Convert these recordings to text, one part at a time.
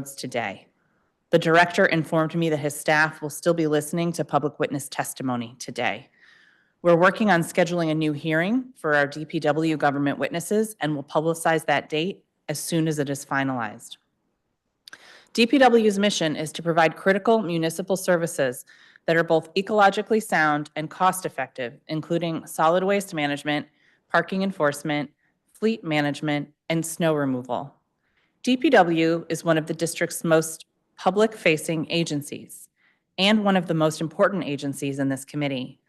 today. The director informed me that his staff will still be listening to public witness testimony today. We're working on scheduling a new hearing for our DPW government witnesses and will publicize that date as soon as it is finalized. DPW's mission is to provide critical municipal services that are both ecologically sound and cost-effective, including solid waste management, parking enforcement, fleet management, and snow removal. DPW is one of the district's most public-facing agencies and one of the most important agencies in this committee.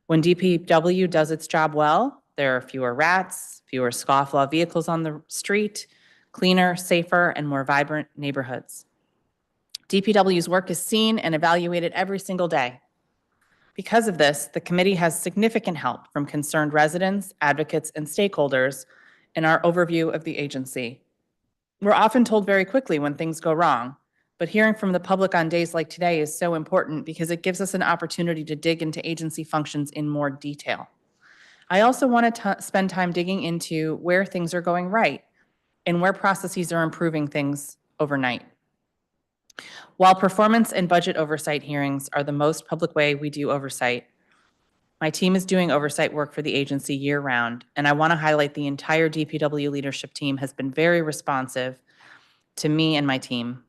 When DPW does its job well, there are fewer rats, fewer scofflaw vehicles on the street, cleaner, safer, and more vibrant neighborhoods. DPW's work is seen and evaluated every single day. Because of this, the committee has significant help from concerned residents, advocates, and stakeholders in our overview of the agency. We're often told very quickly when things go wrong, but hearing from the public on days like today is so important because it gives us an opportunity to dig into agency functions in more detail. I also want to spend time digging into where things are going right and where processes are improving things overnight. While performance and budget oversight hearings are the most public way we do oversight, my team is doing oversight work for the agency year-round, and I want to highlight the entire DPW leadership team has been very responsive to me and my team.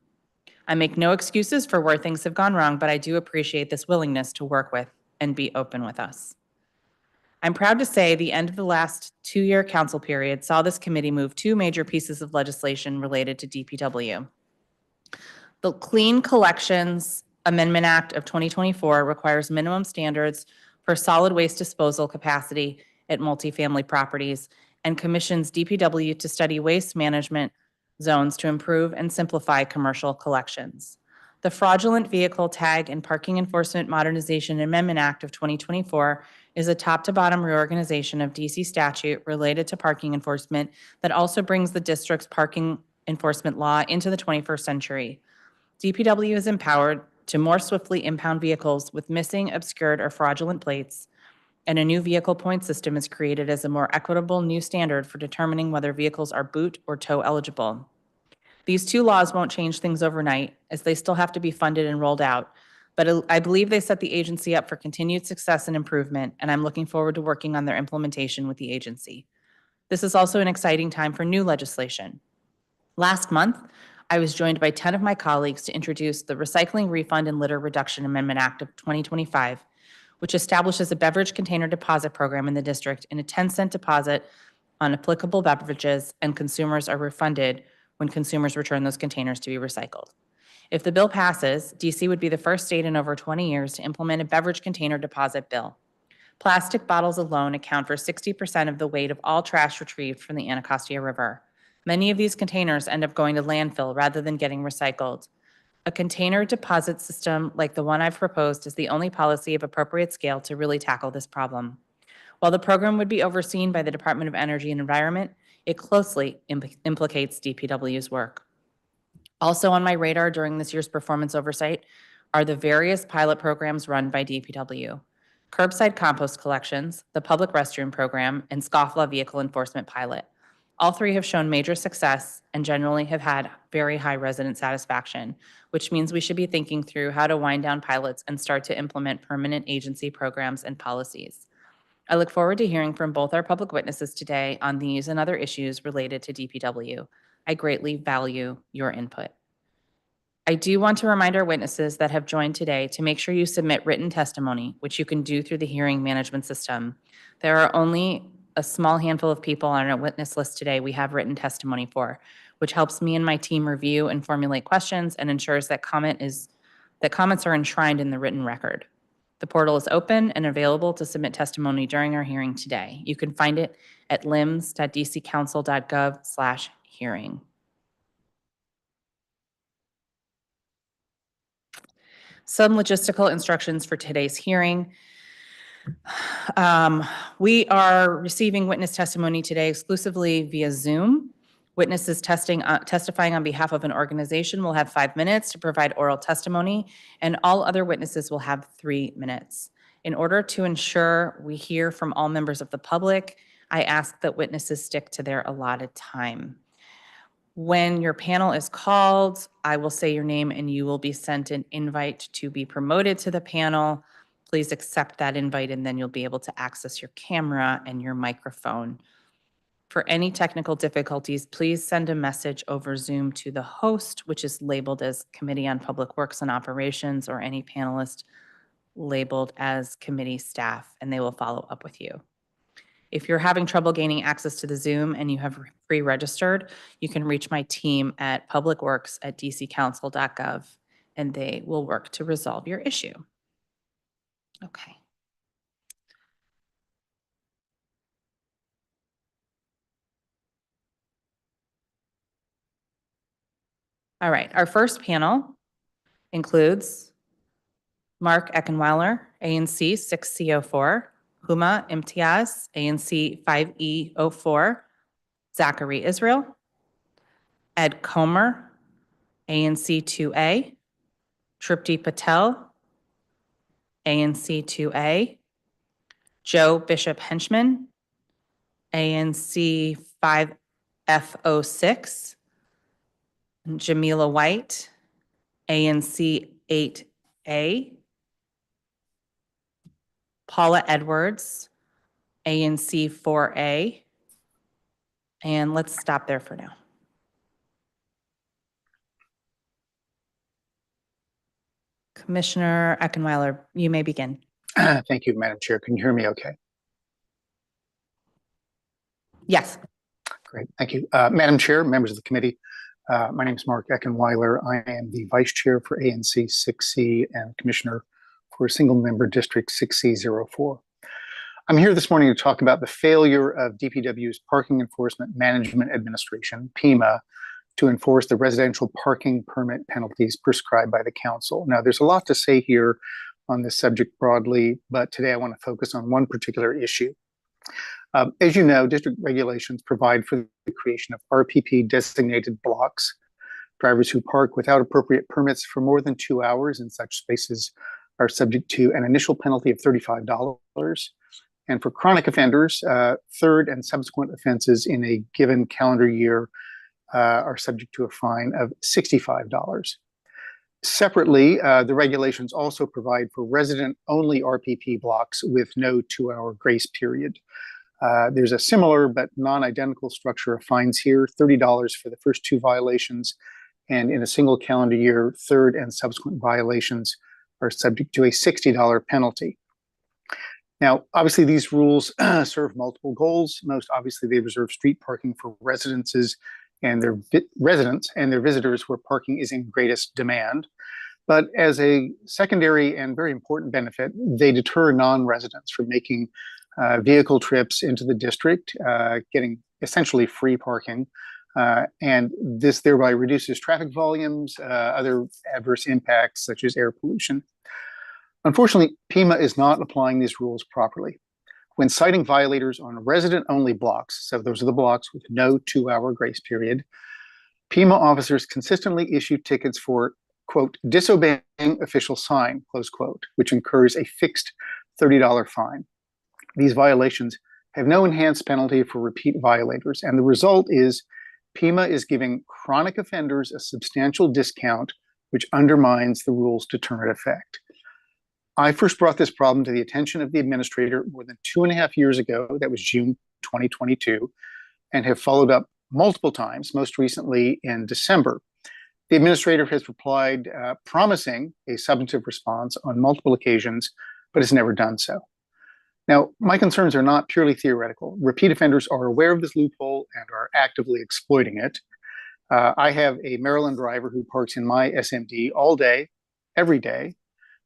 I make no excuses for where things have gone wrong, but I do appreciate this willingness to work with and be open with us. I'm proud to say the end of the last 2-year council period saw this committee move 2 major pieces of legislation related to DPW. The Clean Collections Amendment Act of 2024 requires minimum standards for solid waste disposal capacity at multifamily properties and commissions DPW to study waste management zones to improve and simplify commercial collections. The Fraudulent Vehicle Tag and Parking Enforcement Modernization Amendment Act of 2024 is a top-to-bottom reorganization of DC statute related to parking enforcement that also brings the district's parking enforcement law into the 21st century. DPW is empowered to more swiftly impound vehicles with missing, obscured, or fraudulent plates, and a new vehicle point system is created as a more equitable new standard for determining whether vehicles are boot or tow eligible. These 2 laws won't change things overnight, as they still have to be funded and rolled out, but I believe they set the agency up for continued success and improvement, and I'm looking forward to working on their implementation with the agency. This is also an exciting time for new legislation. Last month, I was joined by 10 of my colleagues to introduce the Recycling Refund and Litter Reduction Amendment Act of 2025, which establishes a beverage container deposit program in the district and a 10-cent deposit on applicable beverages, and consumers are refunded when consumers return those containers to be recycled. If the bill passes, DC would be the first state in over 20 years to implement a beverage container deposit bill. Plastic bottles alone account for 60% of the weight of all trash retrieved from the Anacostia River. Many of these containers end up going to landfill rather than getting recycled. A container deposit system like the one I've proposed is the only policy of appropriate scale to really tackle this problem. While the program would be overseen by the Department of Energy and Environment, it closely implicates DPW's work. Also on my radar during this year's performance oversight are the various pilot programs run by DPW. Curbside compost collections, the public restroom program, and scofflaw vehicle enforcement pilot. All 3 have shown major success and generally have had very high resident satisfaction, which means we should be thinking through how to wind down pilots and start to implement permanent agency programs and policies. I look forward to hearing from both our public witnesses today on these and other issues related to DPW. I greatly value your input. I do want to remind our witnesses that have joined today to make sure you submit written testimony, which you can do through the hearing management system. There are only a small handful of people on our witness list today we have written testimony for, which helps me and my team review and formulate questions and ensures that comments are enshrined in the written record. The portal is open and available to submit testimony during our hearing today. You can find it at lims.dccouncil.gov/hearing. Some logistical instructions for today's hearing. We are receiving witness testimony today exclusively via Zoom. Witnesses testifying on behalf of an organization will have 5 minutes to provide oral testimony, and all other witnesses will have 3 minutes. In order to ensure we hear from all members of the public, I ask that witnesses stick to their allotted time. When your panel is called, I will say your name and you will be sent an invite to be promoted to the panel. Please accept that invite and then you'll be able to access your camera and your microphone. For any technical difficulties, please send a message over Zoom to the host, which is labeled as Committee on Public Works and Operations, or any panelist labeled as committee staff, and they will follow up with you. If you're having trouble gaining access to the Zoom and you have pre-registered, you can reach my team at publicworks@dccouncil.gov, and they will work to resolve your issue. Okay. All right, our first panel includes Mark Eckenweiler, ANC 6C04, Huma Imtiaz, ANC 5E04, Zachary Israel, Ed Comer, ANC 2A, Tripti Patel, ANC 2A, Joe Bishop Henchman, ANC 5F06, Jamila White, ANC 8A, Paula Edwards, ANC 4A, and let's stop there for now. Commissioner Eckenweiler, you may begin. Thank you, Madam Chair. Can you hear me okay? Yes. Great, thank you. Madam Chair, members of the committee, my name is Mark Eckenweiler. I am the Vice Chair for ANC 6C and Commissioner for Single Member District 6C04. I'm here this morning to talk about the failure of DPW's Parking Enforcement Management Administration, PEMA, to enforce the residential parking permit penalties prescribed by the council. Now, there's a lot to say here on this subject broadly, but today I want to focus on one particular issue. As you know, district regulations provide for the creation of RPP designated blocks. Drivers who park without appropriate permits for more than 2 hours in such spaces are subject to an initial penalty of $35. And for chronic offenders, third and subsequent offenses in a given calendar year are subject to a fine of $65. Separately, the regulations also provide for resident-only RPP blocks with no 2-hour grace period. There's a similar but non-identical structure of fines here, $30 for the first 2 violations, and in a single calendar year, third and subsequent violations are subject to a $60 penalty. Now, obviously, these rules serve multiple goals. Most obviously, they reserve street parking for residences and their residents and their visitors where parking is in greatest demand. But as a secondary and very important benefit, they deter non-residents from making vehicle trips into the district, getting essentially free parking. And this thereby reduces traffic volumes, other adverse impacts such as air pollution. Unfortunately, PEMA is not applying these rules properly. When citing violators on resident-only blocks, so those are the blocks with no 2-hour grace period, PEMA officers consistently issue tickets for, quote, disobeying official sign, close quote, which incurs a fixed $30 fine. These violations have no enhanced penalty for repeat violators, and the result is PEMA is giving chronic offenders a substantial discount, which undermines the rule's deterrent effect. I first brought this problem to the attention of the administrator more than 2.5 years ago, that was June 2022, and have followed up multiple times, most recently in December. The administrator has replied promising a substantive response on multiple occasions, but has never done so. Now, my concerns are not purely theoretical. Repeat offenders are aware of this loophole and are actively exploiting it. I have a Maryland driver who parks in my SMD all day, every day,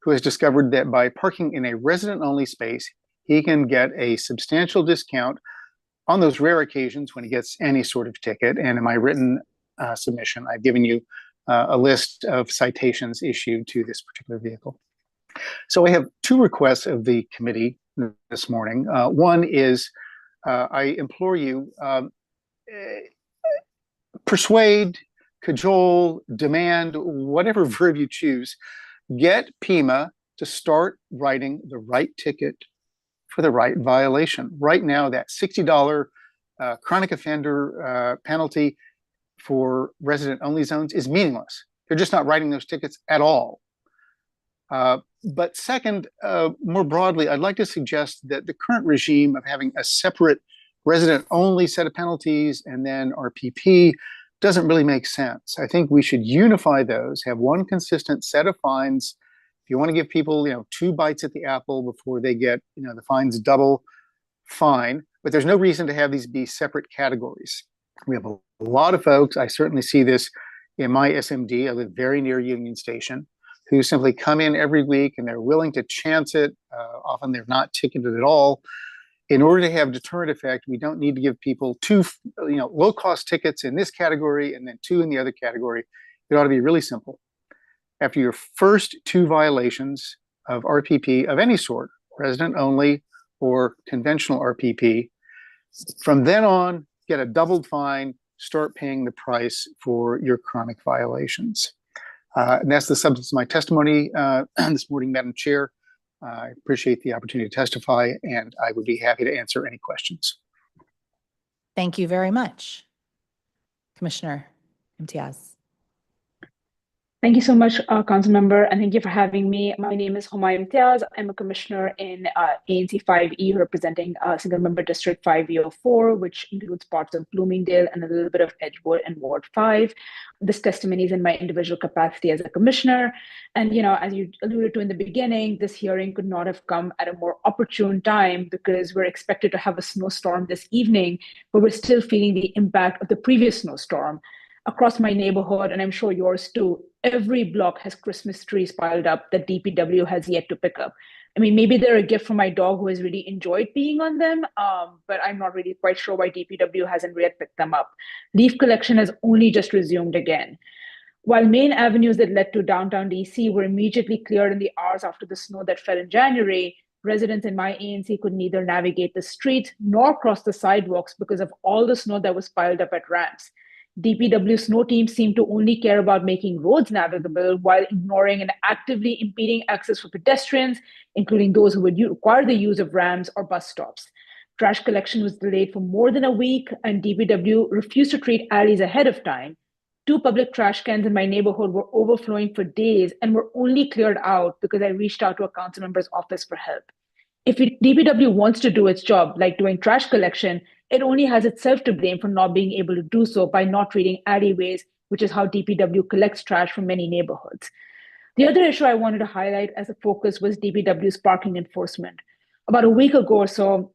who has discovered that by parking in a resident-only space, he can get a substantial discount on those rare occasions when he gets any sort of ticket. And in my written submission, I've given you a list of citations issued to this particular vehicle. So I have 2 requests of the committee this morning. One is I implore you, persuade, cajole, demand, whatever verb you choose, get PEMA to start writing the right ticket for the right violation. Right now, that $60 chronic offender penalty for resident-only zones is meaningless. They're just not writing those tickets at all. But second, more broadly, I'd like to suggest that the current regime of having a separate resident-only set of penalties and then RPP doesn't really make sense. I think we should unify those, have one consistent set of fines. If you want to give people, 2 bites at the apple before they get, the fines double, fine. But there's no reason to have these be separate categories. We have a lot of folks, I certainly see this in my SMD, I live very near Union Station, who simply come in every week and they're willing to chance it. Often they're not ticketed at all. In order to have deterrent effect, we don't need to give people 2, low-cost tickets in this category and then 2 in the other category. It ought to be really simple. After your first 2 violations of RPP of any sort, resident only or conventional RPP, from then on, get a doubled fine, start paying the price for your chronic violations. And that's the substance of my testimony this morning, Madam Chair. I appreciate the opportunity to testify, and I would be happy to answer any questions. Thank you very much. Commissioner Imtiaz. Thank you so much, Council Member, and thank you for having me. My name is Humayun Imtiaz. I'm a commissioner in ANC 5E, representing Single Member District 5E04, which includes parts of Bloomingdale and a little bit of Edgewood and Ward 5. This testimony is in my individual capacity as a commissioner. And, as you alluded to in the beginning, this hearing could not have come at a more opportune time because we're expected to have a snowstorm this evening, but we're still feeling the impact of the previous snowstorm. Across my neighborhood, and I'm sure yours too, every block has Christmas trees piled up that DPW has yet to pick up. I mean, maybe they're a gift for my dog who has really enjoyed being on them, but I'm not really quite sure why DPW hasn't yet picked them up. Leaf collection has only just resumed again. While main avenues that led to downtown DC were immediately cleared in the hours after the snow that fell in January, residents in my ANC could neither navigate the streets nor cross the sidewalks because of all the snow that was piled up at ramps. DPW snow teams seem to only care about making roads navigable while ignoring and actively impeding access for pedestrians, including those who would require the use of ramps or bus stops. Trash collection was delayed for more than a week, and DPW refused to treat alleys ahead of time. 2 public trash cans in my neighborhood were overflowing for days and were only cleared out because I reached out to a council member's office for help. If DPW wants to do its job, like doing trash collection, it only has itself to blame for not being able to do so by not treating alleyways, which is how DPW collects trash from many neighborhoods. The other issue I wanted to highlight as a focus was DPW's parking enforcement. About a week ago or so,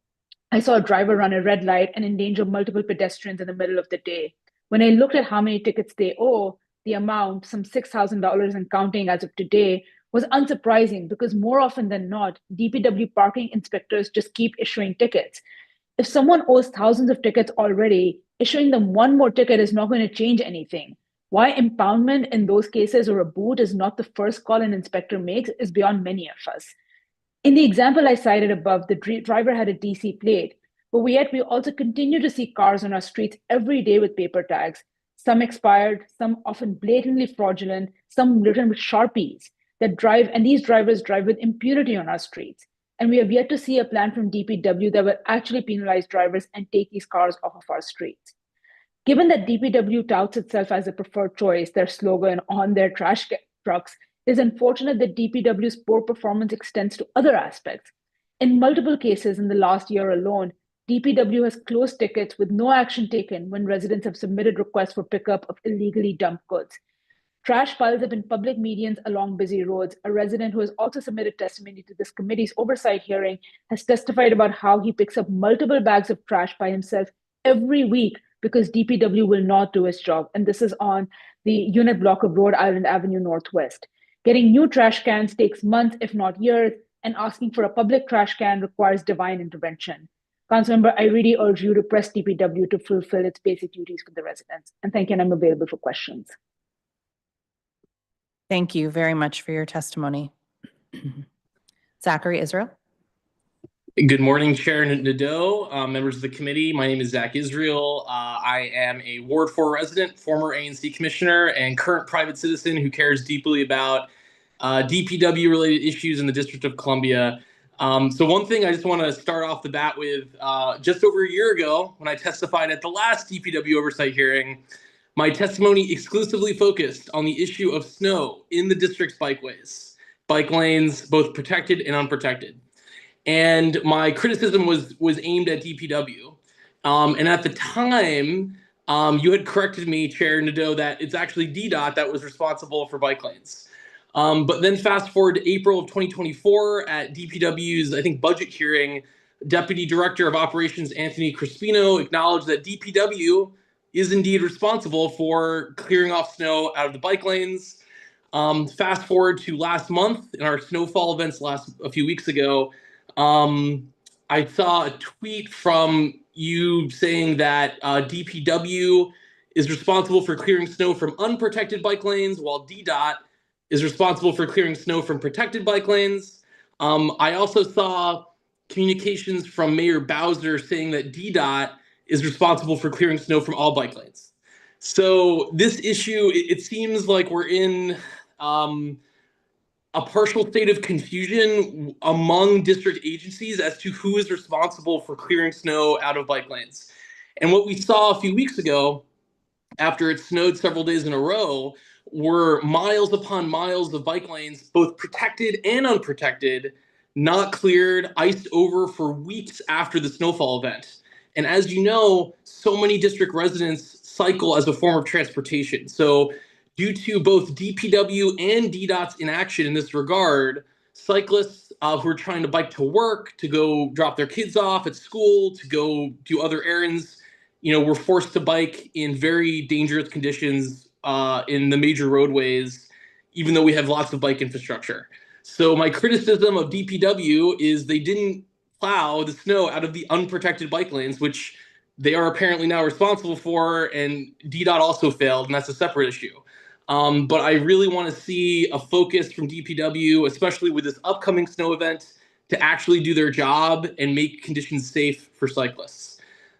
I saw a driver run a red light and endanger multiple pedestrians in the middle of the day. When I looked at how many tickets they owe, the amount, some $6,000 and counting as of today, was unsurprising because more often than not, DPW parking inspectors just keep issuing tickets. If someone owes thousands of tickets already, issuing them one more ticket is not going to change anything. Why impoundment in those cases or a boot is not the first call an inspector makes is beyond many of us. In the example I cited above, the driver had a DC plate, but yet we also continue to see cars on our streets every day with paper tags, some expired, some often blatantly fraudulent, some written with Sharpies that drive, and these drivers drive with impunity on our streets. And we have yet to see a plan from DPW that will actually penalize drivers and take these cars off of our streets. Given that DPW touts itself as a preferred choice, their slogan on their trash trucks, it is unfortunate that DPW's poor performance extends to other aspects. In multiple cases in the last year alone, DPW has closed tickets with no action taken when residents have submitted requests for pickup of illegally dumped goods. Trash piles up in public medians along busy roads. A resident who has also submitted testimony to this committee's oversight hearing has testified about how he picks up multiple bags of trash by himself every week because DPW will not do its job. And this is on the unit block of Rhode Island Avenue Northwest. Getting new trash cans takes months, if not years, and asking for a public trash can requires divine intervention. Councilmember, I really urge you to press DPW to fulfill its basic duties for the residents. And thank you, and I'm available for questions. Thank you very much for your testimony. Zachary Israel. Good morning, Chair Nadeau, members of the committee. My name is Zach Israel. I am a Ward 4 resident, former ANC commissioner, and current private citizen who cares deeply about DPW-related issues in the District of Columbia. So one thing I just want to start off the bat with, just over a year ago, when I testified at the last DPW oversight hearing, My testimony exclusively focused on the issue of snow in the district's bikeways, bike lanes, both protected and unprotected. And my criticism was aimed at DPW. And at the time, you had corrected me, Chair Nadeau, that it's actually DDOT that was responsible for bike lanes. But then fast forward to April of 2024 at DPW's, I think, budget hearing, Deputy Director of Operations Anthony Crispino acknowledged that DPW is indeed responsible for clearing off snow out of the bike lanes. Fast forward to last month in our snowfall events a few weeks ago, I saw a tweet from you saying that DPW is responsible for clearing snow from unprotected bike lanes, while DDOT is responsible for clearing snow from protected bike lanes. I also saw communications from Mayor Bowser saying that DDOT is responsible for clearing snow from all bike lanes. So this issue, it seems like we're in a partial state of confusion among district agencies as to who is responsible for clearing snow out of bike lanes. And what we saw a few weeks ago, after it snowed several days in a row, were miles upon miles of bike lanes, both protected and unprotected, not cleared, iced over for weeks after the snowfall event. And as you know, so many district residents cycle as a form of transportation. So due to both DPW and DDOT's inaction in this regard, cyclists who are trying to bike to work, to go drop their kids off at school, to go do other errands, were forced to bike in very dangerous conditions in the major roadways, even though we have lots of bike infrastructure. So my criticism of DPW is they didn't plow the snow out of the unprotected bike lanes, which they are apparently now responsible for, and DDOT also failed, and that's a separate issue. But I really want to see a focus from DPW, especially with this upcoming snow event, to actually do their job and make conditions safe for cyclists.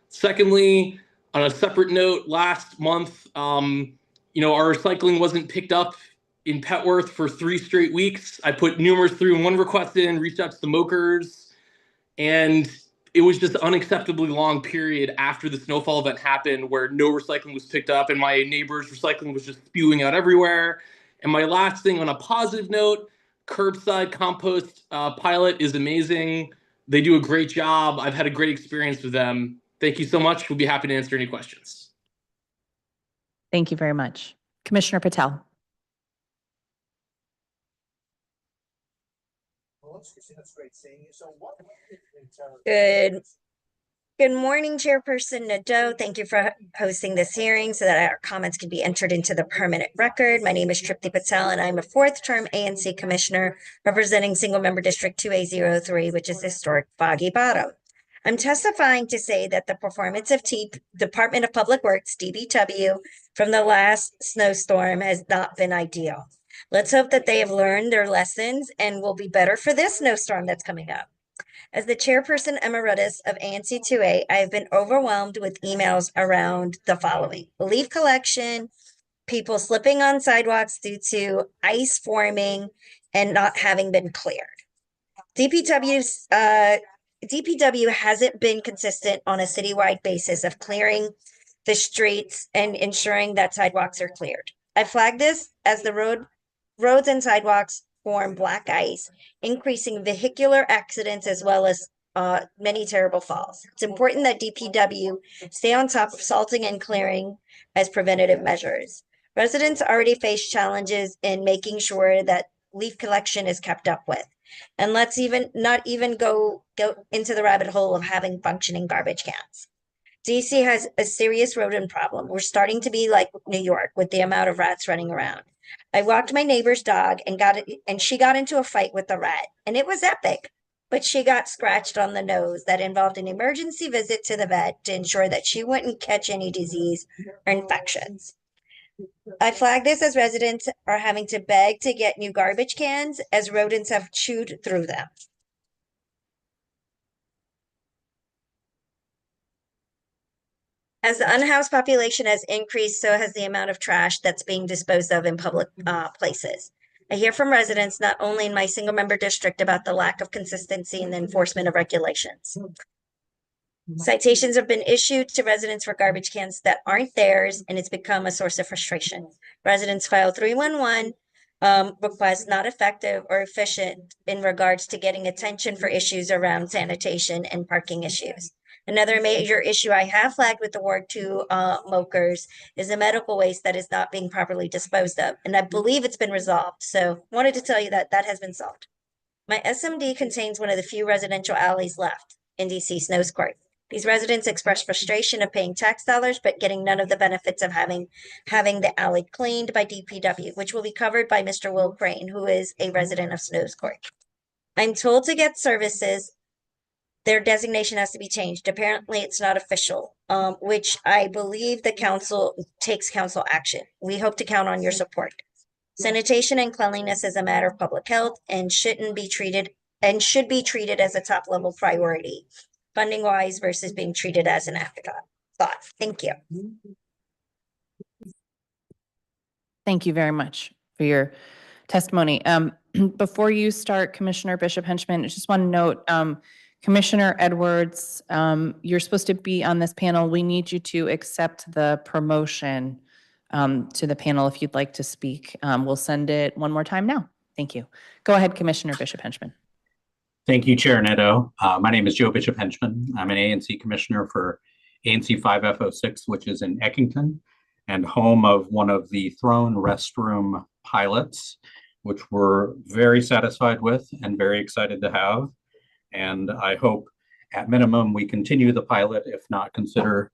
Secondly, on a separate note, last month, our recycling wasn't picked up in Petworth for 3 straight weeks. I put numerous 3-in-1 requests in, reached out to the Mokers, and it was just an unacceptably long period after the snowfall event happened where no recycling was picked up and my neighbor's recycling was just spewing out everywhere. And my last thing on a positive note, curbside compost pilot is amazing. They do a great job. I've had a great experience with them. Thank you so much. We'll be happy to answer any questions. Thank you very much. Commissioner Patel. Good morning, Chairperson Nadeau. Thank you for hosting this hearing so that our comments can be entered into the permanent record. My name is Tripti Patel, and I'm a 4th-term ANC Commissioner representing Single-Member District 2A03, which is historic Foggy Bottom. I'm testifying to say that the performance of Department of Public Works, DPW, from the last snowstorm has not been ideal. Let's hope that they have learned their lessons and will be better for this snowstorm that's coming up. As the chairperson emeritus of ANC 2A, I have been overwhelmed with emails around the following: leaf collection, people slipping on sidewalks due to ice forming and not having been cleared. DPW hasn't been consistent on a citywide basis of clearing the streets and ensuring that sidewalks are cleared. I flagged this as the roads and sidewalks form black ice, increasing vehicular accidents as well as many terrible falls. It's important that DPW stay on top of salting and clearing as preventative measures. Residents already face challenges in making sure that leaf collection is kept up with. And let's not even go into the rabbit hole of having functioning garbage cans. DC has a serious rodent problem. We're starting to be like New York with the amount of rats running around. I walked my neighbor's dog and she got into a fight with a rat, and it was epic, but she got scratched on the nose that involved an emergency visit to the vet to ensure that she wouldn't catch any disease or infections. I flag this as residents are having to beg to get new garbage cans as rodents have chewed through them. As the unhoused population has increased, so has the amount of trash that's being disposed of in public places. I hear from residents, not only in my single-member district, about the lack of consistency in the enforcement of regulations. Citations have been issued to residents for garbage cans that aren't theirs, and it's become a source of frustration. Residents file 311 requests not effective or efficient in regards to getting attention for issues around sanitation and parking issues. Another major issue I have flagged with the Ward 2 Mokers is the medical waste that is not being properly disposed of. And I believe it's been resolved. So wanted to tell you that that has been solved. My SMD contains one of the few residential alleys left in DC Snow's Court. These residents express frustration of paying tax dollars, but getting none of the benefits of having the alley cleaned by DPW, which will be covered by Mr. Will Crane, who is a resident of Snow's Court. I'm told to get services. Their designation has to be changed. Apparently, it's not official, which I believe the council takes council action. We hope to count on your support. Sanitation and cleanliness is a matter of public health and should be treated as a top level priority, funding wise versus being treated as an afterthought. Thank you. Thank you very much for your testimony. Before you start, Commissioner Bishop Henchman, I just want to note, Commissioner Edwards, you're supposed to be on this panel. We need you to accept the promotion to the panel if you'd like to speak. We'll send it one more time now. Thank you. Go ahead, Commissioner Bishop Henchman. Thank you, Chair Neto. My name is Joe Bishop Henchman. I'm an ANC commissioner for ANC 5F06, which is in Eckington, and home of one of the Throne restroom pilots, which we're very satisfied with and very excited to have. And I hope at minimum we continue the pilot, if not consider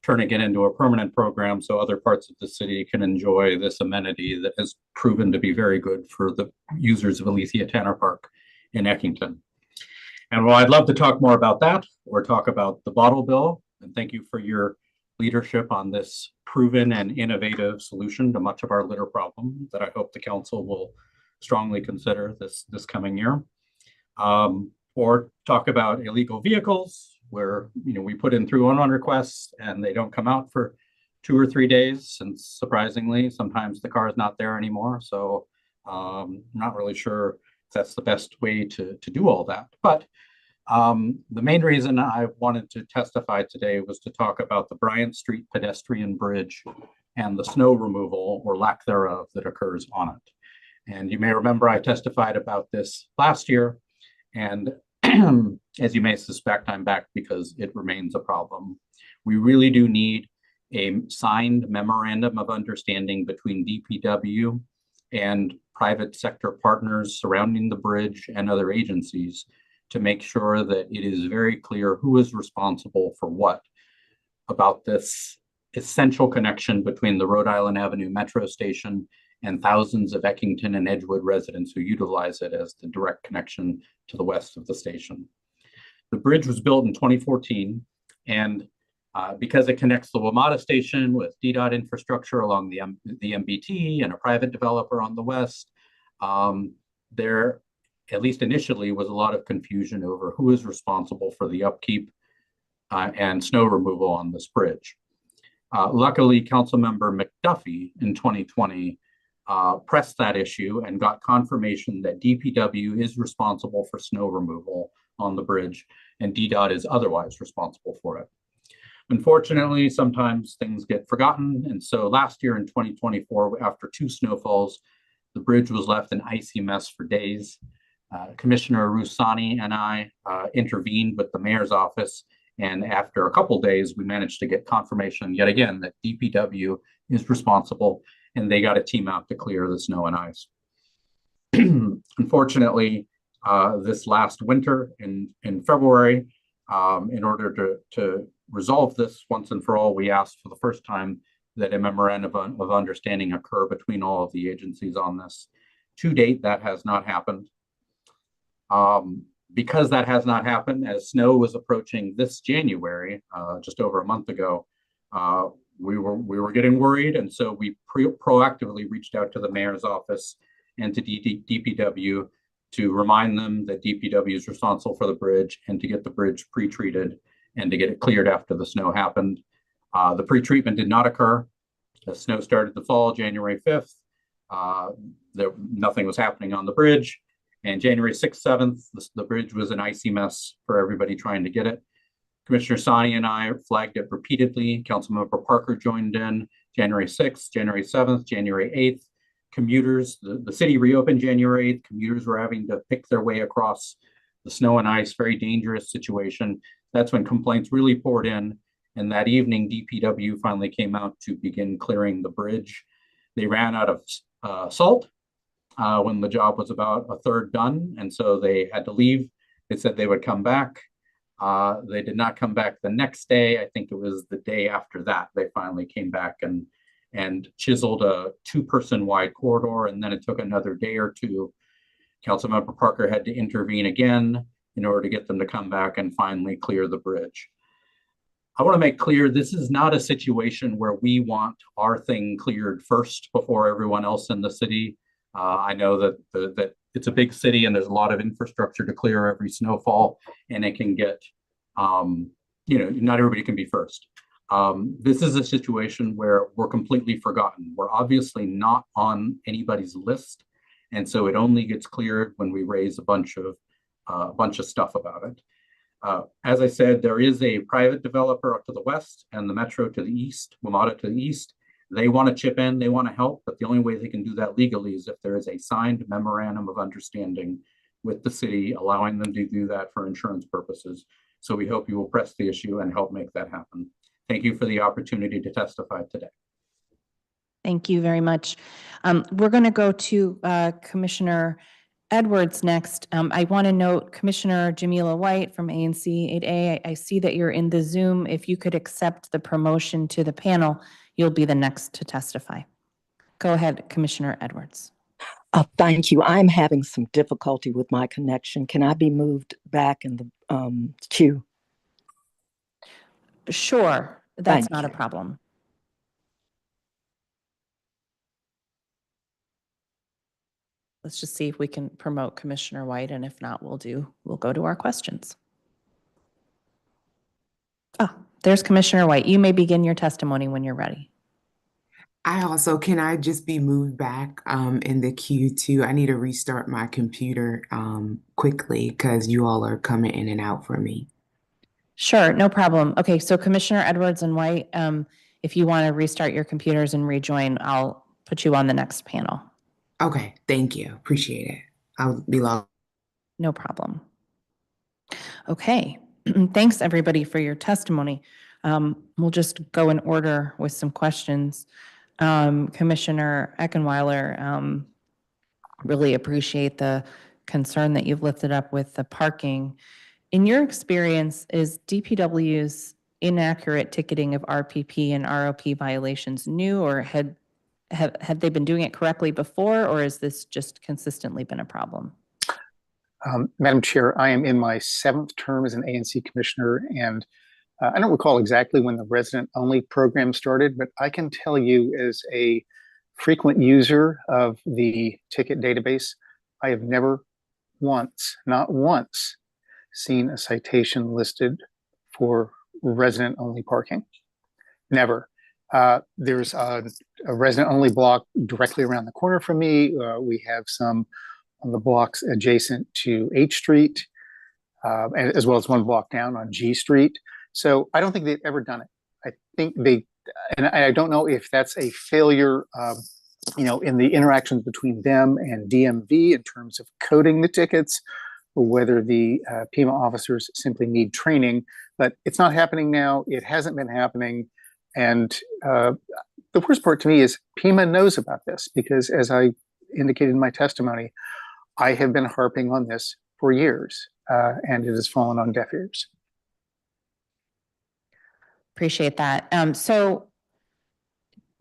turning it into a permanent program so other parts of the city can enjoy this amenity that has proven to be very good for the users of Alethea Tanner Park in Eckington. And while I'd love to talk more about that or talk about the bottle bill, and thank you for your leadership on this proven and innovative solution to much of our litter problem that I hope the council will strongly consider this coming year. Or talk about illegal vehicles where we put in 311 requests and they don't come out for 2 or 3 days. And surprisingly, sometimes the car is not there anymore. So I'm not really sure if that's the best way to do all that. But the main reason I wanted to testify today was to talk about the Bryant Street pedestrian bridge and the snow removal or lack thereof that occurs on it. And you may remember I testified about this last year. And as you may suspect, I'm back because it remains a problem. We really do need a signed memorandum of understanding between DPW and private sector partners surrounding the bridge and other agencies to make sure that it is very clear who is responsible for what about this essential connection between the Rhode Island Avenue Metro Station and thousands of Eckington and Edgewood residents who utilize it as the direct connection to the west of the station. The bridge was built in 2014, and because it connects the WMATA station with DDOT infrastructure along the MBT and a private developer on the west, there, at least initially, was a lot of confusion over who is responsible for the upkeep and snow removal on this bridge. Luckily, Councilmember McDuffie in 2020 pressed that issue and got confirmation that DPW is responsible for snow removal on the bridge and DDOT is otherwise responsible for it. Unfortunately, sometimes things get forgotten. And so last year in 2024, after 2 snowfalls, the bridge was left an icy mess for days. Commissioner Rusani and I intervened with the mayor's office. And after a couple days, we managed to get confirmation yet again that DPW is responsible and they got a team out to clear the snow and ice. Unfortunately, this last winter in February, in order to resolve this once and for all, we asked for the first time that a memorandum of understanding occur between all of the agencies on this. To date, that has not happened. Because that has not happened, as snow was approaching this January, just over a month ago, we were getting worried, and so we proactively reached out to the mayor's office and to DPW to remind them that DPW is responsible for the bridge and to get the bridge pre-treated and to get it cleared after the snow happened. The pre-treatment did not occur. The snow started to fall January 5th. Nothing was happening on the bridge. And January 6th, 7th, the bridge was an icy mess for everybody trying to get it. Commissioner Sani and I flagged it repeatedly. Councilmember Parker joined in January 6th, January 7th, January 8th. Commuters, the city reopened January 8th. Commuters were having to pick their way across the snow and ice, very dangerous situation. That's when complaints really poured in. And that evening, DPW finally came out to begin clearing the bridge. They ran out of salt when the job was about a third done. And so they had to leave. They said they would come back. They did not come back the next day. I think it was the day after that, they finally came back and chiseled a 2-person wide corridor. And then it took another day or two. Councilmember Parker had to intervene again in order to get them to come back and finally clear the bridge. I want to make clear, this is not a situation where we want our thing cleared first before everyone else in the city. I know that it's a big city and there's a lot of infrastructure to clear every snowfall, and it can get, not everybody can be first. This is a situation where we're completely forgotten. We're obviously not on anybody's list, and so it only gets cleared when we raise a bunch of stuff about it. As I said, there is a private developer up to the west and the metro to the east, WMATA to the east. They want to chip in, they want to help, but the only way they can do that legally is if there is a signed memorandum of understanding with the city, allowing them to do that for insurance purposes. So we hope you will press the issue and help make that happen. Thank you for the opportunity to testify today. Thank you very much. We're going to go to Commissioner Edwards next. I want to note Commissioner Jamila White from ANC 8A. I see that you're in the Zoom. If you could accept the promotion to the panel, you'll be the next to testify. Go ahead, Commissioner Edwards. Thank you. I'm having some difficulty with my connection. Can I be moved back in the queue? Sure, that's Thank not a you. problem. Let's just see if we can promote Commissioner White, and if not, we'll go to our questions. Ah, there's Commissioner White. You may begin your testimony when you're ready. Can I just be moved back in the queue too? I need to restart my computer quickly because you all are coming in and out for me. Sure, no problem. Okay, so Commissioner Edwards and White, if you want to restart your computers and rejoin, I'll put you on the next panel. Okay, thank you. Appreciate it. I'll be logged. No problem. Okay, thanks everybody for your testimony. We'll just go in order with some questions. Commissioner Eckenweiler, really appreciate the concern that you've lifted up with the parking. In your experience, is DPW's inaccurate ticketing of RPP and ROP violations new, or had they been doing it correctly before, or has this just consistently been a problem? Madam Chair, I am in my 7th term as an ANC commissioner, and I don't recall exactly when the resident-only program started, but I can tell you as a frequent user of the ticket database, I have never once, not once, seen a citation listed for resident-only parking. Never. There's a resident-only block directly around the corner from me. We have some on the blocks adjacent to H Street, as well as one block down on G Street. So I don't think they've ever done it. I think and I don't know if that's a failure, in the interactions between them and DMV in terms of coding the tickets, or whether the PEMA officers simply need training, but it's not happening now. It hasn't been happening. And the worst part to me is PEMA knows about this, because as I indicated in my testimony, I have been harping on this for years, and it has fallen on deaf ears. Appreciate that. So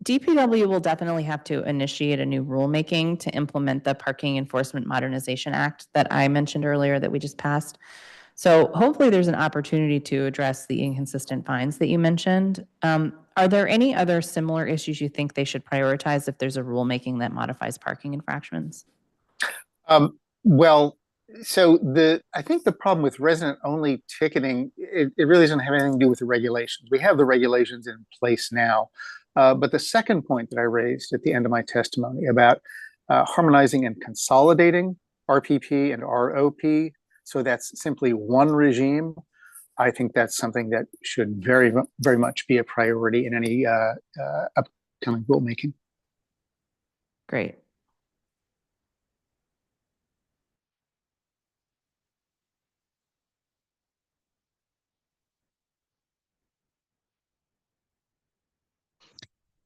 DPW will definitely have to initiate a new rulemaking to implement the Parking Enforcement Modernization Act that I mentioned earlier that we just passed. So hopefully there's an opportunity to address the inconsistent fines that you mentioned. Are there any other similar issues you think they should prioritize if there's a rulemaking that modifies parking infractions? Well, so I think the problem with resident-only ticketing, it really doesn't have anything to do with the regulations. We have the regulations in place now. But the second point that I raised at the end of my testimony about harmonizing and consolidating RPP and ROP, so that's simply one regime, I think that's something that should very much be a priority in any upcoming rulemaking. Great.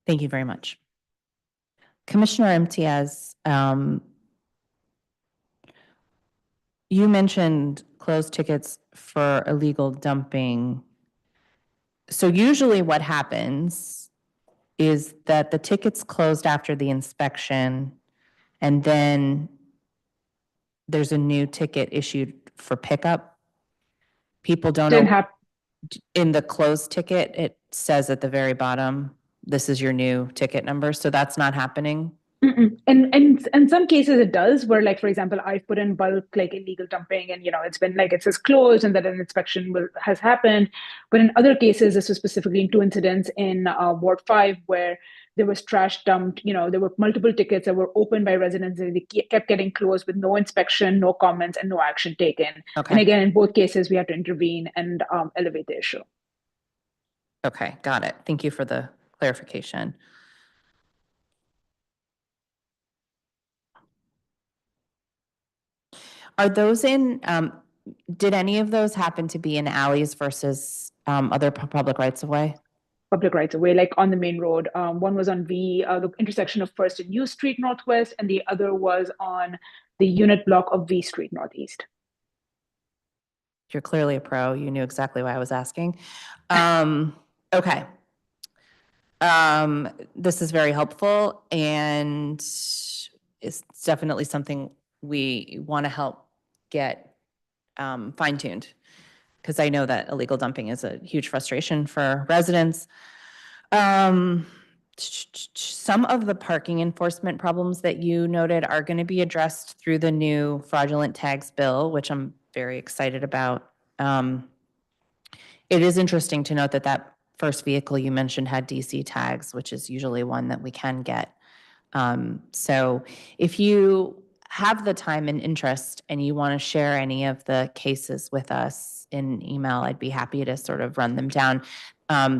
Thank you very much. Commissioner Imtiaz, you mentioned closed tickets for illegal dumping. So usually what happens is that the ticket's closed after the inspection, and then there's a new ticket issued for pickup. People don't Didn't know. happen. In the closed ticket, it says at the very bottom, this is your new ticket number. So that's not happening. And in some cases it does, where like, for example, I've put in bulk like illegal dumping and, it's been like, it says closed and that an inspection has happened. But in other cases, this was specifically in 2 incidents in Ward 5 where there was trash dumped, there were multiple tickets that were opened by residents and they kept getting closed with no inspection, no comments, and no action taken. Okay. And again, in both cases, we had to intervene and elevate the issue. Okay, got it. Thank you for the clarification. Are those in, did any of those happen to be in alleys versus other public rights of way? Public rights of way, like on the main road. One was on the intersection of First and U Street Northwest, and the other was on the unit block of V Street Northeast. You're clearly a pro. You knew exactly why I was asking. Okay. This is very helpful, and it's definitely something we want to help get fine-tuned, because I know that illegal dumping is a huge frustration for residents. Some of the parking enforcement problems that you noted are going to be addressed through the new fraudulent tags bill, which I'm very excited about. It is interesting to note that that first vehicle you mentioned had DC tags, which is usually one that we can get. So if you have the time and interest and you want to share any of the cases with us in email, I'd be happy to sort of run them down,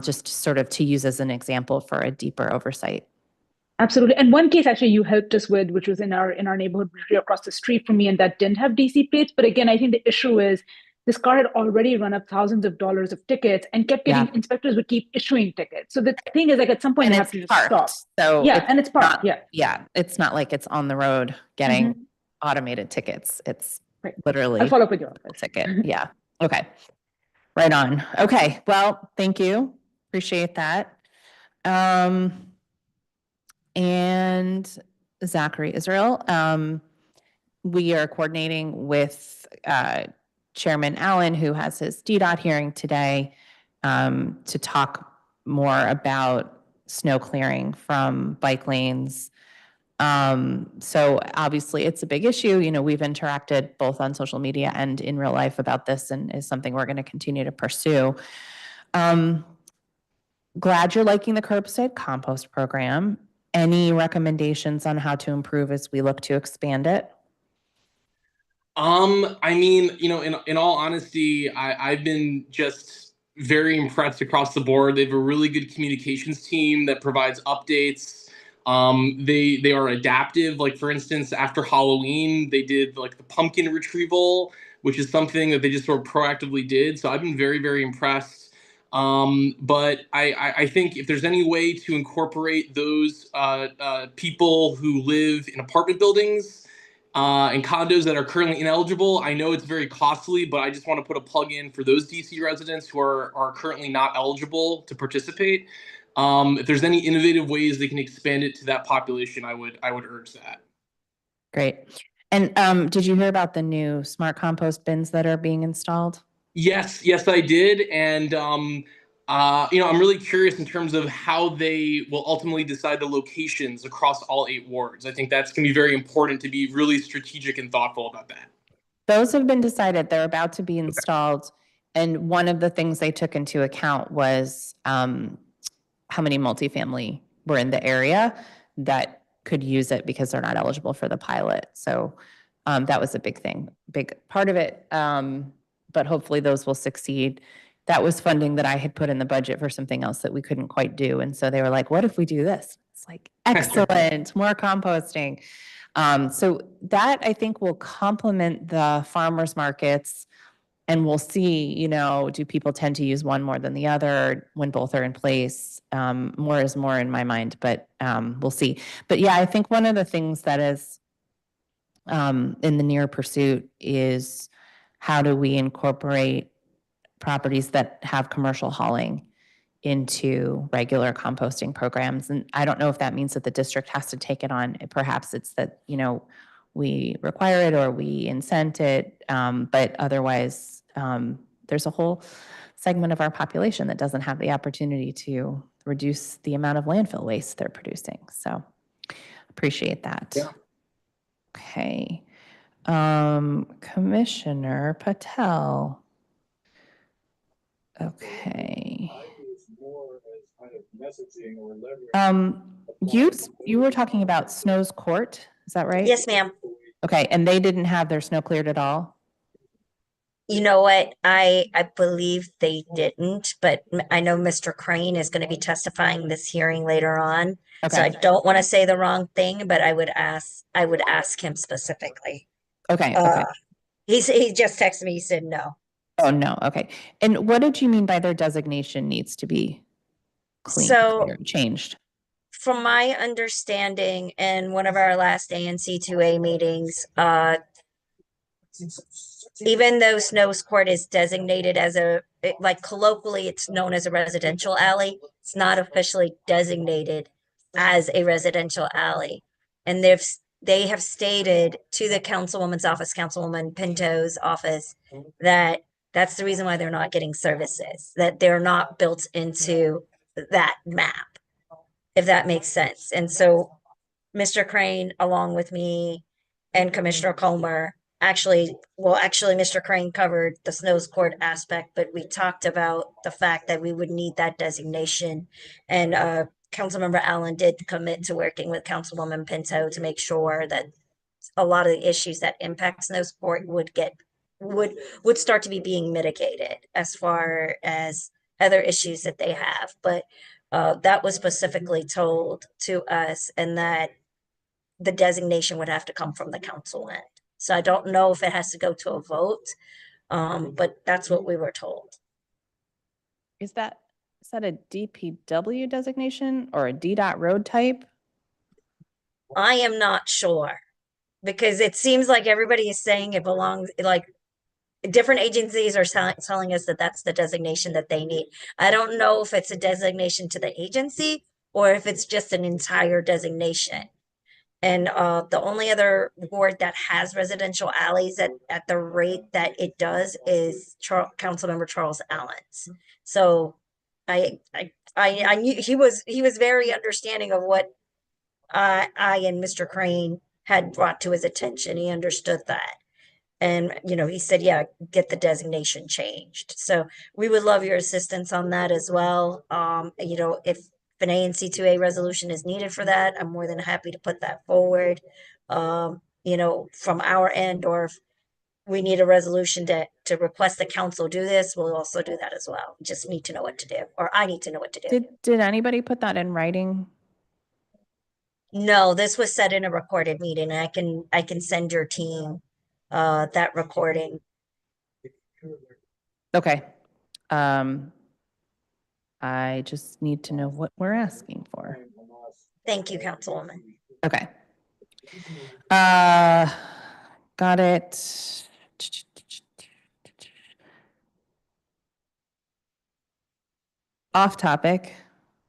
just sort of to use as an example for a deeper oversight. Absolutely. And one case actually you helped us with, which was in our neighborhood across the street from me, and that didn't have DC plates. But again, I think the issue is this car had already run up thousands of dollars of tickets and kept getting, inspectors would keep issuing tickets. So the thing is, like, at some point, And they it's have to just parked, stop. so Yeah, and it's parked. Yeah, it's not like it's on the road getting automated tickets. It's literally I'll follow up with your ticket. Yeah. Okay. Right on. Okay. Well, thank you. Appreciate that. And Zachary Israel, we are coordinating with Chairman Allen, who has his DDOT hearing today, to talk more about snow clearing from bike lanes. So obviously it's a big issue. We've interacted both on social media and in real life about this, and is something we're going to continue to pursue. Glad you're liking the curbside compost program. Any recommendations on how to improve as we look to expand it? I mean, in all honesty, I've been just very impressed across the board. They have a really good communications team that provides updates. They are adaptive. Like, for instance, after Halloween, they did like the pumpkin retrieval, which is something that they just sort of proactively did. So I've been very, very impressed. But I think if there's any way to incorporate those people who live in apartment buildings and condos that are currently ineligible, I know it's very costly, but I just want to put a plug in for those DC residents who are currently not eligible to participate. If there's any innovative ways they can expand it to that population, I would urge that. Great. And did you hear about the new smart compost bins that are being installed? Yes, I did. And I'm really curious in terms of how they will ultimately decide the locations across all 8 wards. I think that's going to be very important to be really strategic and thoughtful about that. Those have been decided. They're about to be installed. And one of the things they took into account was how many multifamily were in the area that could use it because they're not eligible for the pilot. So that was a big thing, big part of it. but hopefully those will succeed. That was funding that I had put in the budget for something else that we couldn't quite do. And so they were like, what if we do this? It's like, excellent, more composting. So that I think will complement the farmers markets, and we'll see, you know, do people tend to use one more than the other when both are in place? More is more in my mind, but we'll see. But yeah, I think one of the things that is in the near pursuit is how do we incorporate properties that have commercial hauling into regular composting programs. And I don't know if that means that the district has to take it on. Perhaps it's that, you know, we require it or we incent it. But otherwise, there's a whole segment of our population that doesn't have the opportunity to reduce the amount of landfill waste they're producing. So appreciate that. Yeah. Okay. Commissioner Patel. Okay. You were talking about Snow's Court, is that right? Yes, ma'am. Okay, and they didn't have their snow cleared at all? You know what? I believe they didn't, but I know Mr. Crane is going to be testifying this hearing later on. So I Okay, don't want to say the wrong thing, but I would ask him specifically. okay. He just texted me, he said no. Oh, no, okay. And what did you mean by their designation needs to be changed? From my understanding, in one of our last ANC2A meetings, even though Snow's Court is designated as like colloquially, it's known as a residential alley, it's not officially designated as a residential alley. And they have stated to the councilwoman's office, Councilwoman Pinto's office, that that's the reason why they're not getting services, that they're not built into that map, if that makes sense. And so Mr. Crane, along with me and Commissioner Comer, actually, Mr. Crane covered the Snow's Court aspect, but we talked about the fact that we would need that designation. And Councilmember Allen did commit to working with Councilwoman Pinto to make sure that a lot of the issues that impact Snow's Court would start to be being mitigated as far as other issues that they have. But that was specifically told to us, and that the designation would have to come from the council end. So I don't know if it has to go to a vote, but that's what we were told. Is that a DPW designation or a DDOT road type? I am not sure, because it seems like everybody is saying it belongs, like different agencies are telling us that that's the designation that they need. I don't know if it's a designation to the agency or if it's just an entire designation. And the only other ward that has residential alleys at the rate that it does is Councilmember Charles Allen's. So I knew he was very understanding of what I and Mr. Crane had brought to his attention. He understood that. And, you know, he said, yeah, get the designation changed. So we would love your assistance on that as well. You know, if an ANC2A resolution is needed for that, I'm more than happy to put that forward, you know, from our end, or if we need a resolution to request the council do this, we'll also do that as well. We just need to know what to do, or I need to know what to do. Did anybody put that in writing? No, this was said in a recorded meeting. I can send your team that recording. Okay. I just need to know what we're asking for. Thank you, Councilwoman. Okay. Got it. Off topic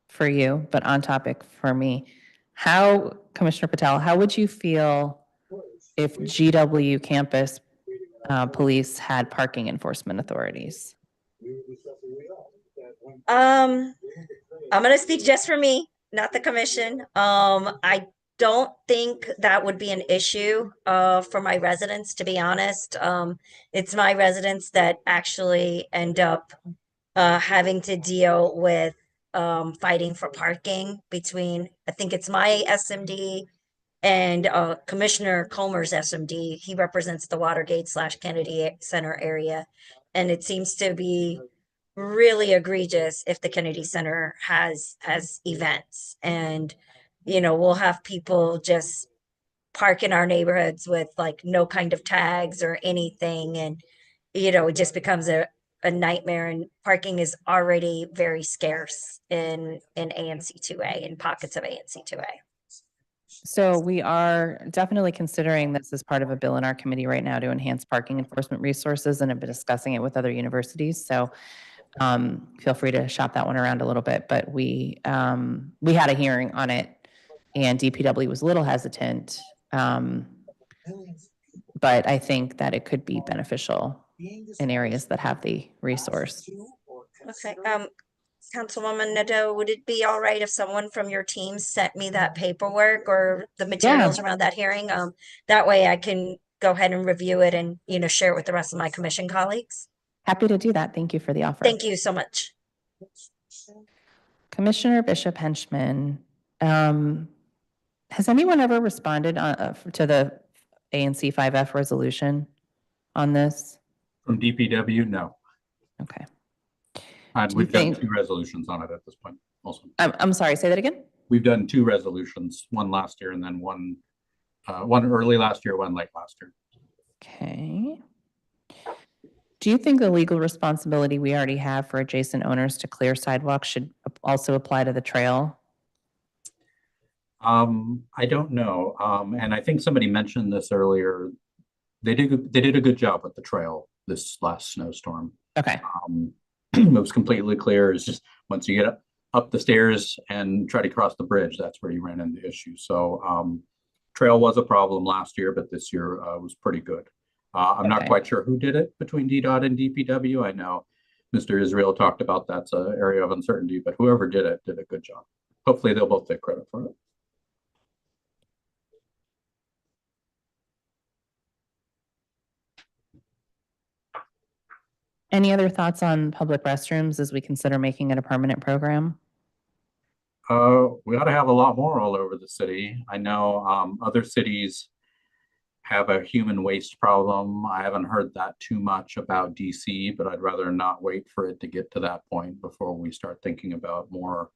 for you, but on topic for me. Commissioner Patel, how would you feel if GW campus police had parking enforcement authorities? I'm going to speak just for me, not the commission. I don't think that would be an issue for my residents, to be honest. It's my residents that actually end up having to deal with fighting for parking between, I think it's my SMD and Commissioner Comer's SMD. He represents the Watergate / Kennedy Center area. And it seems to be really egregious if the Kennedy Center has events. And, we'll have people just park in our neighborhoods with like no kind of tags or anything. And, it just becomes a nightmare, and parking is already very scarce in ANC 2A, in pockets of ANC 2A. So we are definitely considering this as part of a bill in our committee right now to enhance parking enforcement resources, and have been discussing it with other universities. So feel free to shop that one around a little bit. But we had a hearing on it, and DPW was a little hesitant. But I think that it could be beneficial in areas that have the resource. Okay. Councilwoman Nadeau, would it be all right if someone from your team sent me that paperwork or the materials around that hearing? That way I can go ahead and review it and, share it with the rest of my commission colleagues. Happy to do that. Thank you for the offer. Thank you so much. Commissioner Bishop Henchman, has anyone ever responded to the ANC 5F resolution on this? From DPW, no. Okay. And we've done 2 resolutions on it at this point also. I'm sorry, say that again? We've done 2 resolutions, one last year and then one early last year, one late last year. Okay. Do you think the legal responsibility we already have for adjacent owners to clear sidewalks should also apply to the trail? I don't know. And I think somebody mentioned this earlier. They did a good job with the trail this last snowstorm. Okay. It was completely clear. It's just once you get up the stairs and try to cross the bridge, that's where you ran into issues. So trail was a problem last year, but this year was pretty good. I'm not quite sure who did it between DDOT and DPW. I know Mr. Israel talked about that's an area of uncertainty, but whoever did it did a good job. Hopefully they'll both take credit for it. Any other thoughts on public restrooms as we consider making it a permanent program? We ought to have a lot more all over the city. I know other cities have a human waste problem. I haven't heard that too much about DC, but I'd rather not wait for it to get to that point before we start thinking about more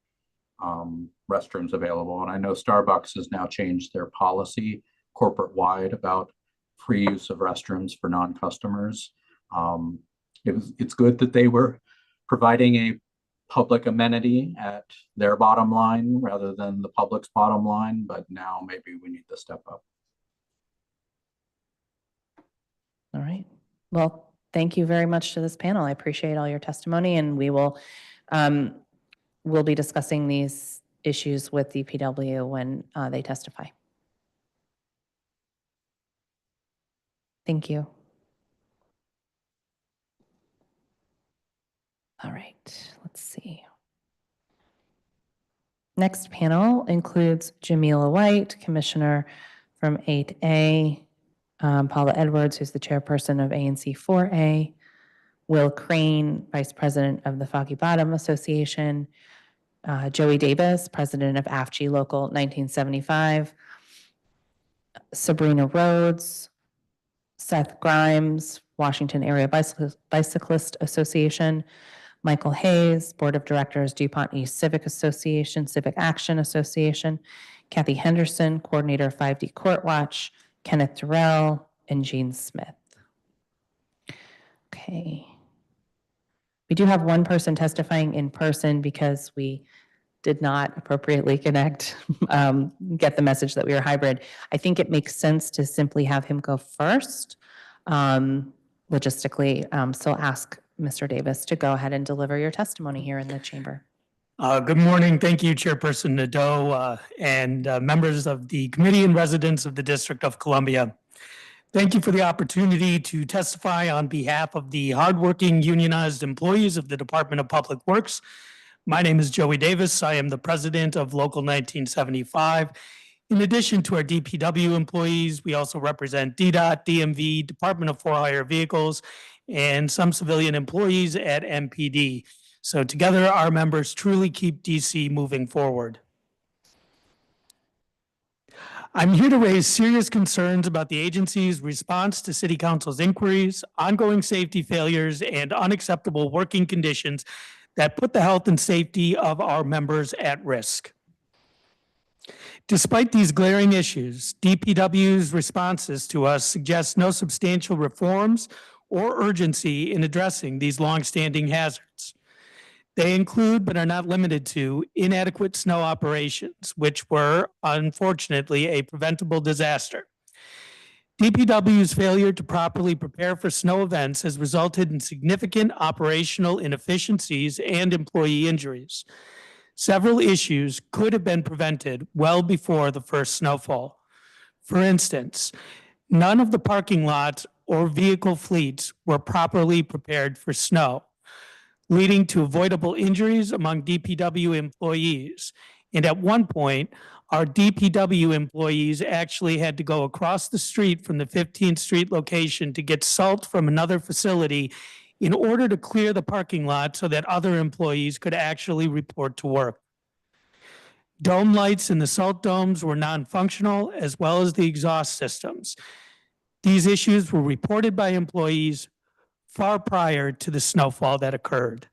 restrooms available. And I know Starbucks has now changed their policy corporate-wide about free use of restrooms for non-customers. It's good that they were providing a public amenity at their bottom line rather than the public's bottom line, but now maybe we need to step up. All right. Well, thank you very much to this panel. I appreciate all your testimony, and we'll be discussing these issues with DPW when they testify. Thank you. All right, let's see. Next panel includes Jamila White, Commissioner from 8A, Paula Edwards, who's the chairperson of ANC 4A, Will Crane, Vice President of the Foggy Bottom Association, Joey Davis, President of AFG Local 1975, Sabrina Rhodes, Seth Grimes, Washington Area Bicyclist Association, Michael Hayes, Board of Directors, DuPont East Civic Association, Civic Action Association, Kathy Henderson, Coordinator of 5D Court Watch, Kenneth Durrell, and Jean Smith. Okay. We do have one person testifying in person because we did not appropriately connect, get the message that we were hybrid. I think it makes sense to simply have him go first, logistically. So ask Mr. Davis to go ahead and deliver your testimony here in the chamber. Good morning. Thank you, Chairperson Nadeau, and members of the committee and residents of the District of Columbia. Thank you for the opportunity to testify on behalf of the hardworking unionized employees of the Department of Public Works. My name is Joey Davis. I am the president of Local 1975. In addition to our DPW employees, we also represent DDOT, DMV, Department of For-Hire Vehicles, and some civilian employees at MPD. So together, our members truly keep DC moving forward. I'm here to raise serious concerns about the agency's response to City Council's inquiries, ongoing safety failures, and unacceptable working conditions that put the health and safety of our members at risk. Despite these glaring issues, DPW's responses to us suggest no substantial reforms or urgency in addressing these longstanding hazards. They include, but are not limited to, inadequate snow operations, which were, unfortunately, a preventable disaster. DPW's failure to properly prepare for snow events has resulted in significant operational inefficiencies and employee injuries. Several issues could have been prevented well before the first snowfall. For instance, none of the parking lots or vehicle fleets were properly prepared for snow, leading to avoidable injuries among DPW employees. And at one point, our DPW employees actually had to go across the street from the 15th Street location to get salt from another facility in order to clear the parking lot so that other employees could actually report to work. Dome lights in the salt domes were non-functional, as well as the exhaust systems. These issues were reported by employees far prior to the snowfall that occurred.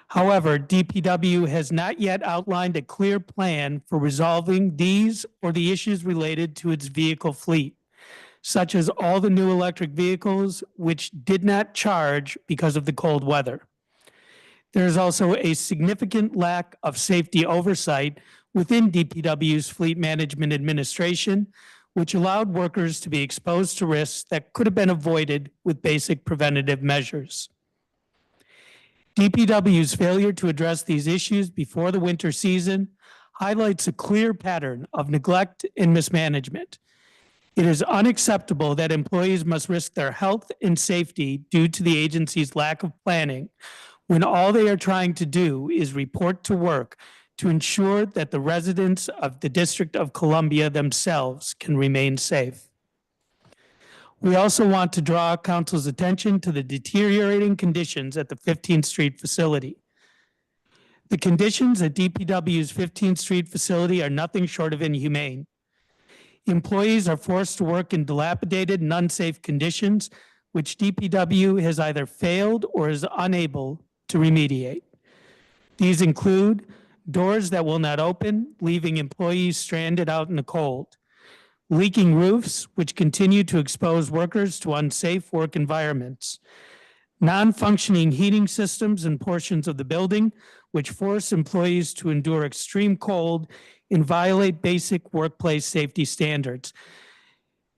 However, DPW has not yet outlined a clear plan for resolving these or the issues related to its vehicle fleet, such as all the new electric vehicles which did not charge because of the cold weather. There is also a significant lack of safety oversight within DPW's Fleet Management Administration, which allowed workers to be exposed to risks that could have been avoided with basic preventative measures. DPW's failure to address these issues before the winter season highlights a clear pattern of neglect and mismanagement. It is unacceptable that employees must risk their health and safety due to the agency's lack of planning, when all they are trying to do is report to work to ensure that the residents of the District of Columbia themselves can remain safe. We also want to draw Council's attention to the deteriorating conditions at the 15th Street facility. The conditions at DPW's 15th Street facility are nothing short of inhumane. Employees are forced to work in dilapidated and unsafe conditions, which DPW has either failed or is unable to remediate. These include doors that will not open, leaving employees stranded out in the cold; leaking roofs, which continue to expose workers to unsafe work environments; non-functioning heating systems in portions of the building, which force employees to endure extreme cold and violate basic workplace safety standards.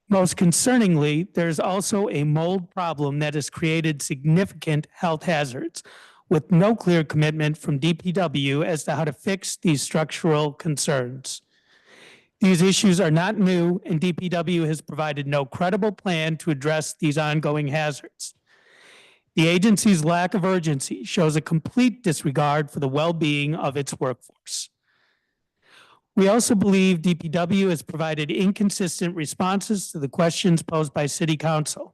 Most concerningly, there's also a mold problem that has created significant health hazards, with no clear commitment from DPW as to how to fix these structural concerns. These issues are not new, and DPW has provided no credible plan to address these ongoing hazards. The agency's lack of urgency shows a complete disregard for the well-being of its workforce. We also believe DPW has provided inconsistent responses to the questions posed by City Council.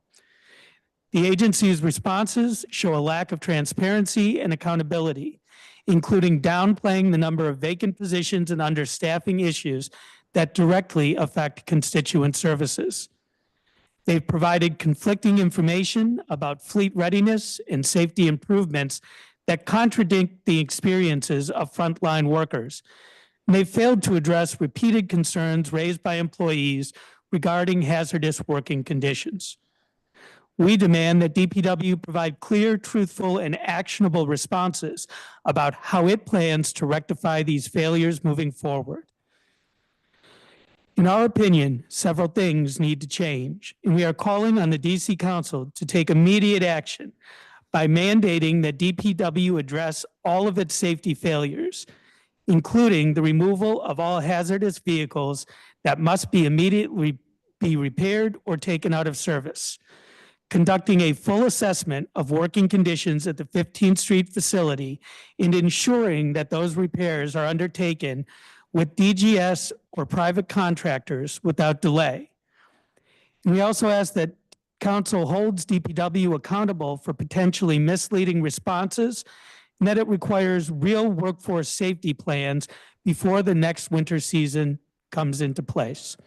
The agency's responses show a lack of transparency and accountability, including downplaying the number of vacant positions and understaffing issues that directly affect constituent services. They've provided conflicting information about fleet readiness and safety improvements that contradict the experiences of frontline workers. And they've failed to address repeated concerns raised by employees regarding hazardous working conditions. We demand that DPW provide clear, truthful, and actionable responses about how it plans to rectify these failures moving forward. In our opinion, several things need to change, and we are calling on the DC Council to take immediate action by mandating that DPW address all of its safety failures, including the removal of all hazardous vehicles that must be immediately be repaired or taken out of service, conducting a full assessment of working conditions at the 15th Street facility, and ensuring that those repairs are undertaken with DGS or private contractors without delay. And we also ask that Council holds DPW accountable for potentially misleading responses, and that it requires real workforce safety plans before the next winter season comes into place.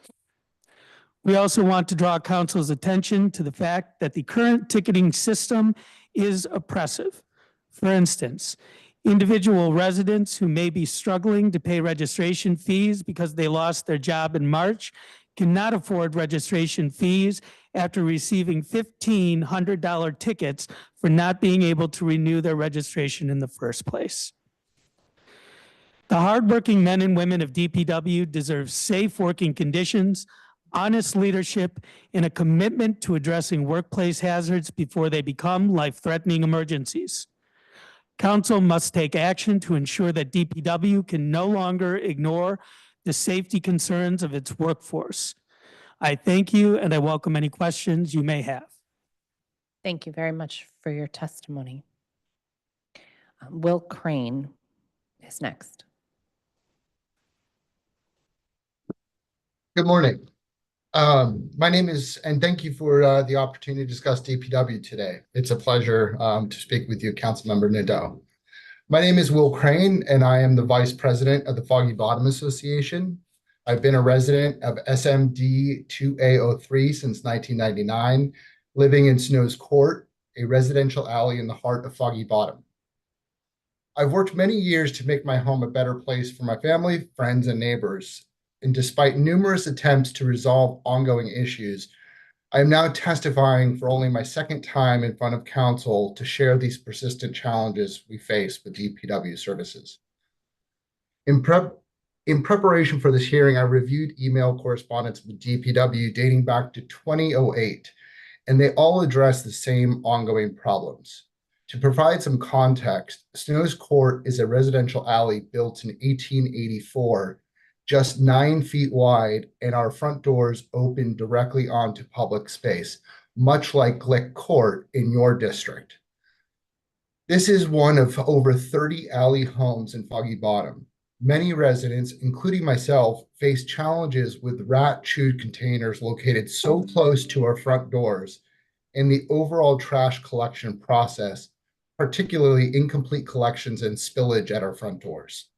We also want to draw council's attention to the fact that the current ticketing system is oppressive. For instance, individual residents who may be struggling to pay registration fees because they lost their job in March cannot afford registration fees after receiving $1,500 tickets for not being able to renew their registration in the first place. The hardworking men and women of DPW deserve safe working conditions, honest leadership, and a commitment to addressing workplace hazards before they become life-threatening emergencies. Council must take action to ensure that DPW can no longer ignore the safety concerns of its workforce. I thank you, and I welcome any questions you may have. Thank you very much for your testimony. Will Crane is next. Good morning. My name is, and thank you for the opportunity to discuss DPW today. It's a pleasure to speak with you, Councilmember Nadeau. My name is Will Crane, and I am the Vice President of the Foggy Bottom Association. I've been a resident of SMD 2A03 since 1999, living in Snow's Court, a residential alley in the heart of Foggy Bottom. I've worked many years to make my home a better place for my family, friends, and neighbors. And despite numerous attempts to resolve ongoing issues, I am now testifying for only my second time in front of council to share these persistent challenges we face with DPW services. In preparation for this hearing, I reviewed email correspondence with DPW dating back to 2008, and they all address the same ongoing problems. To provide some context, Snow's Court is a residential alley built in 1884, just 9 feet wide, and our front doors open directly onto public space, much like Glick Court in your district. This is one of over 30 alley homes in Foggy Bottom. Many residents, including myself, face challenges with rat-chewed containers located so close to our front doors and the overall trash collection process, particularly incomplete collections and spillage at our front doors.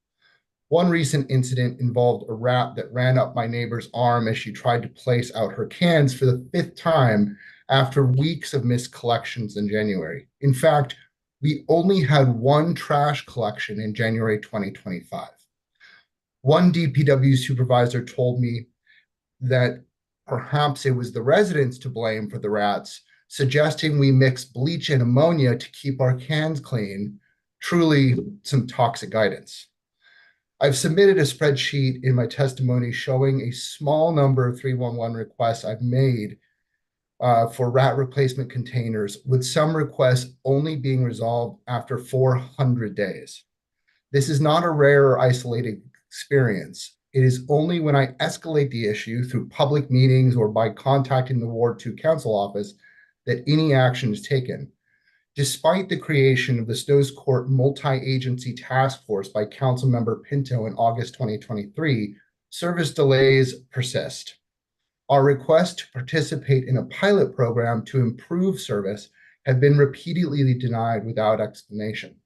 One recent incident involved a rat that ran up my neighbor's arm as she tried to place out her cans for the 5th time after weeks of missed collections in January. In fact, we only had one trash collection in January 2025. One DPW supervisor told me that perhaps it was the residents to blame for the rats, suggesting we mix bleach and ammonia to keep our cans clean. Truly some toxic guidance. I've submitted a spreadsheet in my testimony showing a small number of 311 requests I've made for rat replacement containers, with some requests only being resolved after 400 days. This is not a rare or isolated experience. It is only when I escalate the issue through public meetings or by contacting the Ward 2 Council office that any action is taken. Despite the creation of the Snow's Court Multi-Agency Task Force by Councilmember Pinto in August 2023, service delays persist. Our requests to participate in a pilot program to improve service have been repeatedly denied without explanation.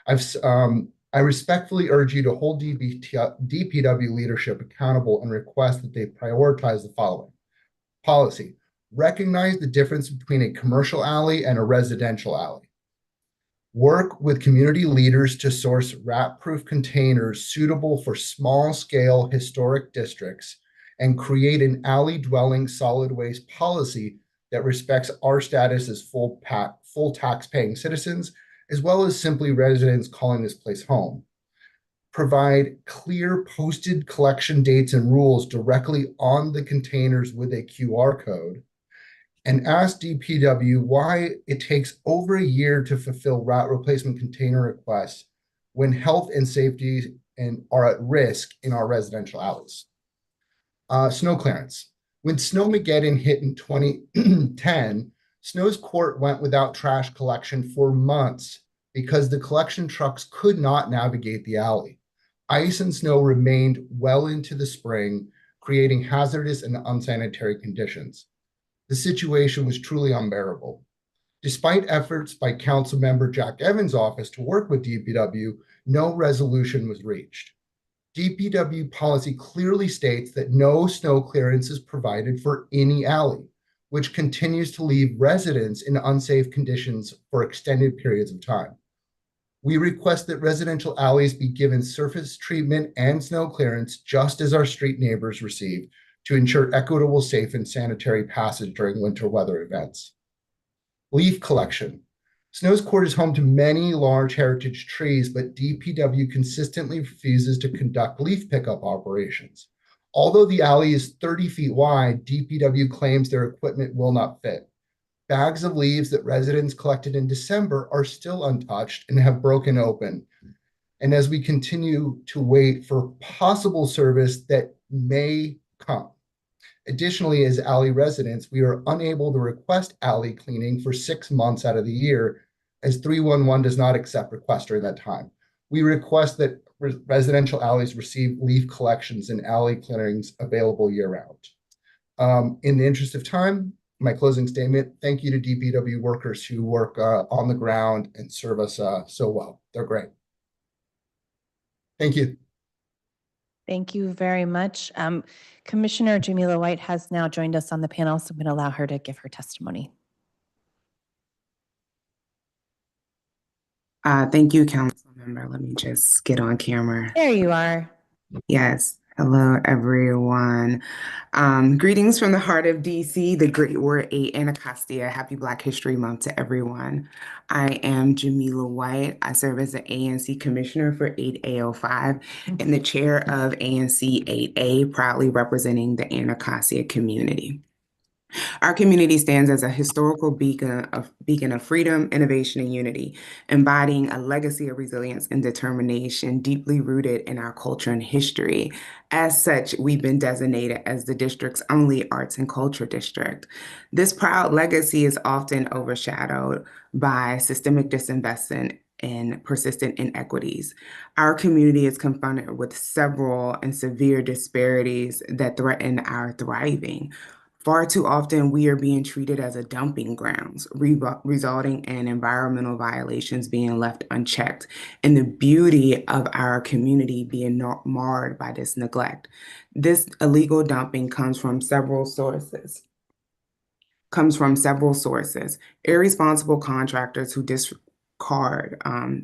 I respectfully urge you to hold DPW leadership accountable and request that they prioritize the following. Policy. Recognize the difference between a commercial alley and a residential alley. Work with community leaders to source rat-proof containers suitable for small-scale historic districts and create an alley-dwelling solid waste policy that respects our status as full tax-paying citizens, as well as simply residents calling this place home. Provide clear posted collection dates and rules directly on the containers with a QR code, and ask DPW why it takes over a year to fulfill rat replacement container requests when health and safety are at risk in our residential alleys. Snow clearance. When Snowmageddon hit in 2010, Snow's Court went without trash collection for months because the collection trucks could not navigate the alley. Ice and snow remained well into the spring, creating hazardous and unsanitary conditions. The situation was truly unbearable. Despite efforts by Councilmember Jack Evans' office to work with DPW, no resolution was reached. DPW policy clearly states that no snow clearance is provided for any alley, which continues to leave residents in unsafe conditions for extended periods of time. We request that residential alleys be given surface treatment and snow clearance just as our street neighbors receive to ensure equitable, safe, and sanitary passage during winter weather events. Leaf collection. Snow's Court is home to many large heritage trees, but DPW consistently refuses to conduct leaf pickup operations. Although the alley is 30 feet wide, DPW claims their equipment will not fit. Bags of leaves that residents collected in December are still untouched and have broken open. And as we continue to wait for possible service that may come. Additionally, as alley residents, we are unable to request alley cleaning for 6 months out of the year, as 311 does not accept requests during that time. We request that residential alleys receive leaf collections and alley clearings available year-round. In the interest of time, my closing statement, thank you to DPW workers who work on the ground and serve us so well. They're great. Thank you. Thank you very much. Commissioner Jamila White has now joined us on the panel, so I'm going to allow her to give her testimony. Thank you, Council Member. Let me just get on camera. There you are. Yes. Hello, everyone. Greetings from the heart of DC, the Great War 8 Anacostia. Happy Black History Month to everyone. I am Jamila White. I serve as the ANC Commissioner for 8A05 and the chair of ANC 8A, proudly representing the Anacostia community. Our community stands as a historical beacon of freedom, innovation, and unity, embodying a legacy of resilience and determination deeply rooted in our culture and history. As such, we've been designated as the district's only arts and culture district. This proud legacy is often overshadowed by systemic disinvestment and persistent inequities. Our community is confronted with several and severe disparities that threaten our thriving. Far too often, we are being treated as a dumping grounds, resulting in environmental violations being left unchecked, and the beauty of our community being marred by this neglect. This illegal dumping comes from several sources. Irresponsible contractors who discard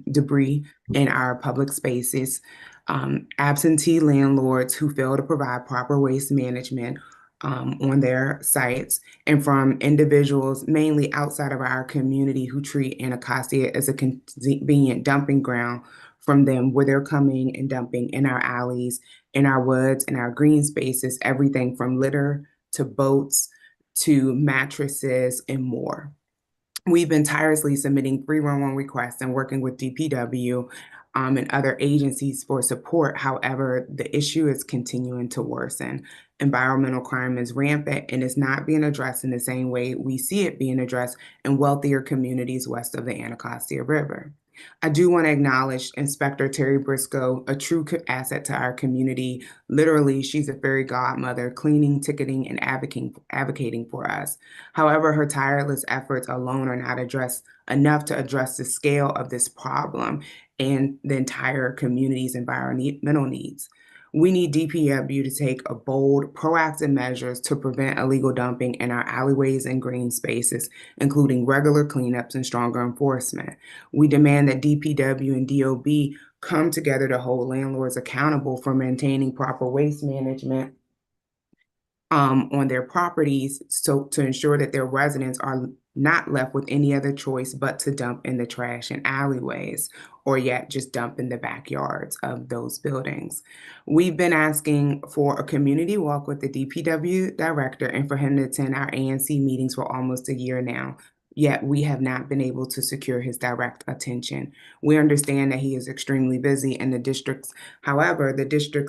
debris in our public spaces, absentee landlords who fail to provide proper waste management on their sites, and from individuals mainly outside of our community who treat Anacostia as a convenient dumping ground from them, where they're coming and dumping in our alleys, in our woods, in our green spaces, everything from litter to boats to mattresses and more. We've been tirelessly submitting 311 requests and working with DPW and other agencies for support. However, the issue is continuing to worsen. Environmental crime is rampant and is not being addressed in the same way we see it being addressed in wealthier communities west of the Anacostia River. I do want to acknowledge Inspector Terry Briscoe, a true asset to our community. Literally, she's a fairy godmother, cleaning, ticketing, and advocating for us. However, her tireless efforts alone are not enough to address the scale of this problem and the entire community's environmental needs. We need DPW to take a bold, proactive measures to prevent illegal dumping in our alleyways and green spaces, including regular cleanups and stronger enforcement. We demand that DPW and DOB come together to hold landlords accountable for maintaining proper waste management on their properties, so to ensure that their residents are not left with any other choice but to dump in the trash and alleyways, or yet just dump in the backyards of those buildings. We've been asking for a community walk with the DPW director and for him to attend our ANC meetings for almost a year now. Yet we have not been able to secure his direct attention. We understand that he is extremely busy and the district's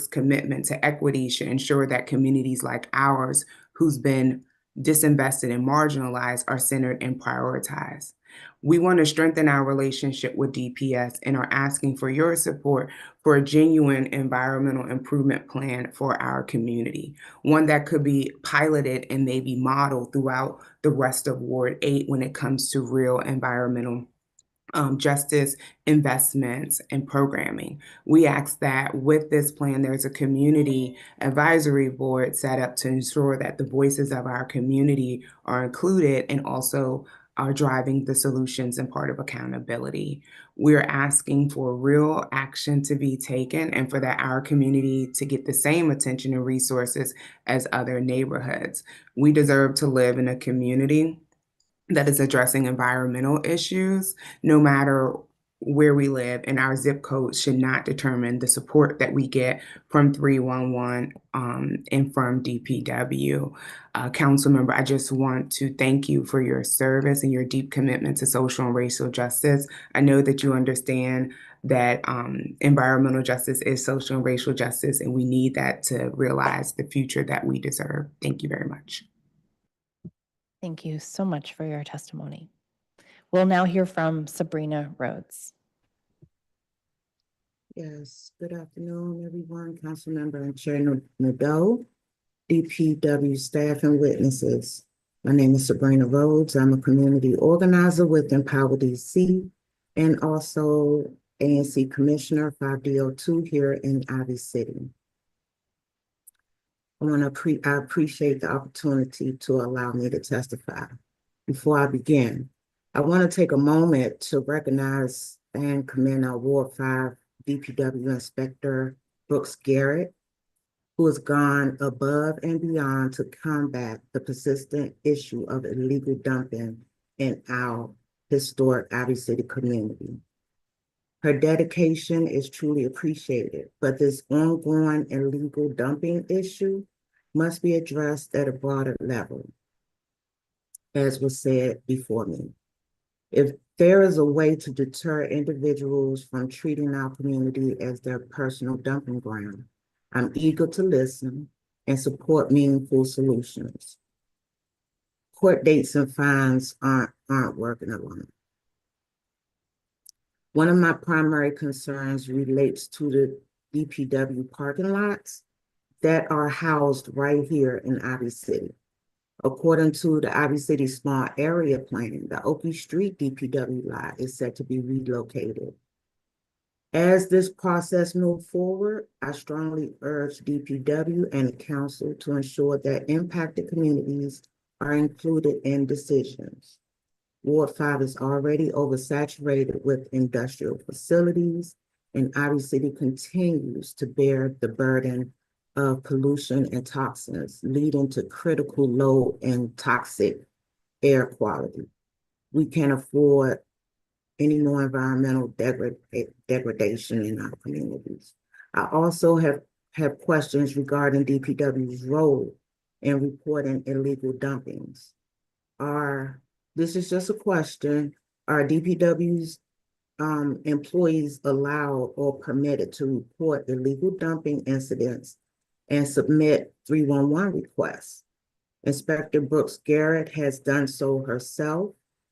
commitment to equity should ensure that communities like ours, who's been disinvested and marginalized, are centered and prioritized. We want to strengthen our relationship with DPS and are asking for your support for a genuine environmental improvement plan for our community, one that could be piloted and maybe modeled throughout the rest of Ward 8 when it comes to real environmental justice investments and programming. We ask that with this plan, there's a community advisory board set up to ensure that the voices of our community are included and also are driving the solutions and part of accountability. We're asking for real action to be taken and for that our community to get the same attention and resources as other neighborhoods. We deserve to live in a community that is addressing environmental issues, no matter where we live, and our zip code should not determine the support that we get from 311 and from DPW. Council member, I just want to thank you for your service and your deep commitment to social and racial justice. I know that you understand that environmental justice is social and racial justice, and we need that to realize the future that we deserve. Thank you very much. Thank you so much for your testimony. We'll now hear from Sabrina Rhodes. Yes, good afternoon, everyone. Councilmember and Chair Nadeau, DPW staff and witnesses. My name is Sabrina Rhodes. I'm a community organizer with Empower DC and also ANC Commissioner 5DO2 here in Ivy City. I appreciate the opportunity to allow me to testify. Before I begin, I want to take a moment to recognize and commend our Ward 5 DPW Inspector Brooks Garrett, who has gone above and beyond to combat the persistent issue of illegal dumping in our historic Ivy City community. Her dedication is truly appreciated, but this ongoing illegal dumping issue must be addressed at a broader level, as was said before me. If there is a way to deter individuals from treating our community as their personal dumping ground, I'm eager to listen and support meaningful solutions. Court dates and fines aren't working alone. One of my primary concerns relates to the DPW parking lots that are housed right here in Ivy City. According to the Ivy City Small Area Plan, the Oakey Street DPW lot is set to be relocated. As this process moves forward, I strongly urge DPW and the council to ensure that impacted communities are included in decisions. Ward 5 is already oversaturated with industrial facilities, and Ivy City continues to bear the burden of pollution and toxins, leading to critical low and toxic air quality. We can't afford any more environmental degradation in our communities. I also have questions regarding DPW's role in reporting illegal dumpings. This is just a question. Are DPW's employees allowed or permitted to report illegal dumping incidents and submit 311 requests? Inspector Brooks Garrett has done so herself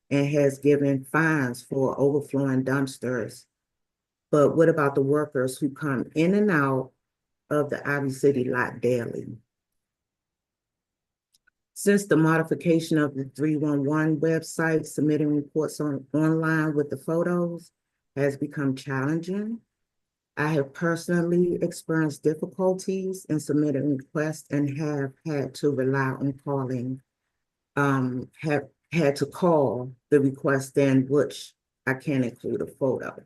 and has given fines for overflowing dumpsters. But what about the workers who come in and out of the Ivy City lot daily? Since the modification of the 311 website, submitting reports online with the photos has become challenging, I have personally experienced difficulties in submitting requests and have had to rely on calling, have had to call the request in which I can include a photo.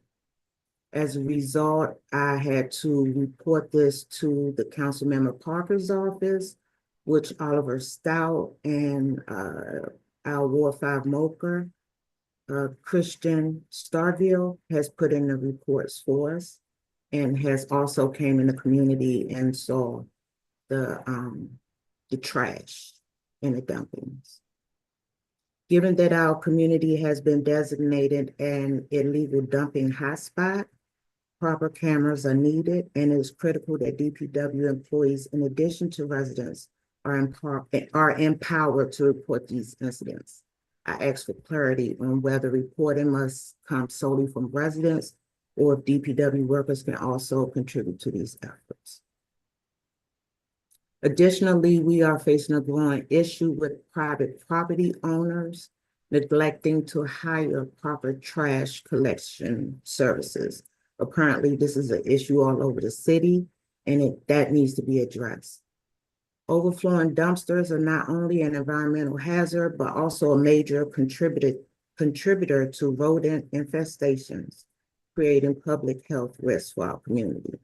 As a result, I had to report this to the Councilmember Parker's office, which Oliver Stout and our Ward 5 Mocha, Christian Starville, has put in the reports for us and has also came in the community and saw the trash and the dumpings. Given that our community has been designated an illegal dumping hotspot, proper cameras are needed, and it is critical that DPW employees, in addition to residents, are empowered to report these incidents. I ask for clarity on whether reporting must come solely from residents or if DPW workers can also contribute to these efforts. Additionally, we are facing a growing issue with private property owners neglecting to hire proper trash collection services. Apparently, this is an issue all over the city, and that needs to be addressed. Overflowing dumpsters are not only an environmental hazard, but also a major contributor to rodent infestations, creating public health risks for our community.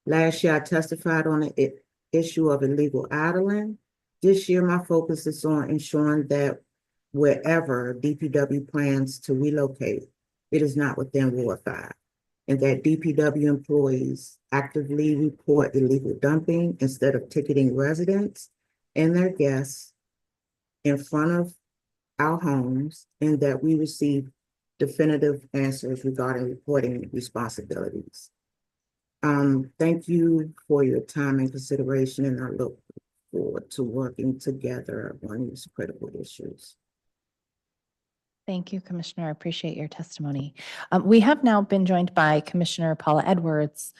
Last year, I testified on the issue of illegal idling. This year, my focus is on ensuring that wherever DPW plans to relocate, it is not within Ward 5, and that DPW employees actively report illegal dumping instead of ticketing residents and their guests in front of our homes, and that we receive definitive answers regarding reporting responsibilities. Thank you for your time and consideration, and I look forward to working together on these critical issues. Thank you, Commissioner. I appreciate your testimony. We have now been joined by Commissioner Paula Edwards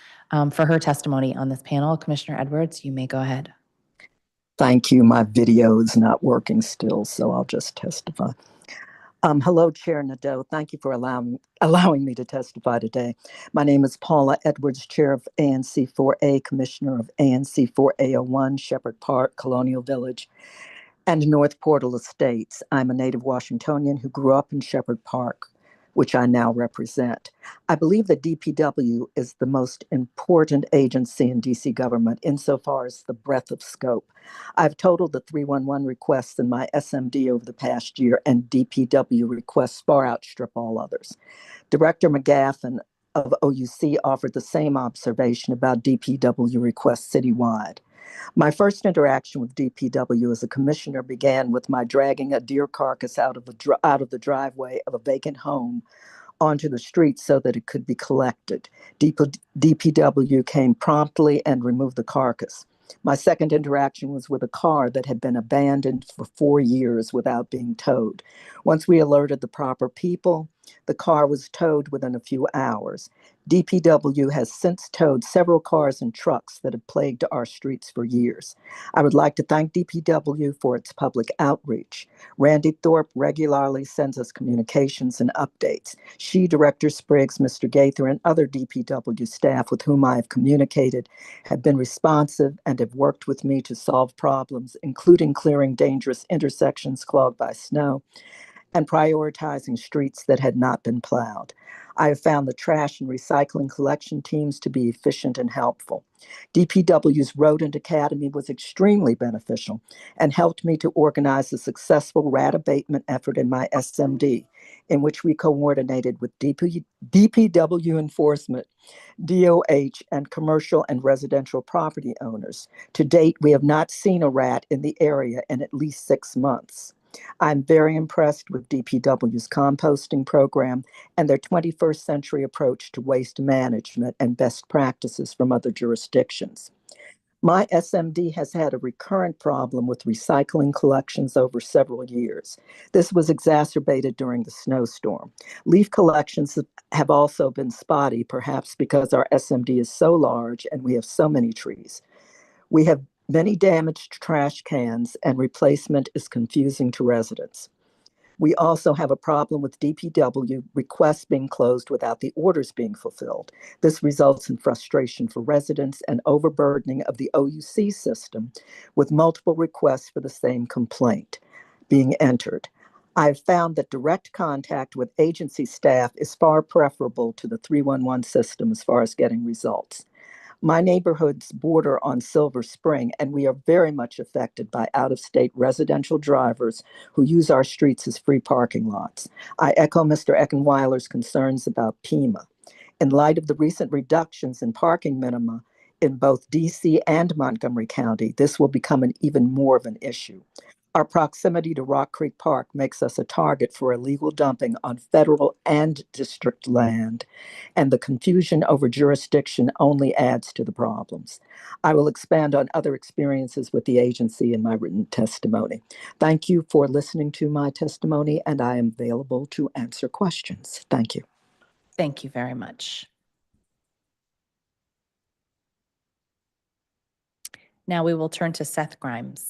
for her testimony on this panel. Commissioner Edwards, you may go ahead. Thank you. My video is not working still, so I'll just testify. Hello, Chair Nadeau. Thank you for allowing me to testify today. My name is Paula Edwards, Chair of ANC 4A, Commissioner of ANC 4A01, Shepherd Park, Colonial Village, and North Portal Estates. I'm a native Washingtonian who grew up in Shepherd Park, which I now represent. I believe that DPW is the most important agency in DC government insofar as the breadth of scope. I've totaled the 311 requests in my SMD over the past year, and DPW requests far outstrip all others. Director McGaffin of OUC offered the same observation about DPW requests citywide. My first interaction with DPW as a commissioner began with my dragging a deer carcass out of the driveway of a vacant home onto the street so that it could be collected. DPW came promptly and removed the carcass. My second interaction was with a car that had been abandoned for 4 years without being towed. Once we alerted the proper people, the car was towed within a few hours. DPW has since towed several cars and trucks that have plagued our streets for years. I would like to thank DPW for its public outreach. Randy Thorpe regularly sends us communications and updates. She, Director Spriggs, Mr. Gaither, and other DPW staff with whom I have communicated have been responsive and have worked with me to solve problems, including clearing dangerous intersections clogged by snow and prioritizing streets that had not been plowed. I have found the trash and recycling collection teams to be efficient and helpful. DPW's Rodent Academy was extremely beneficial and helped me to organize a successful rat abatement effort in my SMD, in which we coordinated with DPW enforcement, DOH, and commercial and residential property owners. To date, we have not seen a rat in the area in at least 6 months. I'm very impressed with DPW's composting program and their 21st century approach to waste management and best practices from other jurisdictions. My SMD has had a recurrent problem with recycling collections over several years. This was exacerbated during the snowstorm. Leaf collections have also been spotty, perhaps because our SMD is so large and we have so many trees. We have many damaged trash cans, and replacement is confusing to residents. We also have a problem with DPW requests being closed without the orders being fulfilled. This results in frustration for residents and overburdening of the OUC system with multiple requests for the same complaint being entered. I've found that direct contact with agency staff is far preferable to the 311 system as far as getting results. My neighborhoods border on Silver Spring, and we are very much affected by out-of-state residential drivers who use our streets as free parking lots. I echo Mr. Eckenweiler's concerns about PEMA. In light of the recent reductions in parking minima in both DC and Montgomery County, this will become even more of an issue. Our proximity to Rock Creek Park makes us a target for illegal dumping on federal and district land, and the confusion over jurisdiction only adds to the problems. I will expand on other experiences with the agency in my written testimony. Thank you for listening to my testimony, and I am available to answer questions. Thank you. Thank you very much. Now we will turn to Seth Grimes.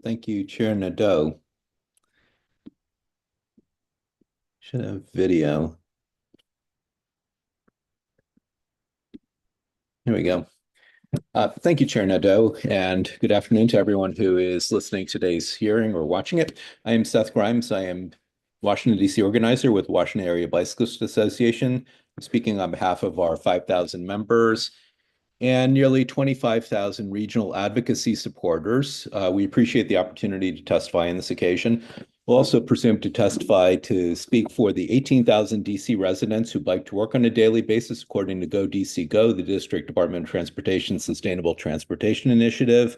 Thank you, Chair Nadeau. Should have video. Here we go. Thank you, Chair Nadeau, and good afternoon to everyone who is listening to today's hearing or watching it. I am Seth Grimes. I am Washington, D.C. organizer with Washington Area Bicyclist Association. I'm speaking on behalf of our 5,000 members and nearly 25,000 regional advocacy supporters. We appreciate the opportunity to testify on this occasion. We'll also presume to testify to speak for the 18,000 DC residents who bike to work on a daily basis, according to Go DC Go, the District Department of Transportation Sustainable Transportation Initiative.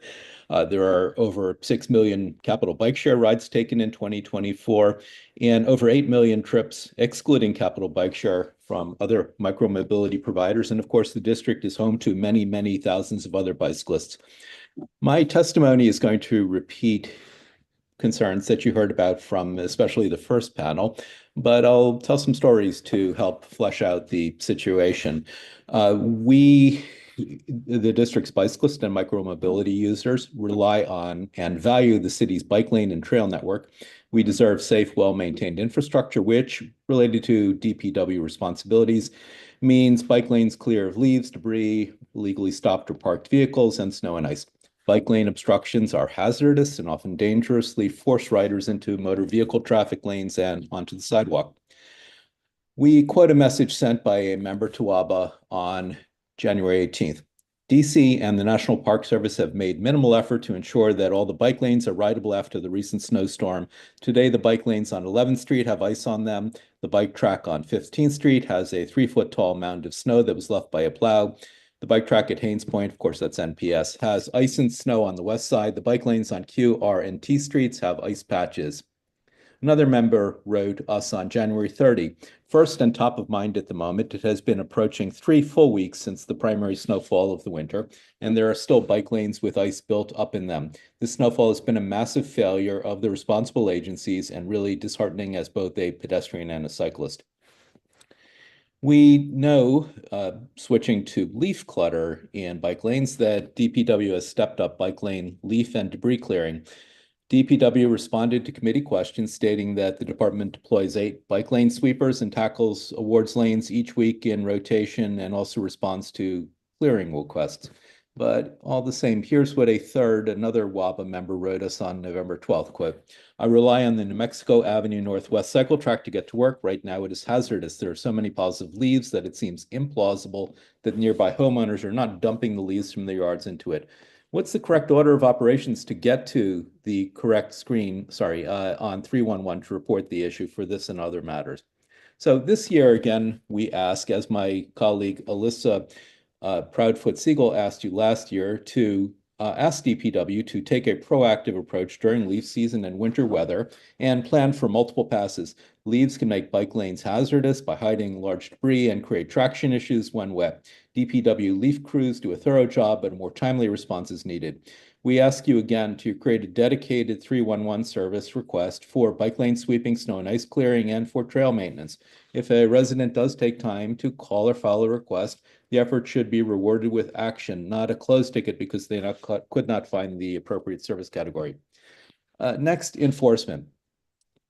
There are over 6 million capital bike share rides taken in 2024 and over 8 million trips, excluding capital bike share, from other micromobility providers. And of course, the district is home to many, many thousands of other bicyclists. My testimony is going to repeat concerns that you heard about from especially the first panel, but I'll tell some stories to help flesh out the situation. The district's bicyclists and micromobility users rely on and value the city's bike lane and trail network. We deserve safe, well-maintained infrastructure, which, related to DPW responsibilities, means bike lanes clear of leaves, debris, illegally stopped or parked vehicles, and snow and ice. Bike lane obstructions are hazardous and often dangerously force riders into motor vehicle traffic lanes and onto the sidewalk. We quote a message sent by a member to WABA on January 18th. DC and the National Park Service have made minimal effort to ensure that all the bike lanes are rideable after the recent snowstorm. Today, the bike lanes on 11th Street have ice on them. The bike track on 15th Street has a 3-foot-tall mound of snow that was left by a plow. The bike track at Haynes Point, of course, that's NPS, has ice and snow on the west side. The bike lanes on Q, R, and T streets have ice patches. Another member wrote us on January 30. First and top of mind at the moment, it has been approaching 3 full weeks since the primary snowfall of the winter, and there are still bike lanes with ice built up in them. This snowfall has been a massive failure of the responsible agencies and really disheartening as both a pedestrian and a cyclist. We know, switching to leaf clutter in bike lanes, that DPW has stepped up bike lane leaf and debris clearing. DPW responded to committee questions stating that the department deploys 8 bike lane sweepers and tackles awards lanes each week in rotation and also responds to clearing requests. But all the same, here's what another WABA member wrote us on November 12th, quote, I rely on the New Mexico Avenue Northwest cycle track to get to work. Right now it is hazardous. There are so many piles of leaves that it seems implausible that nearby homeowners are not dumping the leaves from their yards into it. What's the correct order of operations to get to the correct screen, on 311 to report the issue for this and other matters? So this year, again, we ask, as my colleague Alyssa Proudfoot Siegel asked you last year, to ask DPW to take a proactive approach during leaf season and winter weather and plan for multiple passes. Leaves can make bike lanes hazardous by hiding large debris and create traction issues when wet. DPW leaf crews do a thorough job, but a more timely response is needed. We ask you again to create a dedicated 311 service request for bike lane sweeping, snow and ice clearing, and for trail maintenance. If a resident does take time to call or file a request, the effort should be rewarded with action, not a closed ticket because they could not find the appropriate service category. Next, enforcement.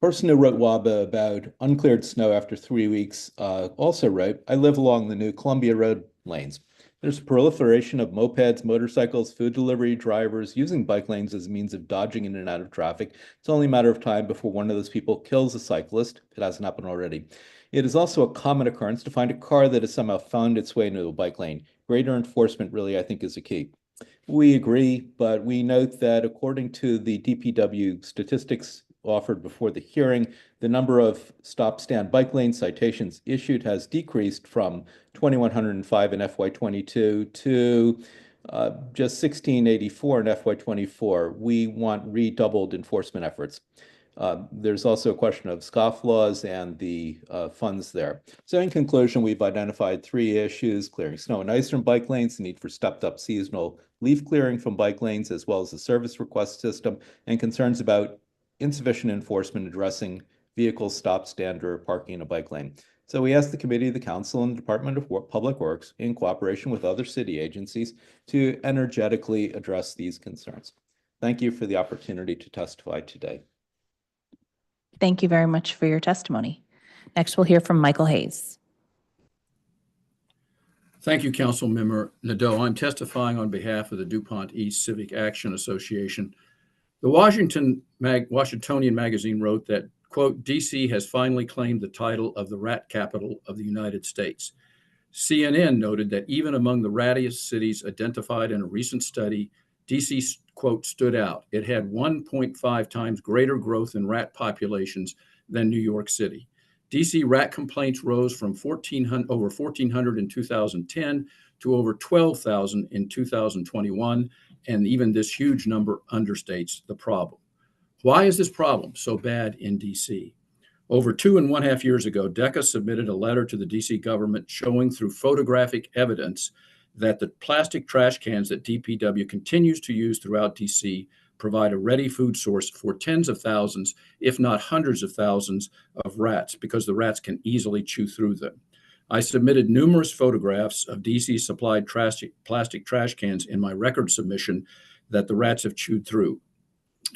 Person who wrote WABA about uncleared snow after 3 weeks also wrote, I live along the new Columbia Road lanes. There's a proliferation of mopeds, motorcycles, food delivery drivers using bike lanes as a means of dodging in and out of traffic. It's only a matter of time before one of those people kills a cyclist. It hasn't happened already. It is also a common occurrence to find a car that has somehow found its way into a bike lane. Greater enforcement really, I think, is a key. We agree, but we note that according to the DPW statistics offered before the hearing, the number of stop stand bike lane citations issued has decreased from 2,105 in FY22 to just 1,684 in FY24. We want redoubled enforcement efforts. There's also a question of scofflaws and the funds there. So in conclusion, we've identified 3 issues: clearing snow and ice from bike lanes, the need for stepped up seasonal leaf clearing from bike lanes, as well as the service request system, and concerns about insufficient enforcement addressing vehicles stop, stand, or parking in a bike lane. So we ask the committee, the council, and the Department of Public Works, in cooperation with other city agencies, to energetically address these concerns. Thank you for the opportunity to testify today. Thank you very much for your testimony. Next, we'll hear from Michael Hayes. Thank you, Councilmember Nadeau. I'm testifying on behalf of the DuPont East Civic Action Association. The Washingtonian magazine wrote that, quote, DC has finally claimed the title of the rat capital of the United States. CNN noted that even among the rattiest cities identified in a recent study, DC, quote, stood out. It had 1.5 times greater growth in rat populations than New York City. DC rat complaints rose from over 1,400 in 2010 to over 12,000 in 2021, and even this huge number understates the problem. Why is this problem so bad in DC? Over 2.5 years ago, DECA submitted a letter to the DC government showing through photographic evidence that the plastic trash cans that DPW continues to use throughout DC provide a ready food source for tens of thousands, if not hundreds of thousands, of rats because the rats can easily chew through them. I submitted numerous photographs of DC supplied plastic trash cans in my record submission that the rats have chewed through.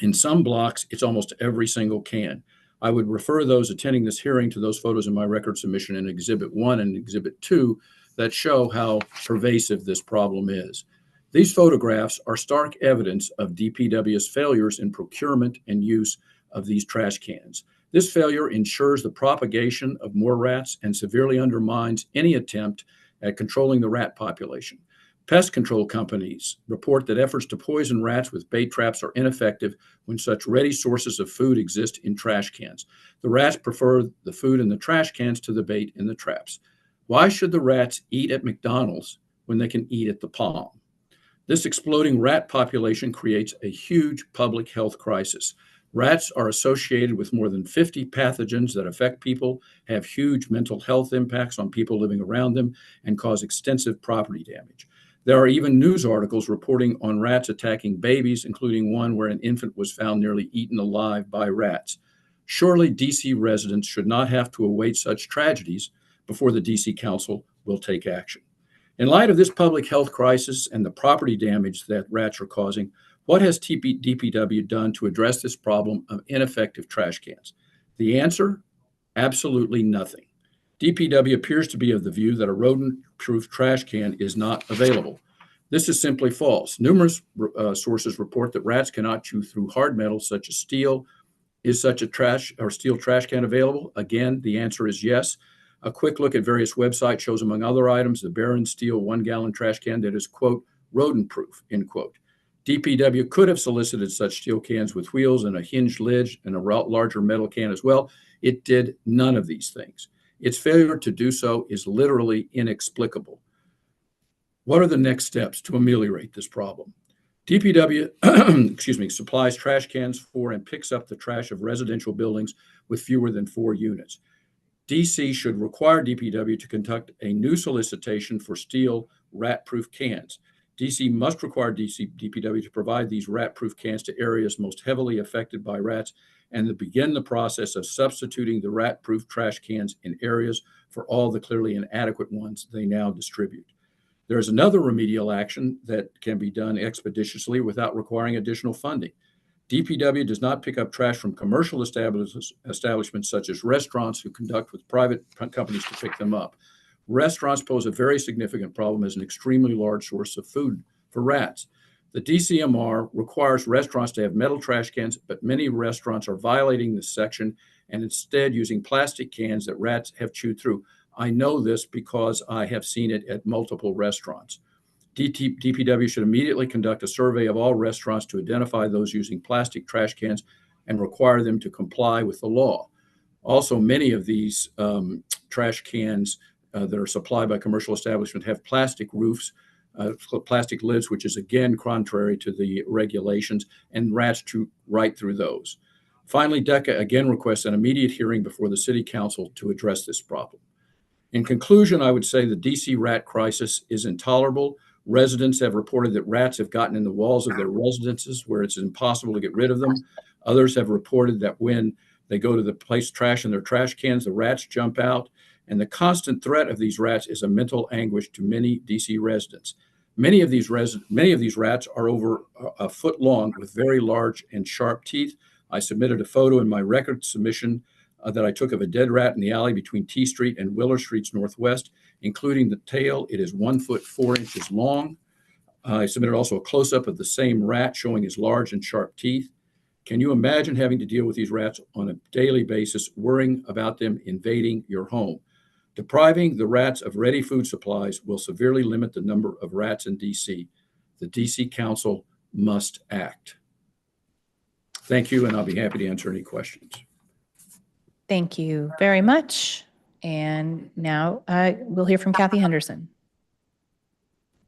In some blocks, it's almost every single can. I would refer those attending this hearing to those photos in my record submission in Exhibit 1 and Exhibit 2 that show how pervasive this problem is. These photographs are stark evidence of DPW's failures in procurement and use of these trash cans. This failure ensures the propagation of more rats and severely undermines any attempt at controlling the rat population. Pest control companies report that efforts to poison rats with bait traps are ineffective when such ready sources of food exist in trash cans. The rats prefer the food in the trash cans to the bait in the traps. Why should the rats eat at McDonald's when they can eat at the Palm? This exploding rat population creates a huge public health crisis. Rats are associated with more than 50 pathogens that affect people, have huge mental health impacts on people living around them, and cause extensive property damage. There are even news articles reporting on rats attacking babies, including one where an infant was found nearly eaten alive by rats. Surely DC residents should not have to await such tragedies before the DC Council will take action. In light of this public health crisis and the property damage that rats are causing, what has DPW done to address this problem of ineffective trash cans? The answer? Absolutely nothing. DPW appears to be of the view that a rodent-proof trash can is not available. This is simply false. Numerous sources report that rats cannot chew through hard metals such as steel. Is such a steel trash can available? Again, the answer is yes. A quick look at various websites shows, among other items, the Barron Steel 1-gallon trash can that is, quote, rodent-proof, end quote. DPW could have solicited such steel cans with wheels and a hinged lid and a larger metal can as well. It did none of these things. Its failure to do so is literally inexplicable. What are the next steps to ameliorate this problem? DPW supplies trash cans for and picks up the trash of residential buildings with fewer than 4 units. DC should require DPW to conduct a new solicitation for steel rat-proof cans. DC must require DPW to provide these rat-proof cans to areas most heavily affected by rats and to begin the process of substituting the rat-proof trash cans in areas for all the clearly inadequate ones they now distribute. There is another remedial action that can be done expeditiously without requiring additional funding. DPW does not pick up trash from commercial establishments such as restaurants who conduct with private companies to pick them up. Restaurants pose a very significant problem as an extremely large source of food for rats. The DCMR requires restaurants to have metal trash cans, but many restaurants are violating this section and instead using plastic cans that rats have chewed through. I know this because I have seen it at multiple restaurants. DPW should immediately conduct a survey of all restaurants to identify those using plastic trash cans and require them to comply with the law. Also, many of these trash cans that are supplied by commercial establishments have plastic roofs, plastic lids, which is again contrary to the regulations, and rats chew right through those. Finally, DECA again requests an immediate hearing before the City Council to address this problem. In conclusion, I would say the DC rat crisis is intolerable. Residents have reported that rats have gotten in the walls of their residences where it's impossible to get rid of them. Others have reported that when they go to place trash in their trash cans, the rats jump out. And the constant threat of these rats is a mental anguish to many DC residents. Many of these rats are over a foot long with very large and sharp teeth. I submitted a photo in my record submission that I took of a dead rat in the alley between T Street and Willer Streets Northwest, including the tail. It is 1 foot 4 inches long. I submitted also a close-up of the same rat showing his large and sharp teeth. Can you imagine having to deal with these rats on a daily basis, worrying about them invading your home? Depriving the rats of ready food supplies will severely limit the number of rats in DC. The DC Council must act. Thank you, and I'll be happy to answer any questions. Thank you very much. And now we'll hear from Kathy Henderson.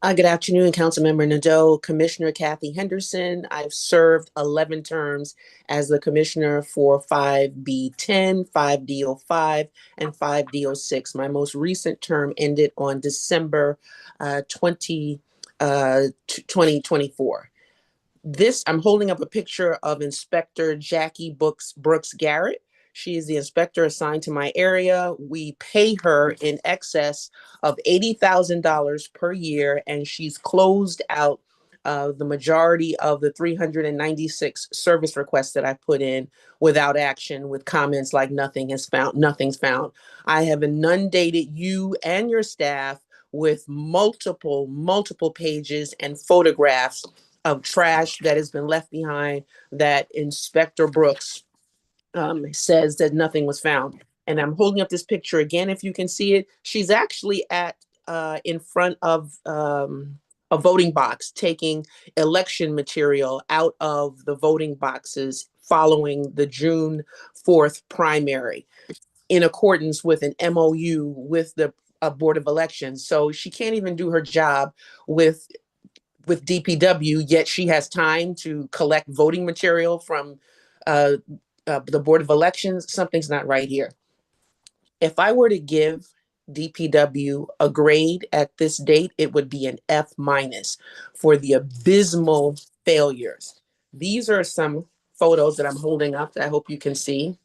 Good afternoon, Councilmember Nadeau, Commissioner Kathy Henderson. I've served 11 terms as the commissioner for 5B10, 5D05, and 5D06. My most recent term ended on December 2024. I'm holding up a picture of Inspector Jackie Brooks Garrett. She is the inspector assigned to my area. We pay her in excess of $80,000 per year, and she's closed out the majority of the 396 service requests that I put in without action, with comments like nothing's found. I have inundated you and your staff with multiple pages and photographs of trash that has been left behind that Inspector Brooks says that nothing was found. And I'm holding up this picture again, if you can see it. She's actually in front of a voting box, taking election material out of the voting boxes following the June 4th primary, in accordance with an MOU with the Board of Elections. So she can't even do her job with DPW, yet she has time to collect voting material from the Board of Elections. Something's not right here. If I were to give DPW a grade at this date, it would be an F- for the abysmal failures. These are some photos that I'm holding up that I hope you can see.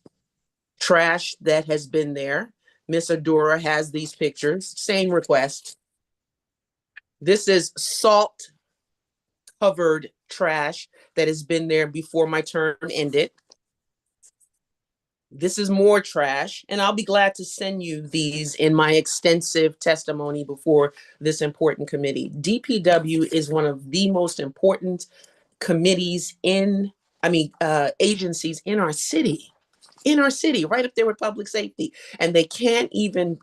Trash that has been there. Miss Adora has these pictures, same request. This is salt covered trash that has been there before my term ended. This is more trash, and I'll be glad to send you these in my extensive testimony before this important committee. DPW is one of the most important agencies in our city, right up there with public safety. And they can't even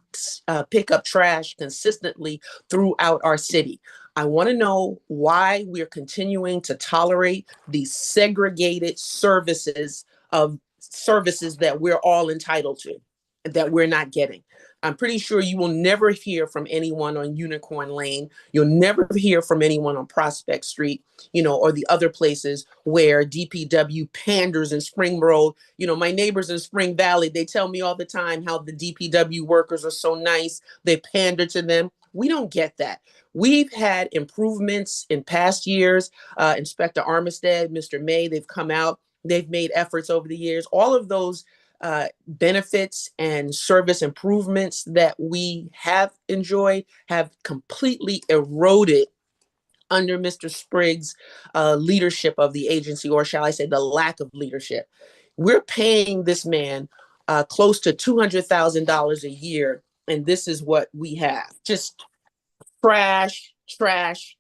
pick up trash consistently throughout our city. I want to know why we're continuing to tolerate these segregated services that we're all entitled to, that we're not getting. I'm pretty sure you will never hear from anyone on Unicorn Lane. You'll never hear from anyone on Prospect Street, or the other places where DPW panders in Spring Road. My neighbors in Spring Valley, they tell me all the time how the DPW workers are so nice. They pander to them. We don't get that. We've had improvements in past years. Inspector Armistead, Mr. May, they've come out. They've made efforts over the years. All of those benefits and service improvements that we have enjoyed have completely eroded under Mr. Spriggs' leadership of the agency, or shall I say the lack of leadership. We're paying this man close to $200,000 a year, and this is what we have. Just trash,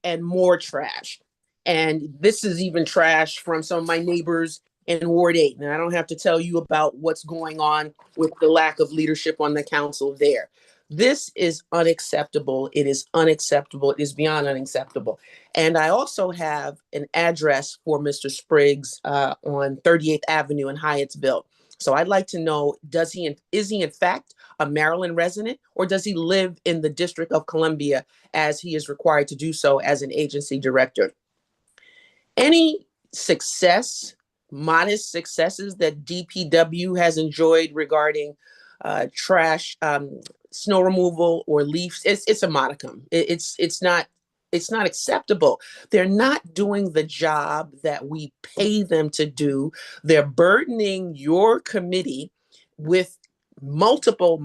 and more trash. And this is even trash from some of my neighbors in Ward 8. And I don't have to tell you about what's going on with the lack of leadership on the council there. This is unacceptable. It is unacceptable. It is beyond unacceptable. And I also have an address for Mr. Spriggs on 38th Avenue in Hyattsville. So I'd like to know, is he in fact a Maryland resident, or does he live in the District of Columbia as he is required to do so as an agency director? Any modest successes that DPW has enjoyed regarding trash, snow removal, or leaves, it's a modicum. It's not acceptable. They're not doing the job that we pay them to do. They're burdening your committee with multiple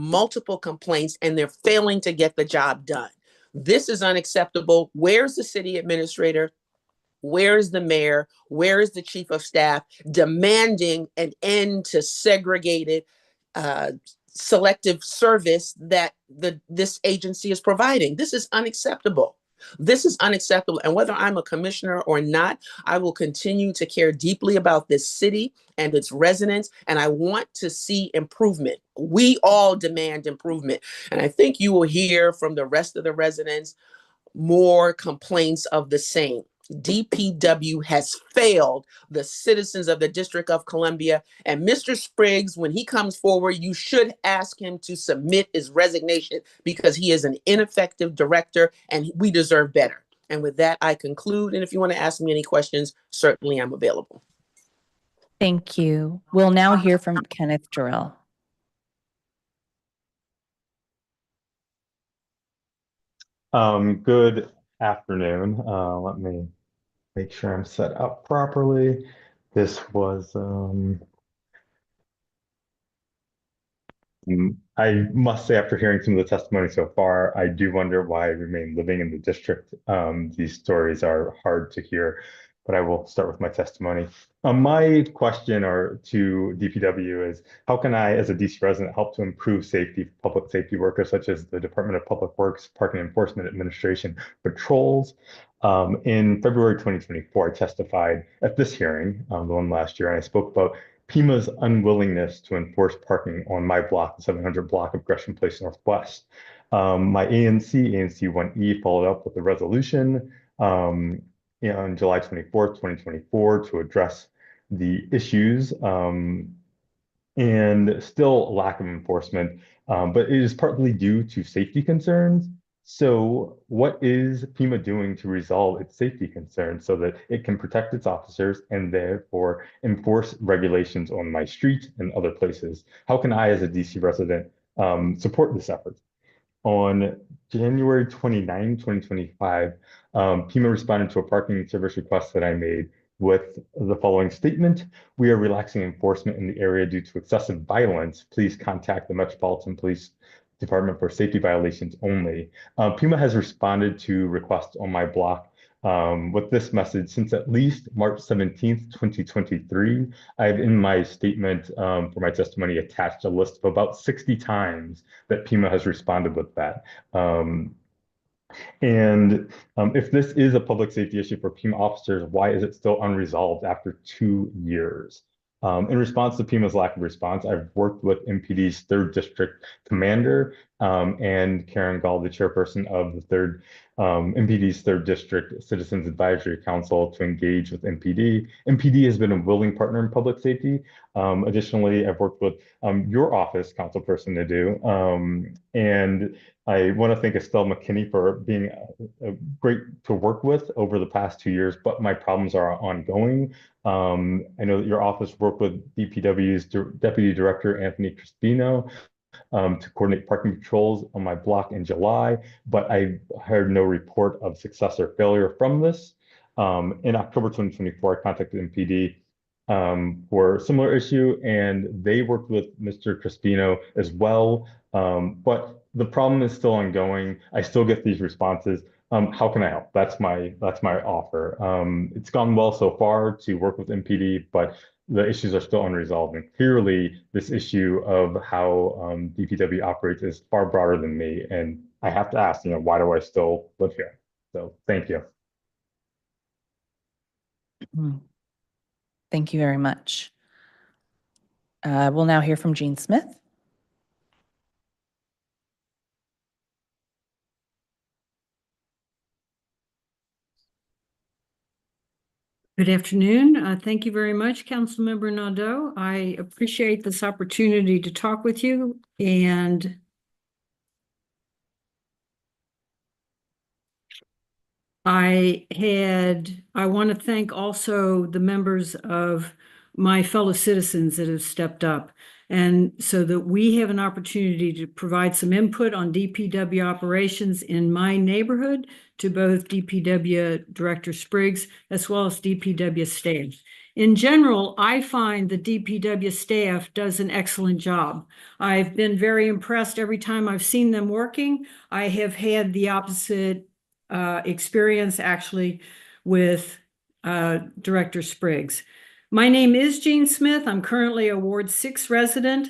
complaints, and they're failing to get the job done. This is unacceptable. Where's the city administrator? Where is the mayor? Where is the chief of staff demanding an end to segregated, selective service that this agency is providing? This is unacceptable. This is unacceptable. And whether I'm a commissioner or not, I will continue to care deeply about this city and its residents. And I want to see improvement. We all demand improvement. And I think you will hear from the rest of the residents more complaints of the same. DPW has failed the citizens of the District of Columbia. And Mr. Spriggs, when he comes forward, you should ask him to submit his resignation because he is an ineffective director and we deserve better. And with that, I conclude. And if you want to ask me any questions, certainly I'm available. Thank you. We'll now hear from Kenneth Jarrell. Good afternoon. Let me make sure I'm set up properly. This was, I must say, after hearing some of the testimony so far, I do wonder why I remain living in the district. These stories are hard to hear, but I will start with my testimony. My question to DPW is, how can I, as a DC resident, help to improve safety for public safety workers, such as the Department of Public Works, Parking Enforcement Administration patrols? In February 2024, I testified at this hearing, the one last year, and I spoke about PEMA's unwillingness to enforce parking on my block, the 700 block of Gresham Place Northwest. My ANC 1E, followed up with a resolution on July 24th, 2024 to address the issues and still a lack of enforcement, but it is partly due to safety concerns. So what is PEMA doing to resolve its safety concerns so that it can protect its officers and therefore enforce regulations on my street and other places? How can I, as a DC resident, support this effort? On January 29, 2025, PEMA responded to a parking service request that I made with the following statement: "We are relaxing enforcement in the area due to excessive violence. Please contact the Metropolitan Police Department for safety violations only." PEMA has responded to requests on my block with this message since at least March 17th, 2023. I've, in my statement for my testimony, attached a list of about 60 times that PEMA has responded with that. If this is a public safety issue for PEMA officers, why is it still unresolved after 2 years? In response to PEMA's lack of response, I've worked with MPD's 3rd District Commander and Karen Gall, the chairperson of the MPD's 3rd District Citizens Advisory Council, to engage with MPD. MPD has been a willing partner in public safety. Additionally, I've worked with your office, Councilperson Nadeau, and I want to thank Estelle McKinney for being great to work with over the past 2 years, but my problems are ongoing. I know that your office worked with DPW's Deputy Director, Anthony Crispino, to coordinate parking patrols on my block in July, but I heard no report of success or failure from this. In October 2024, I contacted MPD for a similar issue, and they worked with Mr. Crispino as well, but the problem is still ongoing. I still get these responses. How can I help? That's my offer. It's gone well so far to work with MPD, but the issues are still unresolved. And clearly, this issue of how DPW operates is far broader than me. And I have to ask, why do I still live here? So thank you. Thank you very much. We'll now hear from Jean Smith. Good afternoon. Thank you very much, Councilmember Nadeau. I appreciate this opportunity to talk with you, and I want to thank also the members of my fellow citizens that have stepped up And so that we have an opportunity to provide some input on DPW operations in my neighborhood to both DPW Director Spriggs as well as DPW staff. In general, I find the DPW staff does an excellent job. I've been very impressed every time I've seen them working. I have had the opposite experience actually with Director Spriggs. My name is Jean Smith. I'm currently a Ward 6 resident.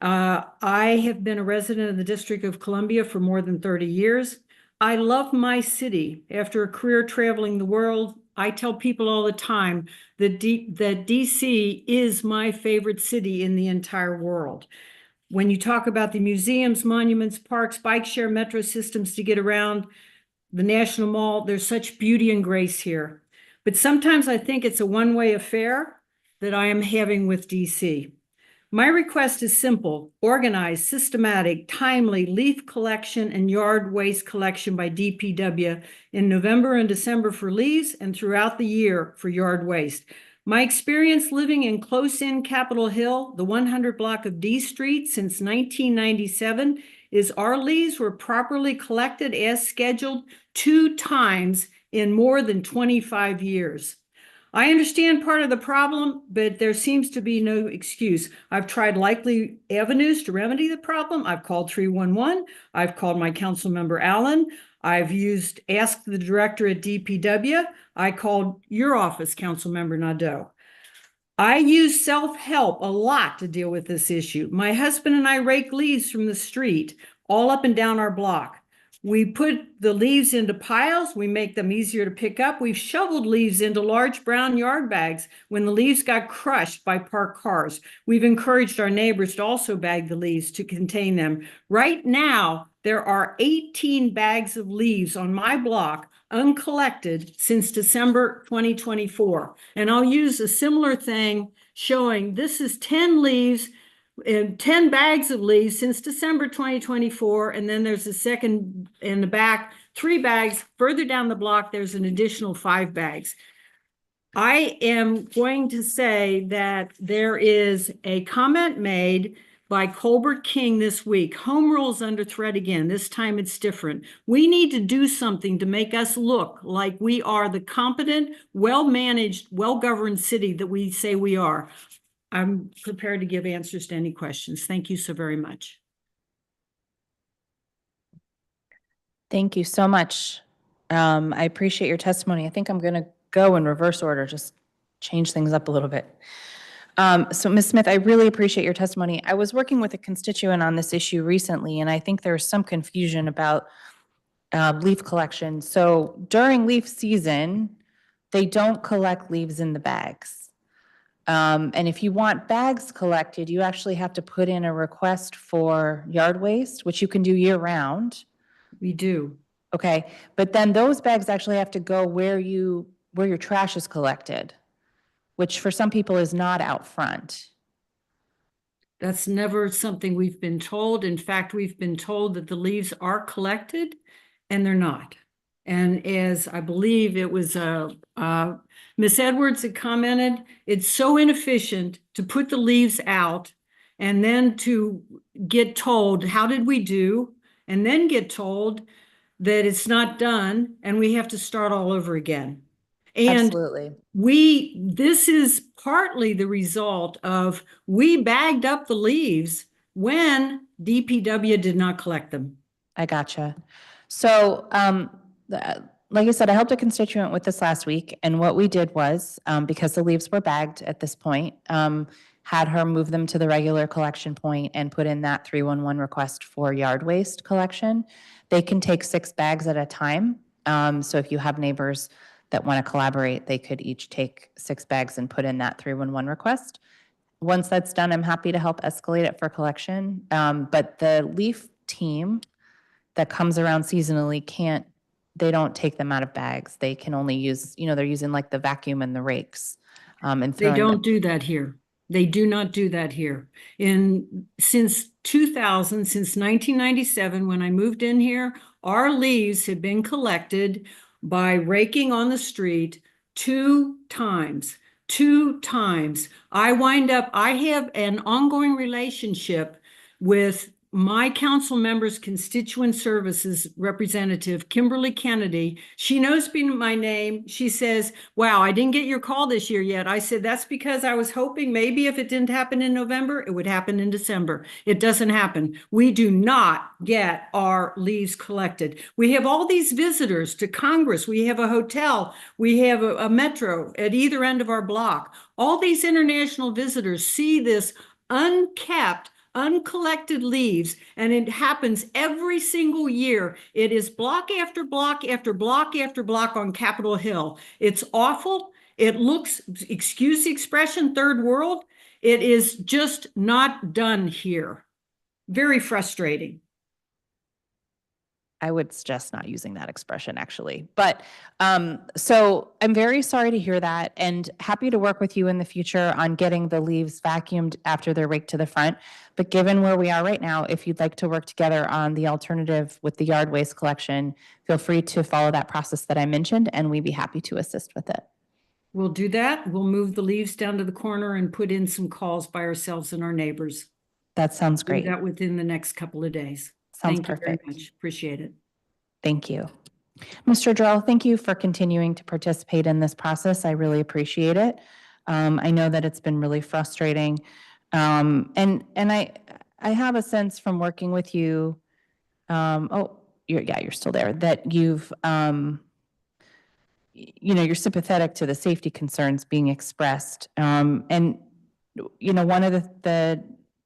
I have been a resident of the District of Columbia for more than 30 years. I love my city. After a career traveling the world, I tell people all the time that DC is my favorite city in the entire world. When you talk about the museums, monuments, parks, bike share, metro systems to get around, the National Mall, there's such beauty and grace here. But sometimes I think it's a one-way affair that I am having with DC. My request is simple: organized, systematic, timely leaf collection and yard waste collection by DPW in November and December for leaves and throughout the year for yard waste. My experience living in close-in Capitol Hill, the 100 block of D Street since 1997, is our leaves were properly collected as scheduled 2 times in more than 25 years. I understand part of the problem, but there seems to be no excuse. I've tried likely avenues to remedy the problem. I've called 311. I've called my council member Allen. I've used Ask the Director at DPW. I called your office, Council Member Nadeau. I use self-help a lot to deal with this issue. My husband and I rake leaves from the street all up and down our block. We put the leaves into piles. We make them easier to pick up. We've shoveled leaves into large brown yard bags when the leaves got crushed by parked cars. We've encouraged our neighbors to also bag the leaves to contain them. Right now, there are 18 bags of leaves on my block uncollected since December 2024. And I'll use a similar thing showing this is 10 leaves and 10 bags of leaves since December 2024. And then there's a second in the back, 3 bags. Further down the block, there's an additional 5 bags. I am going to say that there is a comment made by Colbert King this week. Home rule's under threat again. This time it's different. We need to do something to make us look like we are the competent, well-managed, well-governed city that we say we are. I'm prepared to give answers to any questions. Thank you so very much. Thank you so much. I appreciate your testimony. I think I'm going to go in reverse order, just change things up a little bit. So Ms. Smith, I really appreciate your testimony. I was working with a constituent on this issue recently, and I think there's some confusion about leaf collection. So during leaf season, they don't collect leaves in the bags. And if you want bags collected, you actually have to put in a request for yard waste, which you can do year round. We do. Okay, but then those bags actually have to go where your trash is collected, which for some people is not out front. That's never something we've been told. In fact, we've been told that the leaves are collected and they're not. And as I believe it was Ms. Edwards had commented, it's so inefficient to put the leaves out and then to get told, how did we do? And then get told that it's not done and we have to start all over again. And absolutely. This is partly the result of we bagged up the leaves when DPW did not collect them. I gotcha. So, like I said, I helped a constituent with this last week, and what we did was, because the leaves were bagged at this point, had her move them to the regular collection point and put in that 311 request for yard waste collection. They can take 6 bags at a time. So if you have neighbors that want to collaborate, they could each take 6 bags and put in that 311 request. Once that's done, I'm happy to help escalate it for collection. But the leaf team that comes around seasonally they don't take them out of bags. They can only use, they're using like the vacuum and the rakes. And they don't do that here. They do not do that here. Since 2000, since 1997, when I moved in here, our leaves have been collected by raking on the street 2 times. 2 times. I have an ongoing relationship with my council member's constituent services representative, Kimberly Kennedy. She knows me my name. She says, wow, I didn't get your call this year yet. I said, that's because I was hoping maybe if it didn't happen in November, it would happen in December. It doesn't happen. We do not get our leaves collected. We have all these visitors to Congress. We have a hotel. We have a metro at either end of our block. All these international visitors see this unkept, uncollected leaves, and it happens every single year. It is block after block after block after block on Capitol Hill. It's awful. It looks, excuse the expression, third world. It is just not done here. Very frustrating. I would suggest not using that expression, actually. But so I'm very sorry to hear that, and happy to work with you in the future on getting the leaves vacuumed after they're raked to the front. But given where we are right now, if you'd like to work together on the alternative with the yard waste collection, feel free to follow that process that I mentioned, and we'd be happy to assist with it. We'll do that. We'll move the leaves down to the corner and put in some calls by ourselves and our neighbors. That sounds great. Do that within the next couple of days. Sounds Thank perfect. you very much. Appreciate it. Thank you. Mr. Drell, thank you for continuing to participate in this process. I really appreciate it. I know that it's been really frustrating. And I have a sense from working with you, you're still there, that you've, you're sympathetic to the safety concerns being expressed. And, one of the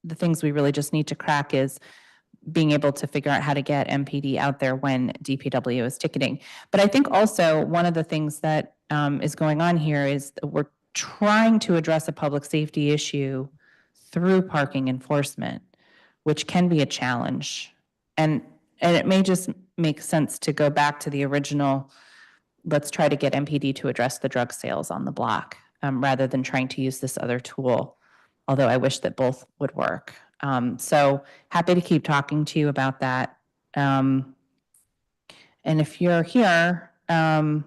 things we really just need to crack is being able to figure out how to get MPD out there when DPW is ticketing. But I think also one of the things that is going on here is that we're trying to address a public safety issue through parking enforcement, which can be a challenge. And it may just make sense to go back to the original, let's try to get MPD to address the drug sales on the block, rather than trying to use this other tool, although I wish that both would work. So happy to keep talking to you about that. And if you're here, has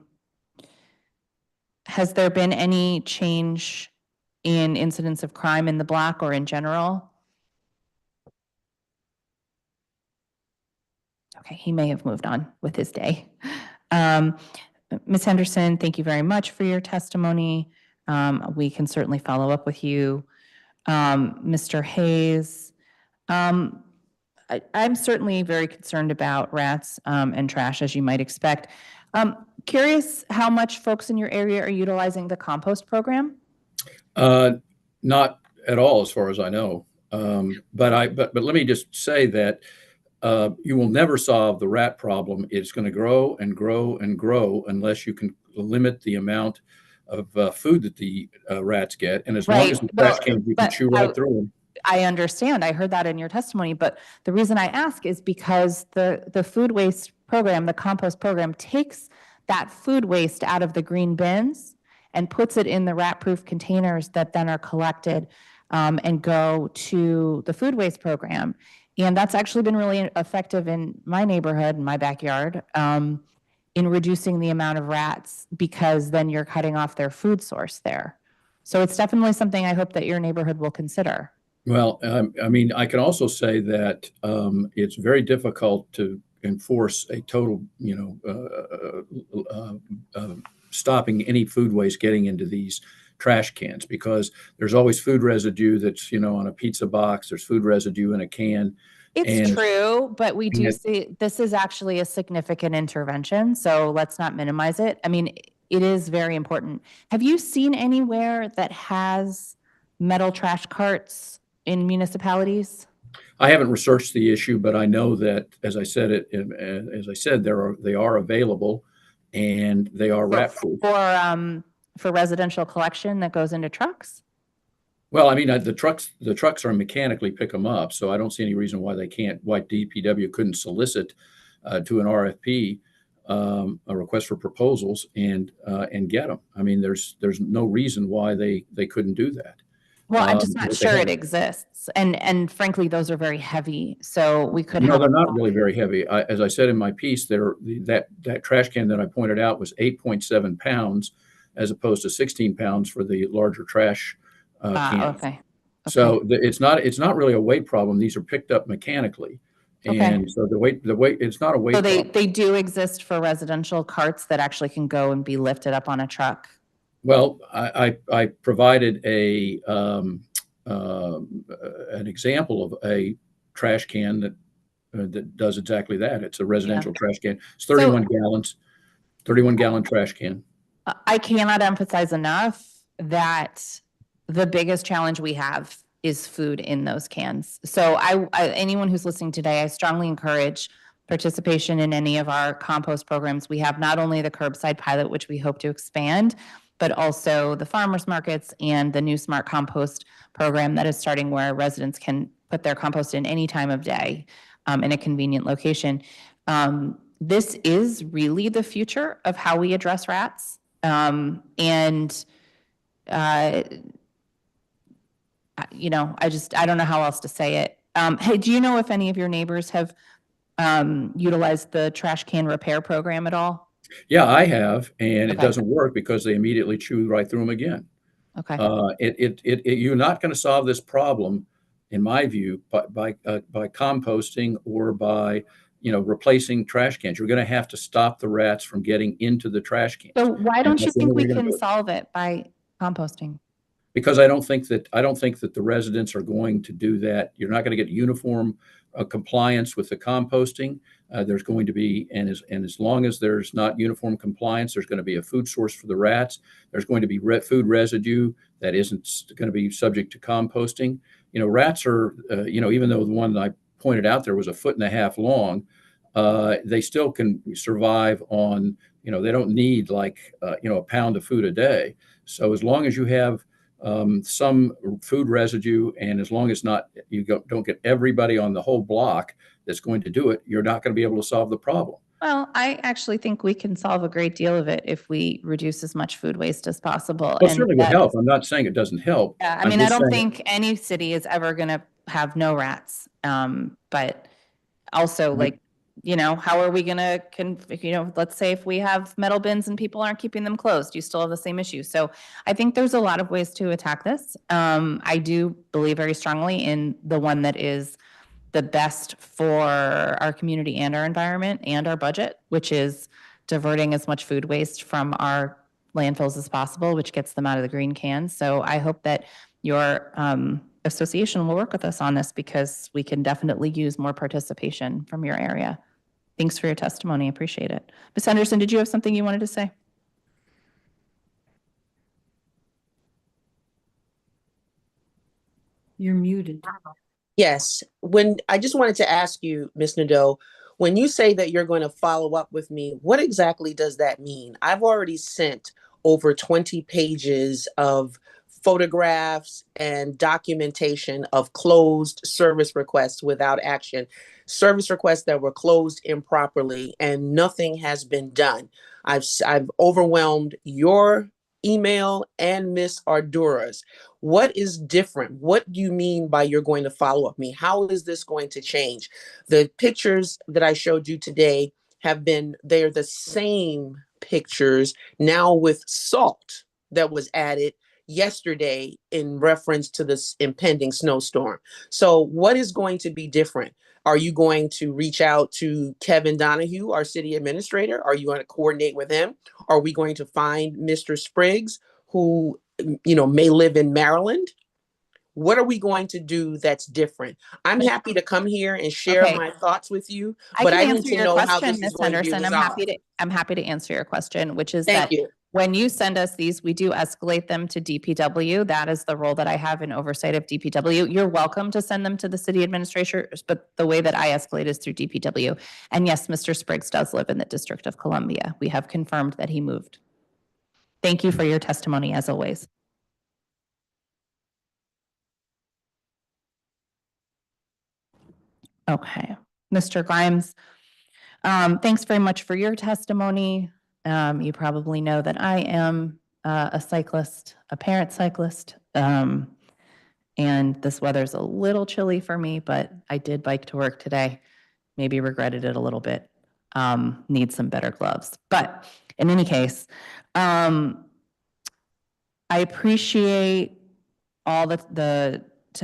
there been any change in incidents of crime in the block or in general? Okay, he may have moved on with his day. Ms. Henderson, thank you very much for your testimony. We can certainly follow up with you. Mr. Hayes, I'm certainly very concerned about rats and trash, as you might expect. Curious how much folks in your area are utilizing the compost program? Not at all, as far as I know. But let me just say that you will never solve the rat problem. It's going to grow and grow and grow unless you can limit the amount of food that the rats get. And as long as the trash cans, you can chew right through them. I understand. I heard that in your testimony, but the reason I ask is because the food waste program, the compost program, takes that food waste out of the green bins and puts it in the rat-proof containers that then are collected and go to the food waste program. And that's actually been really effective in my neighborhood, in my backyard, in reducing the amount of rats, because then you're cutting off their food source there. So it's definitely something I hope that your neighborhood will consider. Well, I mean, I can also say that it's very difficult to enforce a total, stopping any food waste getting into these trash cans, because there's always food residue that's, on a pizza box, there's food residue in a can. It's true, but we do see this is actually a significant intervention, so let's not minimize it. I mean, it is very important. Have you seen anywhere that has metal trash carts in municipalities? I haven't researched the issue, but I know that, as I said, they are available, and they are rat proof. For residential collection that goes into trucks? Well, I mean, the trucks are mechanically pick them up, so I don't see any reason why why DPW couldn't solicit to an RFP a request for proposals and get them. I mean, there's no reason why they couldn't do that. Well, I'm just not sure it exists, and frankly, those are very heavy. So we could. No, they're not really very heavy. As I said in my piece, that trash can that I pointed out was 8.7 pounds, as opposed to 16 pounds for the larger trash cans. Okay. So it's not really a weight problem. These are picked up mechanically. Okay. And so the weight, it's not a weight So problem. they do exist for residential carts that actually can go and be lifted up on a truck. Well, I provided an example of a trash can that does exactly that. It's a residential trash can. It's 31 gallons, 31-gallon trash can. I cannot emphasize enough that the biggest challenge we have is food in those cans. So anyone who's listening today, I strongly encourage participation in any of our compost programs. We have not only the curbside pilot, which we hope to expand, but also the farmers markets and the new smart compost program that is starting, where residents can put their compost in any time of day in a convenient location. This is really the future of how we address rats. You know, I don't know how else to say it. Hey, do you know if any of your neighbors have utilized the trash can repair program at all? Yeah, I have, and it Okay. doesn't work because they immediately chew right through them again. Okay. You're not going to solve this problem, in my view, by composting or by replacing trash cans. You're going to have to stop the rats from getting into the trash cans. So why don't you that's the think only way we you're gonna can do it. solve it by composting? Because I don't think that the residents are going to do that. You're not going to get uniform compliance with the composting. There's going to be, and as long as there's not uniform compliance, there's going to be a food source for the rats. There's going to be food residue that isn't going to be subject to composting. Rats are, even though the one that I pointed out there was 1.5 feet long, they still can survive on, they don't need like, a pound of food a day. So as long as you have some food residue, and as long as you don't get everybody on the whole block that's going to do it, you're not going to be able to solve the problem. Well, I actually think we can solve a great deal of it if we reduce as much food waste as possible. Well, it certainly would help. I'm not saying it doesn't help. Yeah, I mean, I don't think any city is ever going to have no rats. But also, like, how are we going to, let's say if we have metal bins and people aren't keeping them closed, you still have the same issue. So I think there's a lot of ways to attack this. I do believe very strongly in the one that is the best for our community and our environment and our budget, which is diverting as much food waste from our landfills as possible, which gets them out of the green cans. So I hope that your association will work with us on this, because we can definitely use more participation from your area. Thanks for your testimony. Appreciate it. Ms. Henderson, did you have something you wanted to say? You're muted. Yes. I just wanted to ask you, Ms. Nadeau, when you say that you're going to follow up with me, what exactly does that mean? I've already sent over 20 pages of photographs and documentation of closed service requests without action, service requests that were closed improperly, and nothing has been done. I've overwhelmed your email and Ms. Ardura's. What is different? What do you mean by you're going to follow up me? How is this going to change? The pictures that I showed you today they're the same pictures, now with salt that was added yesterday in reference to this impending snowstorm. So what is going to be different? Are you going to reach out to Kevin Donahue, our city administrator? Are you going to coordinate with him? Are we going to find Mr. Spriggs, who may live in Maryland? What are we going to do that's different? I'm happy to come here and share my thoughts with you, but I need to know how this is going to be resolved. I'm happy to answer your question, which is Thank you. When you send us these, we do escalate them to DPW. That is the role that I have in oversight of DPW. You're welcome to send them to the city administrator, but the way that I escalate is through DPW. And yes, Mr. Spriggs does live in the District of Columbia. We have confirmed that he moved. Thank you for your testimony, as always. Okay, Mr. Grimes, thanks very much for your testimony. You probably know that I am a cyclist, a parent cyclist, and this weather's a little chilly for me, but I did bike to work today. Maybe regretted it a little bit. Need some better gloves. But in any case, I appreciate all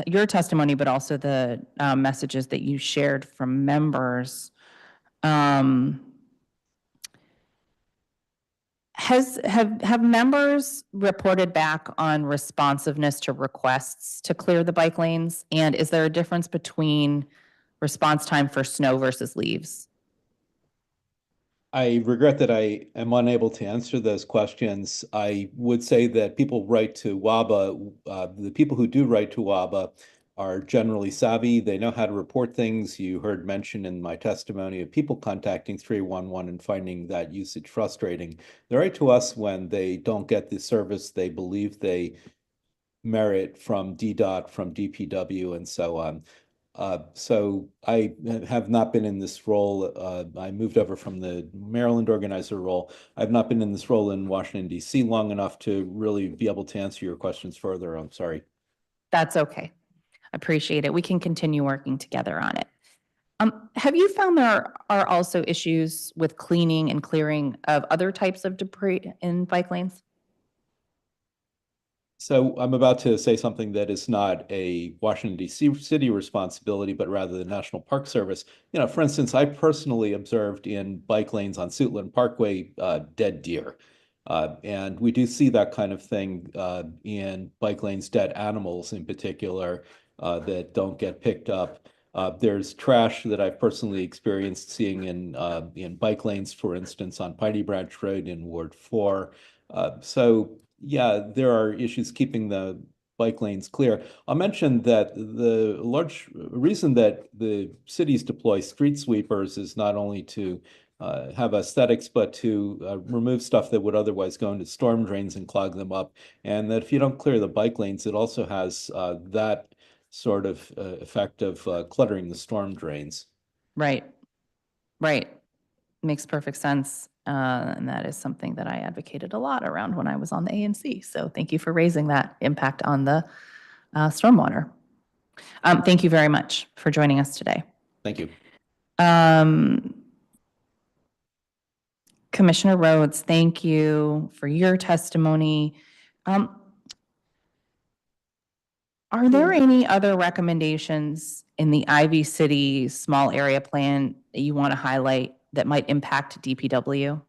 your testimony, but also the messages that you shared from members. Have members reported back on responsiveness to requests to clear the bike lanes? And is there a difference between response time for snow versus leaves? I regret that I am unable to answer those questions. I would say that people write to WABA. The people who do write to WABA are generally savvy. They know how to report things. You heard mention in my testimony of people contacting 311 and finding that usage frustrating. They write to us when they don't get the service they believe they merit from DDOT, from DPW, and so on. So I have not been in this role. I moved over from the Maryland organizer role. I've not been in this role in Washington, D.C. long enough to really be able to answer your questions further. I'm sorry. That's okay. Appreciate it. We can continue working together on it. Have you found there are also issues with cleaning and clearing of other types of debris in bike lanes? So I'm about to say something that is not a Washington, D.C. city responsibility, but rather the National Park Service. You know, for instance, I personally observed in bike lanes on Suitland Parkway dead deer. And we do see that kind of thing in bike lanes, dead animals in particular that don't get picked up. There's trash that I've personally experienced seeing in bike lanes, for instance, on Piney Branch Road in Ward 4. So yeah, there are issues keeping the bike lanes clear. I'll mention that the large reason that the cities deploy street sweepers is not only to have aesthetics, but to remove stuff that would otherwise go into storm drains and clog them up. And that if you don't clear the bike lanes, it also has that sort of effect of cluttering the storm drains. Right. Makes perfect sense. And that is something that I advocated a lot around when I was on the ANC. So thank you for raising that impact on the stormwater. Thank you very much for joining us today. Thank you. Commissioner Rhodes, thank you for your testimony. Are there any other recommendations in the Ivy City small area plan that you want to highlight that might impact DPW?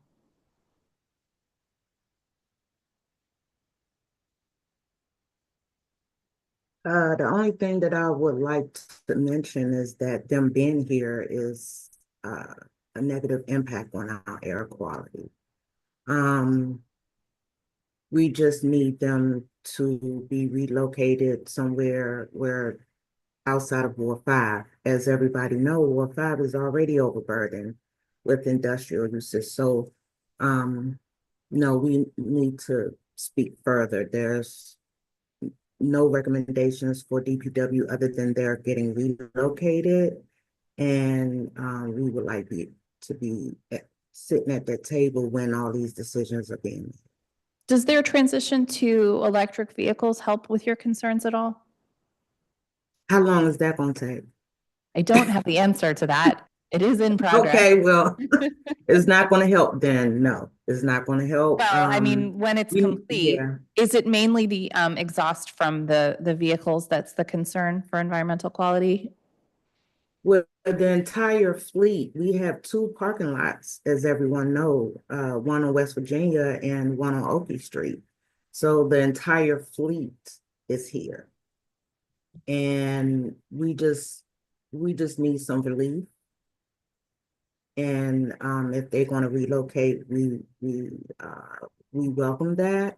The only thing that I would like to mention is that them being here is a negative impact on our air quality. We just need them to be relocated somewhere where outside of Ward 5. As everybody knows, Ward 5 is already overburdened with industrial uses. So, no, we need to speak further. There's no recommendations for DPW other than they're getting relocated. And we would like to be sitting at that table when all these decisions are being made. Does their transition to electric vehicles help with your concerns at all? How long is that going to take? I don't have the answer to that. It is in progress. Okay, well, it's not going to help then. No, it's not going to help. Well, I mean, when it's complete, yeah. is it mainly the exhaust from the vehicles that's the concern for environmental quality? With the entire fleet, we have 2 parking lots, as everyone knows, one on West Virginia and one on Oakey Street. So the entire fleet is here. And we just need some relief. And if they're going to relocate, we welcome that.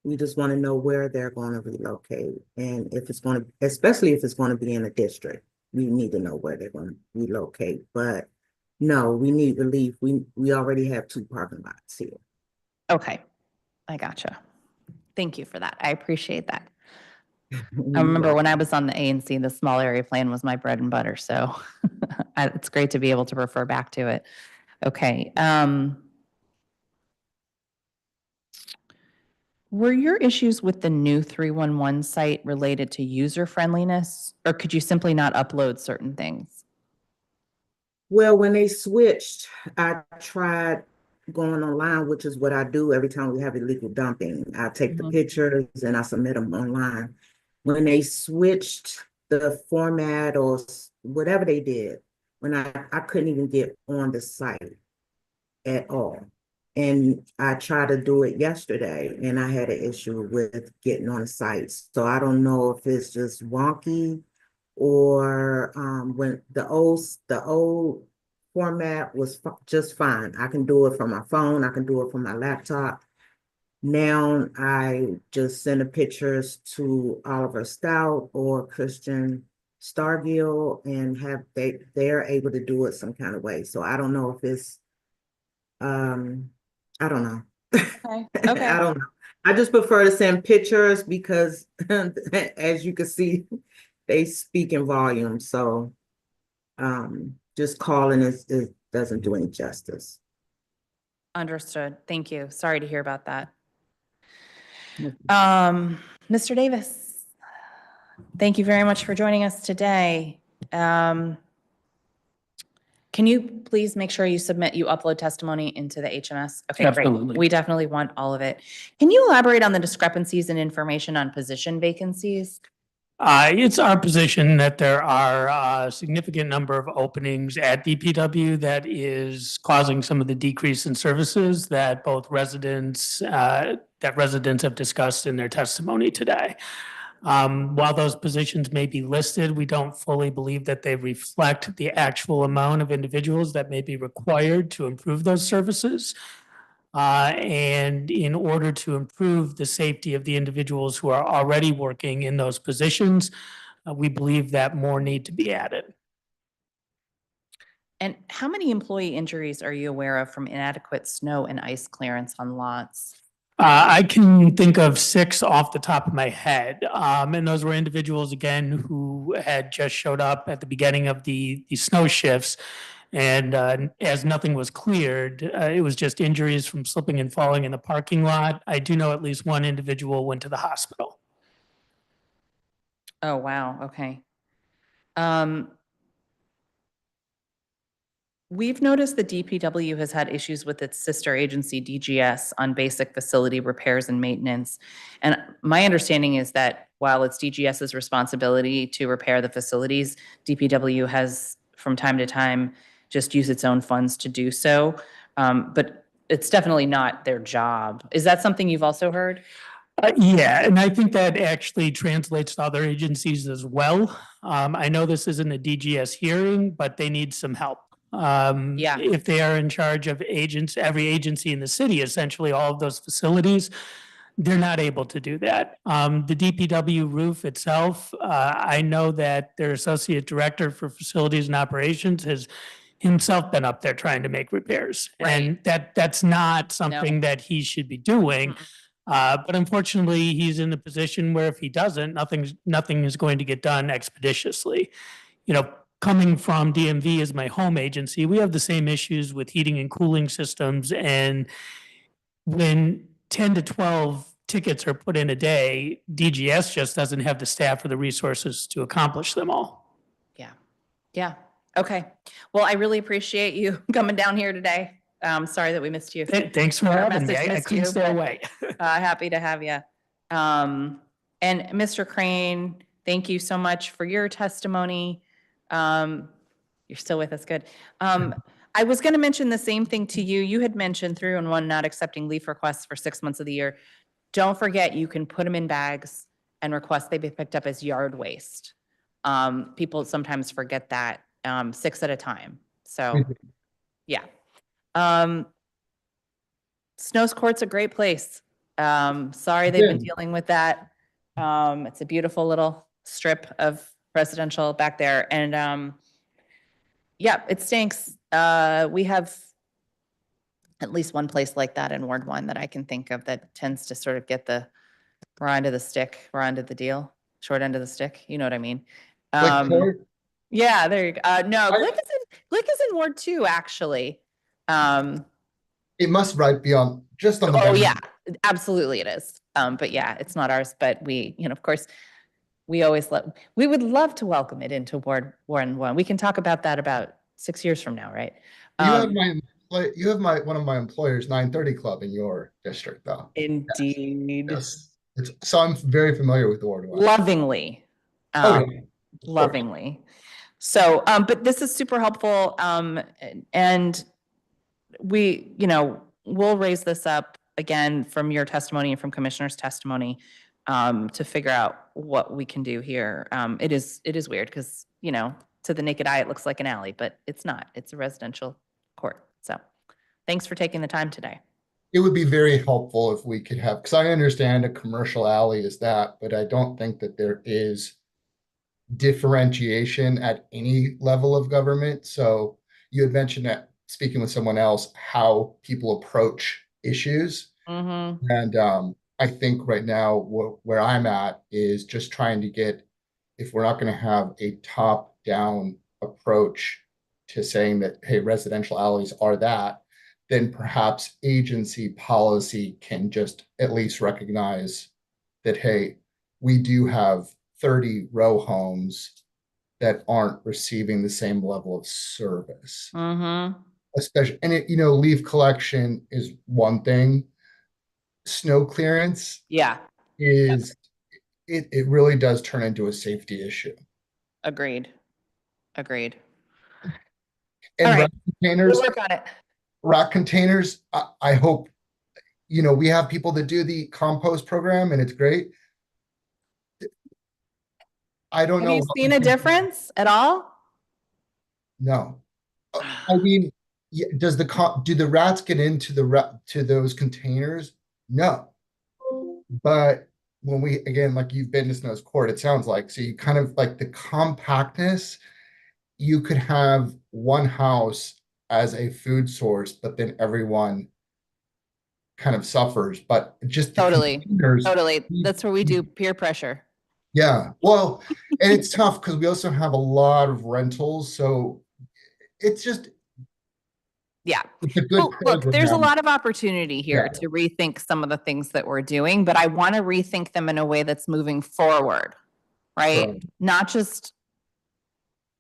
We just want to know where they're going to relocate, and if it's going to, especially if it's going to be in a district, we need to know where they're going to relocate. But no, we need relief. We already have 2 parking lots here. Okay, I gotcha. Thank you for that. I appreciate that. I remember when I was on the ANC, the small area plan was my bread and butter. So it's great to be able to refer back to it. Okay. Were your issues with the new 311 site related to user friendliness, or could you simply not upload certain things? Well, when they switched, I tried going online, which is what I do every time we have illegal dumping. I take the pictures and I submit them online. When they switched the format or whatever they did, when I couldn't even get on the site at all. And I tried to do it yesterday and I had an issue with getting on the site. So I don't know if it's just wonky or when the old format was just fine. I can do it from my phone. I can do it from my laptop. Now I just send the pictures to Oliver Stout or Christian Stargill and they're able to do it some kind of way. So I don't know if it's I don't know. Okay. Okay. I don't know. I just prefer to send pictures because as you can see, they speak in volume. So just calling it doesn't do any justice. Understood. Thank you. Sorry to hear about that. Mr. Davis, thank you very much for joining us today. Can you please make sure you upload testimony into the HMS? Okay, Absolutely. great. We definitely want all of it. Can you elaborate on the discrepancies in information on position vacancies? It's our position that there are a significant number of openings at DPW that is causing some of the decrease in services that both residents have discussed in their testimony today. While those positions may be listed, we don't fully believe that they reflect the actual amount of individuals that may be required to improve those services. And in order to improve the safety of the individuals who are already working in those positions, we believe that more need to be added. And how many employee injuries are you aware of from inadequate snow and ice clearance on lots? I can think of 6 off the top of my head. And those were individuals, again, who had just showed up at the beginning of the snow shifts. And as nothing was cleared, it was just injuries from slipping and falling in the parking lot. I do know at least one individual went to the hospital. Oh, wow. Okay. We've noticed the DPW has had issues with its sister agency, DGS, on basic facility repairs and maintenance. And my understanding is that while it's DGS's responsibility to repair the facilities, DPW has, from time to time, just used its own funds to do so. But it's definitely not their job. Is that something you've also heard? Yeah, and I think that actually translates to other agencies as well. I know this isn't a DGS hearing, but they need some help. Yeah. If they are in charge of every agency in the city, essentially all of those facilities, they're not able to do that. The DPW roof itself, I know that their associate director for facilities and operations has himself been up there trying to make repairs. And that's not something that he should be doing. But unfortunately, he's in the position where if he doesn't, nothing is going to get done expeditiously. Coming from DMV as my home agency, we have the same issues with heating and cooling systems. And when 10 to 12 tickets are put in a day, DGS just doesn't have the staff or the resources to accomplish them all. Yeah. Okay. Well, I really appreciate you coming down here today. Sorry that we missed you. Thanks for Our having me. message I missed couldn't you, stay but, away. happy to have you. And Mr. Crane, thank you so much for your testimony. You're still with us. Good. I was going to mention the same thing to you. You had mentioned 311 not accepting leaf requests for 6 months of the year. Don't forget, you can put them in bags and request they be picked up as yard waste. People sometimes forget that, 6 at a time. So, yeah. Snow's Court's a great place. Sorry they've been dealing with that. It's a beautiful little strip of residential back there. And yeah, it stinks. We have at least one place like that in Ward 1 that I can think of that tends to sort of get the raw end of the stick, raw end of the deal, short end of the stick. You know what I mean? Yeah, there you go. No, Glick is in Ward 2, actually. It must be on just on the. Oh yeah, absolutely it is. But yeah, it's not ours. But we, of course, we would love to welcome it into Ward 1. We can talk about that about 6 years from now, right? You have my one of my employers 930 Club in your district, though. Indeed. Yes. So I'm very familiar with the Ward 1. Lovingly. Oh, yeah. Lovingly. So, but this is super helpful. And we'll raise this up again from your testimony and from Commissioner's testimony to figure out what we can do here. It is weird because, to the naked eye, it looks like an alley, but it's not. It's a residential court. So thanks for taking the time today. It would be very helpful if we could have, because I understand a commercial alley is that, but I don't think that there is differentiation at any level of government. So you had mentioned that speaking with someone else, how people approach issues. Mm-hmm. And I think right now where I'm at is just trying to get, if we're not going to have a top-down approach to saying that, hey, residential alleys are that, then perhaps agency policy can just at least recognize that, hey, we do have 30 row homes that aren't receiving the same level of service. Mm-hmm. Especially, and leaf collection is one thing. Snow clearance is it really does turn into a safety issue. Agreed. And all right. rack containers, we'll work on it. Rack containers, I hope, we have people that do the compost program and it's great. I don't know. Have you seen a difference at all? No. I mean, do the rats get into to those containers? No. But when again, like you've been to Snow's Court, it sounds like, so you kind of like the compactness, you could have one house as a food source, but then everyone kind of suffers. But just Totally. That's where we do peer pressure. Yeah. Well, and it's tough because we also have a lot of rentals. So it's just, it's a good look, there's a lot of opportunity here to rethink some of the things that we're doing, but I want to rethink them in a way that's moving forward, right? Right. Not just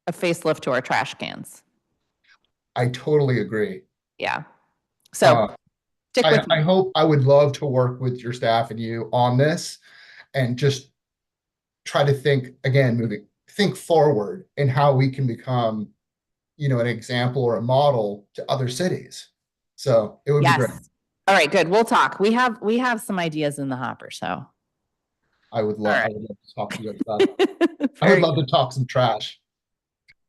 a facelift to our trash cans. I totally agree. Yeah. So stick with me. I would love to work with your staff and you on this and just try to think forward in how we can become, an example or a model to other cities. So it would be great. All right, good. We'll talk. We have some ideas in the hopper, so. I would love to talk to you about it. I would love to talk some trash.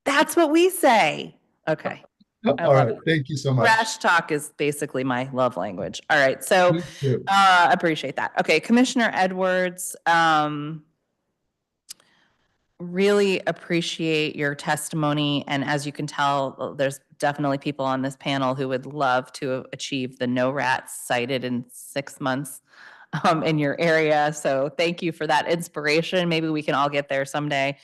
That's what we say. Okay. All right. Thank you so much. Trash talk is basically my love language. All right. So I appreciate that. Okay. Commissioner Edwards, really appreciate your testimony. And as you can tell, there's definitely people on this panel who would love to achieve the no rats cited in 6 months in your area. So thank you for that inspiration. Maybe we can all get there someday.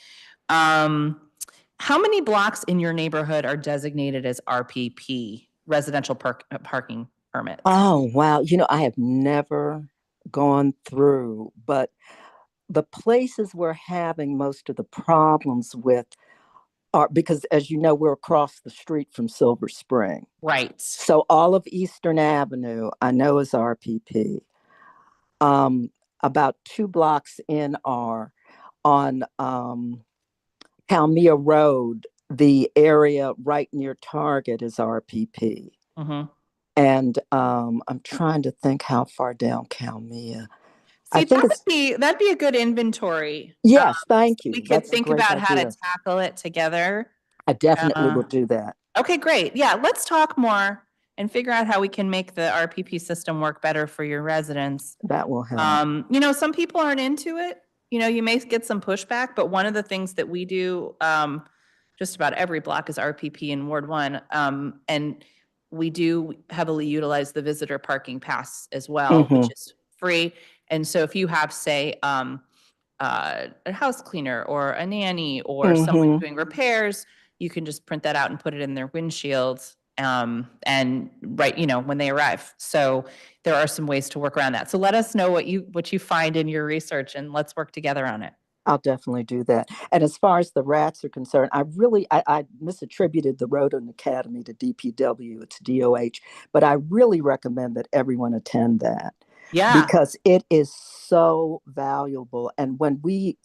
How many blocks in your neighborhood are designated as RPP, residential parking permits? Oh, wow. I have never gone through, but the places we're having most of the problems with are because, as you know, we're across the street from Silver Spring. Right. So all of Eastern Avenue, I know, is RPP. About 2 blocks in are on Calmia Road. The area right near Target is RPP. Mm-hmm. And I'm trying to think how far down Calmia. See, that'd be a good inventory. Yes, thank you. We could think about how to tackle it together. I definitely will do that. Okay, great. Yeah, let's talk more and figure out how we can make the RPP system work better for your residents. That will help. Some people aren't into it. You may get some pushback, but one of the things that we do, just about every block is RPP in Ward 1. And we do heavily utilize the visitor parking pass as well, which is free. And so if you have, say, a house cleaner or a nanny or someone doing repairs, you can just print that out and put it in their windshield and when they arrive. So there are some ways to work around that. So let us know what you find in your research and let's work together on it. I'll definitely do that. And as far as the rats are concerned, I misattributed the Rodent Academy to DPW, it's DOH, but I really recommend that everyone attend that Yeah. because it is so valuable. And when we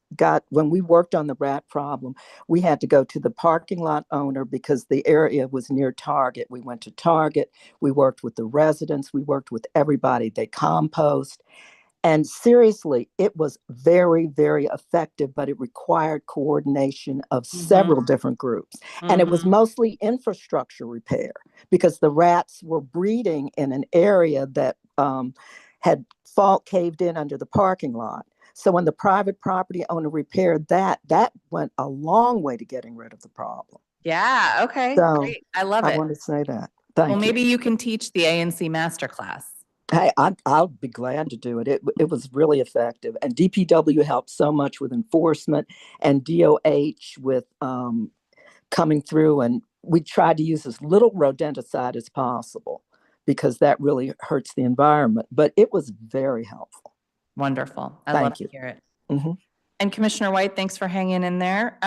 worked on the rat problem, we had to go to the parking lot owner because the area was near Target. We went to Target, we worked with the residents, we worked with everybody. They compost. And seriously, it was very, very effective, but it required coordination of several different groups. And it was mostly infrastructure repair because the rats were breeding in an area that had fault caved in under the parking lot. So when the private property owner repaired that, that went a long way to getting rid of the problem. Yeah. Okay. So Great. I love I it. want to say that. Thank Well, you. maybe you can teach the ANC masterclass. Hey, I'll be glad to do it. It was really effective. And DPW helped so much with enforcement and DOH with coming through. And we tried to use as little rodenticide as possible because that really hurts the environment. But it was very helpful. Wonderful. I Thank love you. to hear it. Mm-hmm. And Commissioner White, thanks for hanging in there.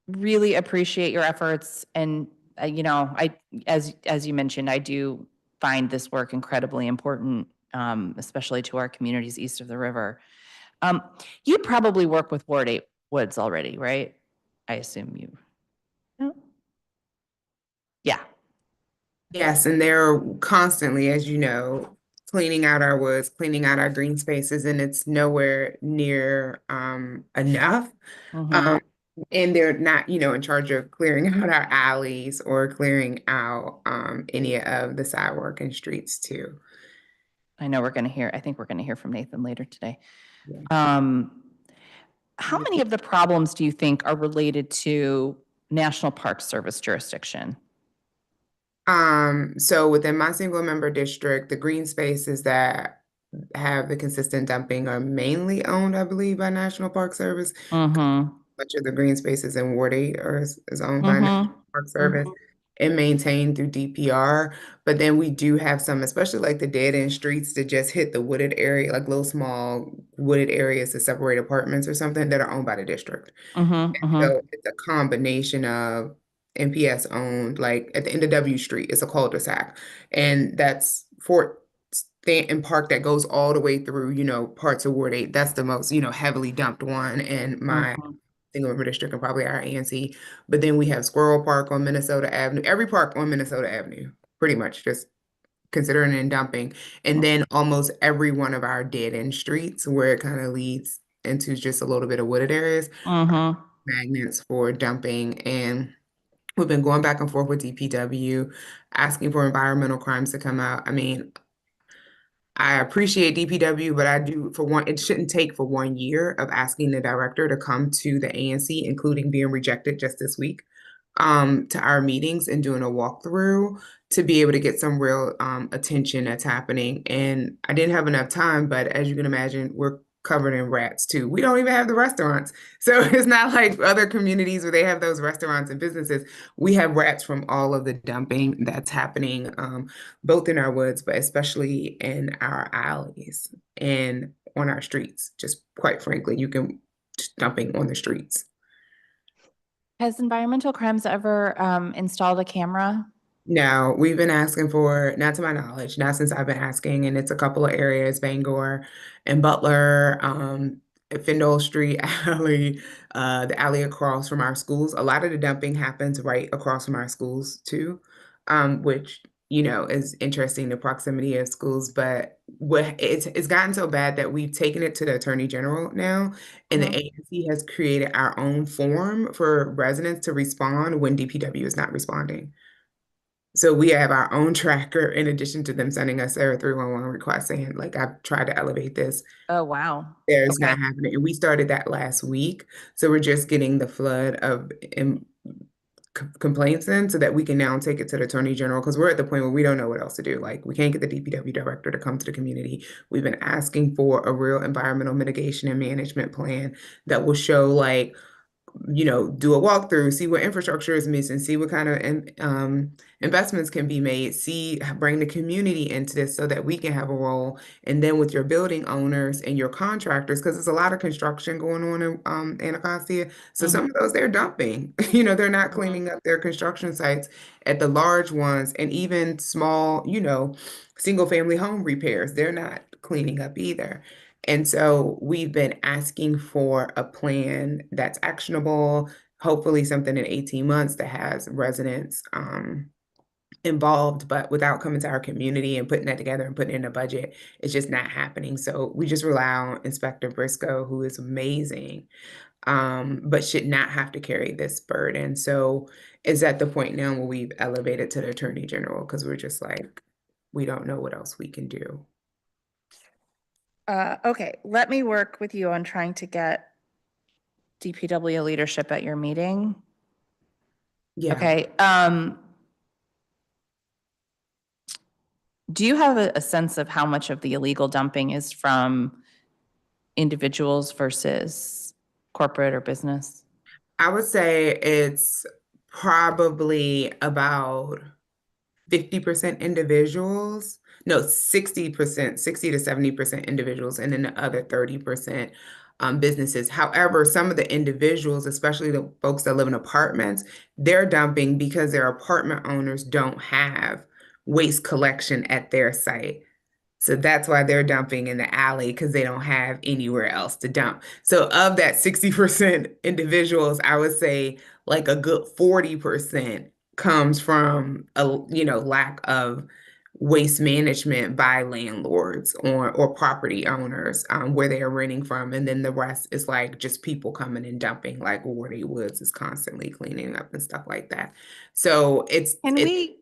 Really appreciate your efforts. And, as you mentioned, I do find this work incredibly important, especially to our communities east of the river. You probably work with Ward 8 Woods already, right? I assume you. No? Yeah. Yes, and they're constantly, as you know, cleaning out our woods, cleaning out our green spaces, and it's nowhere near enough. And they're not, in charge of clearing out our alleys or clearing out any of the sidewalk and streets too. I know I think we're going to hear from Nathan later today. Yeah. How many of the problems do you think are related to National Park Service jurisdiction? So within my single member district, the green spaces that have the consistent dumping are mainly owned, I believe, by National Park Service. Much of the green spaces in Ward 8 is owned by National Park Service and maintained through DPR. But then we do have some, especially like the dead end streets that just hit the wooded area, like little small wooded areas to separate apartments or something that are owned by the district. So it's a combination of NPS owned, like at the end of W Street, it's a cul-de-sac. And that's Fort Stanton Park that goes all the way through, parts of Ward 8. That's the most, heavily dumped one in my single member district and probably our ANC. But then we have Squirrel Park on Minnesota Avenue, every park on Minnesota Avenue, pretty much just considering and dumping. And then almost every one of our dead end streets where it kind of leads into just a little bit of wooded areas, magnets for dumping. And we've been going back and forth with DPW, asking for environmental crimes to come out. I mean, I appreciate DPW, but I do, for one, it shouldn't take for 1 year of asking the director to come to the ANC, including being rejected just this week, to our meetings and doing a walkthrough to be able to get some real attention that's happening. And I didn't have enough time, but as you can imagine, we're covered in rats too. We don't even have the restaurants. So it's not like other communities where they have those restaurants and businesses. We have rats from all of the dumping that's happening, both in our woods, but especially in our alleys and on our streets. Just quite frankly, you can dumping on the streets. Has Environmental Crimes ever installed a camera? No, we've been asking for, not to my knowledge, not since I've been asking, and it's a couple of areas, Bangor and Butler, Findle Street Alley, the alley across from our schools. A lot of the dumping happens right across from our schools too, which, is interesting, the proximity of schools. But it's gotten so bad that we've taken it to the Attorney General now, and the ANC has created our own form for residents to respond when DPW is not responding. So we have our own tracker in addition to them sending us their 311 request saying, like, I've tried to elevate this. Oh, wow. There's not happening. And we started that last week. So we're just getting the flood of complaints in so that we can now take it to the Attorney General, because we're at the point where we don't know what else to do. Like, we can't get the DPW director to come to the community. We've been asking for a real environmental mitigation and management plan that will show, like, do a walkthrough, see what infrastructure is missing, see what kind of investments can be made, bring the community into this so that we can have a role. And then with your building owners and your contractors, because there's a lot of construction going on in Anacostia. So some of those they're dumping, they're not cleaning up their construction sites at the large ones, and even small, single family home repairs, they're not cleaning up either. And so we've been asking for a plan that's actionable, hopefully something in 18 months that has residents involved, but without coming to our community and putting that together and putting it in a budget, it's just not happening. So we just rely on Inspector Briscoe, who is amazing, but should not have to carry this burden. So it's at the point now where we've elevated to the Attorney General, because we're just like, we don't know what else we can do. Okay, let me work with you on trying to get DPW leadership at your meeting. Yeah. Okay. Do you have a sense of how much of the illegal dumping is from individuals versus corporate or business? I would say it's probably about 50% individuals. No, 60%, 60 to 70% individuals, and then the other 30% businesses. However, some of the individuals, especially the folks that live in apartments, they're dumping because their apartment owners don't have waste collection at their site. So that's why they're dumping in the alley, because they don't have anywhere else to dump. So of that 60% individuals, I would say like a good 40% comes from a lack of waste management by landlords or property owners where they are renting from. And then the rest is like just people coming and dumping, like Wardy Woods is constantly cleaning up and stuff like that. So Can we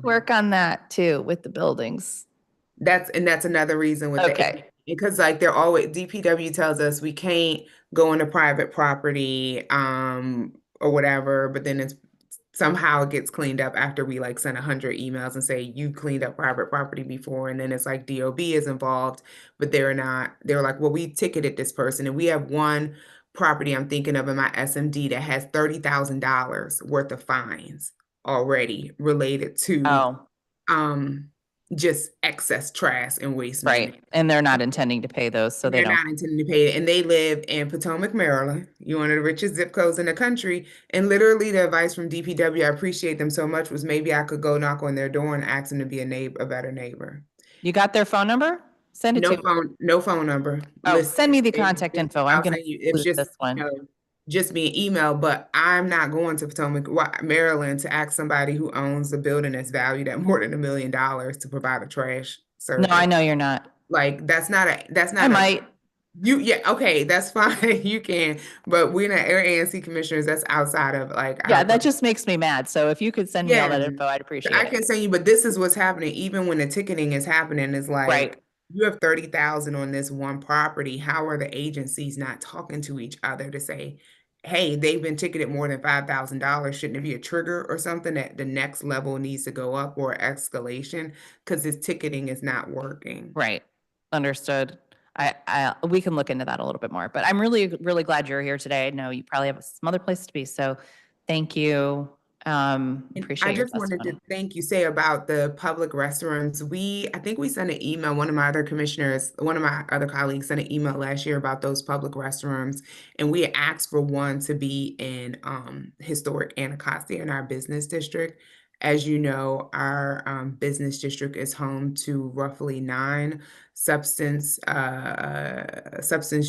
work on that too with the buildings? That's another reason with because like they're always, DPW tells us we can't go into private property or whatever, but then it's somehow it gets cleaned up after we like send 100 emails and say you cleaned up private property before, and then it's like DOB is involved, but they're like, well, we ticketed this person, and we have one property I'm thinking of in my SMD that has $30,000 worth of fines already related to just excess trash and waste management. Right. And they're not intending to pay those, so they're not intending to pay it. And they live in Potomac, Maryland, one of the richest zip codes in the country. And literally the advice from DPW, I appreciate them so much, was maybe I could go knock on their door and ask them to be a better neighbor. You got their phone number? Send it to me. No phone number. Oh, send me the contact info. I'm going to use this one. Just be an email, but I'm not going to Potomac, Maryland to ask somebody who owns a building that's valued at more than $1 million to provide a trash service. No, I know you're not. Like that's not I might. Okay, that's fine. You can, but we're not ANC commissioners. That's outside of like. Yeah, that just makes me mad. So if you could send me all that info, I'd appreciate it. I can send you, but this is what's happening. Even when the ticketing is happening, is like, you have 30,000 on this one property. How are the agencies not talking to each other to say, hey, they've been ticketed more than $5,000. Shouldn't it be a trigger or something that the next level needs to go up, or escalation, because this ticketing is not working? Right. Understood. We can look into that a little bit more, but I'm really, really glad you're here today. I know you probably have some other place to be. So thank you. Appreciate I just wanted to say about the public restrooms. I think we sent an email, one of my other colleagues sent an email last year about those public restrooms. And we asked for one to be in historic Anacostia in our business district. As you know, our business district is home to roughly 9 substance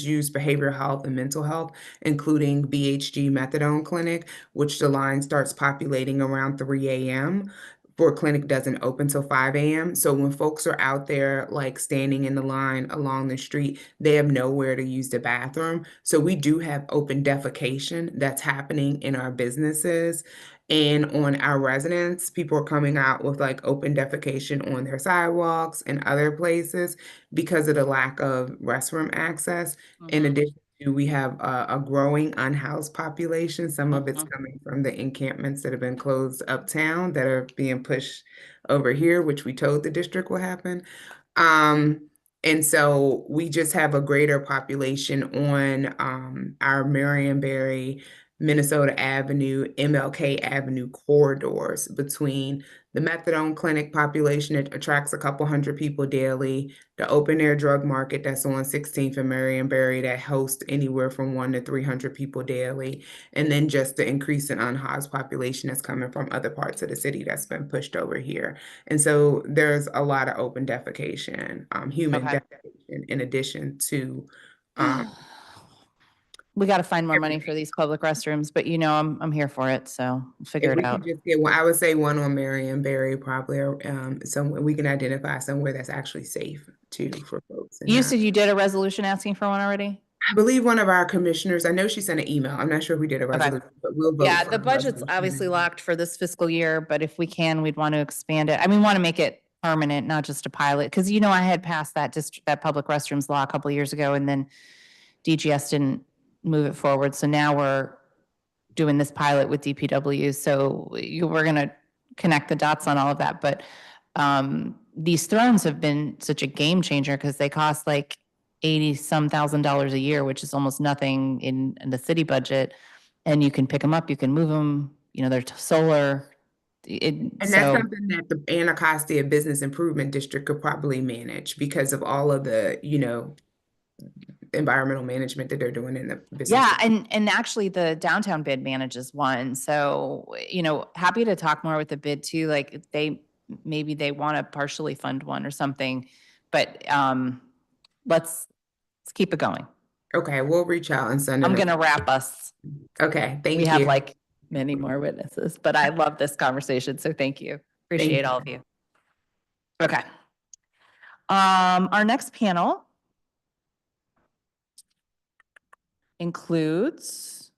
use, behavioral health, and mental health, including BHG methadone clinic, which the line starts populating around 3 a.m. for clinic doesn't open till 5 a.m. So when folks are out there like standing in the line along the street, they have nowhere to use the bathroom. So we do have open defecation that's happening in our businesses. And on our residents, people are coming out with like open defecation on their sidewalks and other places because of the lack of restroom access. In addition to, we have a growing unhoused population. Some of it's coming from the encampments that have been closed uptown that are being pushed over here, which we told the district will happen. And so we just have a greater population on our Marionberry, Minnesota Avenue, MLK Avenue corridors between the methadone clinic population that attracts a couple hundred people daily, the open air drug market that's on 16th and Marionberry that hosts anywhere from 100 to 300 people daily, and then just the increase in unhoused population that's coming from other parts of the city that's been pushed over here. And so there's a lot of open defecation, human Okay. defecation, in addition to We got to find more money for these public restrooms, but you know, I'm here for it, so we'll figure if it we out. can just get one, I would say one on Marionberry probably, somewhere we can identify somewhere that's actually safe too for folks. And You not- said you did a resolution asking for one already? I believe one of our commissioners, I know she sent an email. I'm not sure if we did a resolution, but we'll vote. Yeah, for the a budget's resolution. obviously locked for this fiscal year, but if we can, we'd want to expand it. I mean, we want to make it permanent, not just a pilot. Because you know, I had passed that public restrooms law a couple of years ago, and then DGS didn't move it forward. So now we're doing this pilot with DPW. So we're going to connect the dots on all of that. But these thrones have been such a game changer because they cost like $80-some thousand a year, which is almost nothing in the city budget. And you can pick them up, you can move them, you know, they're solar. And that's something that the Anacostia Business Improvement District could probably manage because of all of the, you know, environmental management that they're doing in the business. Yeah, and actually the downtown bid manages one. So, you know, happy to talk more with the bid too. Like maybe they want to partially fund one or something, but let's keep it going. Okay, we'll reach out and send it. I'm gonna wrap us. Okay, thank you. We have like many more witnesses, but I love this conversation, so thank you. Appreciate all of you. Okay. Our next panel includes,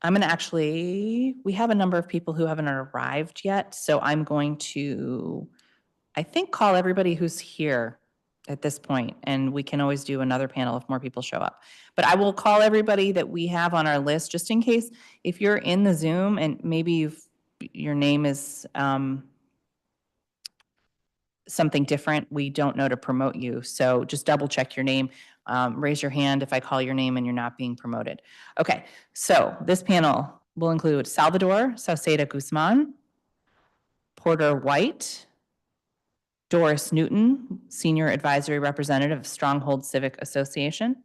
we have a number of people who haven't arrived yet, so I'm going to, I think, call everybody who's here at this point, and we can always do another panel if more people show up. But I will call everybody that we have on our list, just in case, if you're in the Zoom and maybe your name is something different, we don't know to promote you. So just double check your name. Raise your hand if I call your name and you're not being promoted. Okay, so this panel will include Salvador Sauceda Guzman, Porter White, Doris Newton, Senior Advisory Representative of Stronghold Civic Association,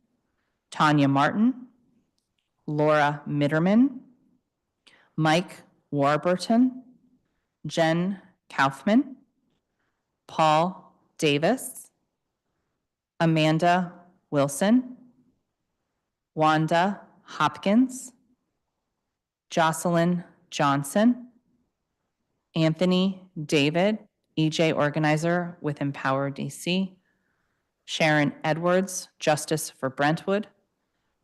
Tanya Martin, Laura Mitterman, Mike Warburton, Jen Kaufman, Paul Davis, Amanda Wilson, Wanda Hopkins, Jocelyn Johnson, Anthony David, EJ organizer with Empower DC, Sharon Edwards, Justice for Brentwood,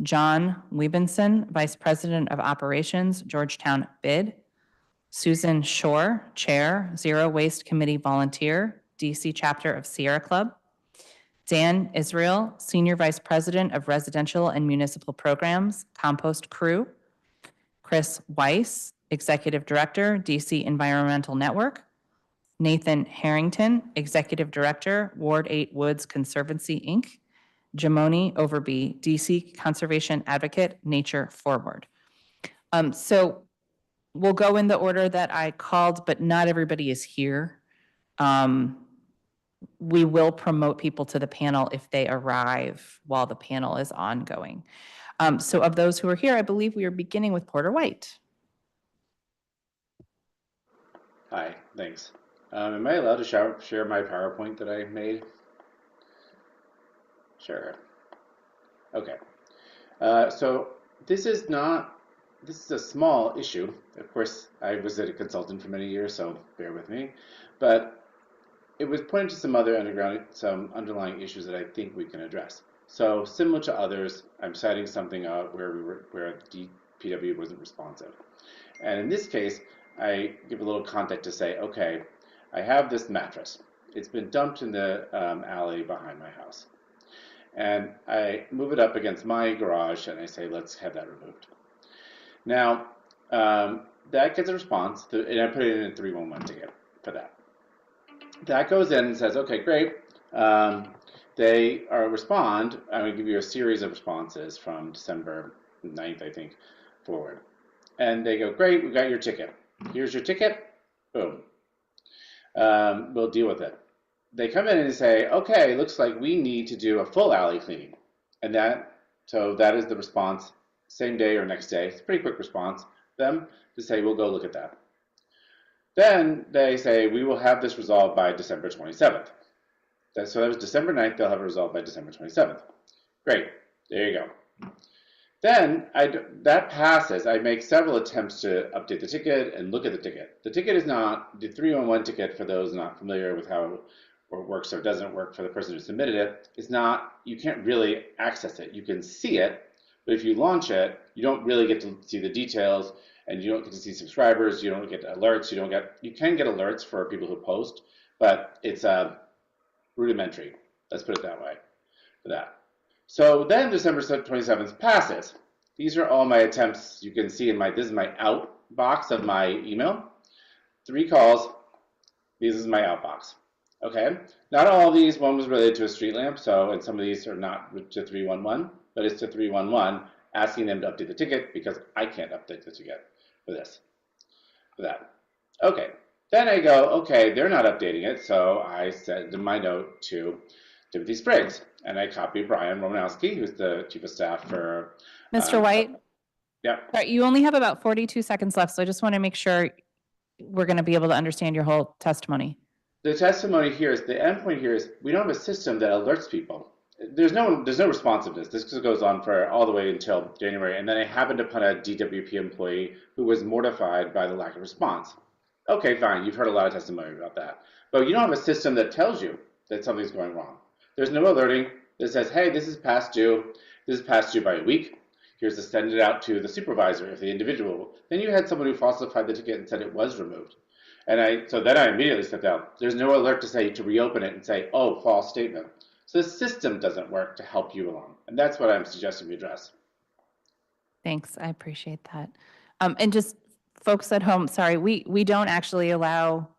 John Wiebenson, Vice President of Operations, Georgetown Bid, Susan Shore, Chair, Zero Waste Committee Volunteer, DC Chapter of Sierra Club, Dan Israel, Senior Vice President of Residential and Municipal Programs, Compost Crew, Chris Weiss, Executive Director, DC Environmental Network, Nathan Harrington, Executive Director, Ward 8 Woods Conservancy, Inc., Jamoni Overby, DC Conservation Advocate, Nature Forward. So we'll go in the order that I called, but not everybody is here. We will promote people to the panel if they arrive while the panel is ongoing. So of those who are here, I believe we are beginning with Porter White. Hi, thanks. Am I allowed to share my PowerPoint that I made? Sure. Okay. So this is a small issue. Of course, I was a consultant for many years, so bear with me. But it was pointing to some underlying issues that I think we can address. So similar to others, I'm citing something where DPW wasn't responsive. And in this case, I give a little context to say, okay, I have this mattress. It's been dumped in the alley behind my house. And I move it up against my garage and I say, let's have that removed. Now, that gets a response, and I put it in a 311 ticket for that. That goes in and says, okay, great. They respond. I'm going to give you a series of responses from December 9th, I think, forward. And they go, great, we got your ticket. Here's your ticket. Boom. We'll deal with it. They come in and say, okay, looks like we need to do a full alley cleaning. And so that is the response, same day or next day. It's a pretty quick response. Them to say, we'll go look at that. Then they say, we will have this resolved by December 27th. So that was December 9th, they'll have it resolved by December 27th. Great, there you go. Then that passes. I make several attempts to update the ticket and look at the ticket. The ticket is not, the 311 ticket, for those not familiar with how it works or doesn't work for the person who submitted it, is not, you can't really access it. You can see it, but if you launch it, you don't really get to see the details, and you don't get to see subscribers, you don't get alerts, you can get alerts for people who post, but it's rudimentary. Let's put it that way for that. So then December 27th passes. These are all my attempts. You can see this is my out box of my email. 3 calls. This is my outbox. Okay. Not all of these. One was related to a street lamp. And some of these are not to 311, but it's to 311 asking them to update the ticket because I can't update the ticket for that. Okay. Then I go, okay, they're not updating it. So I send my note to Timothy Spriggs, and I copy Brian Romanowski, who's the chief of staff for Mr. White? Yeah. Sorry, you only have about 42 seconds left, so I just want to make sure we're going to be able to understand your whole testimony. The testimony here is, the end point here is, we don't have a system that alerts people. There's no responsiveness. This goes on for all the way until January, and then I happened upon a DWP employee who was mortified by the lack of response. Okay, fine, you've heard a lot of testimony about that. But you don't have a system that tells you that something's going wrong. There's no alerting that says, hey, this is past due. This is past due by a week. Here's to send it out to the supervisor if the individual. Then you had someone who falsified the ticket and said it was removed. And so then I immediately stepped out. There's no alert to say to reopen it and say, oh, false statement. So the system doesn't work to help you along. And that's what I'm suggesting we address. Thanks, I appreciate that. And just folks at home, sorry, we don't actually allow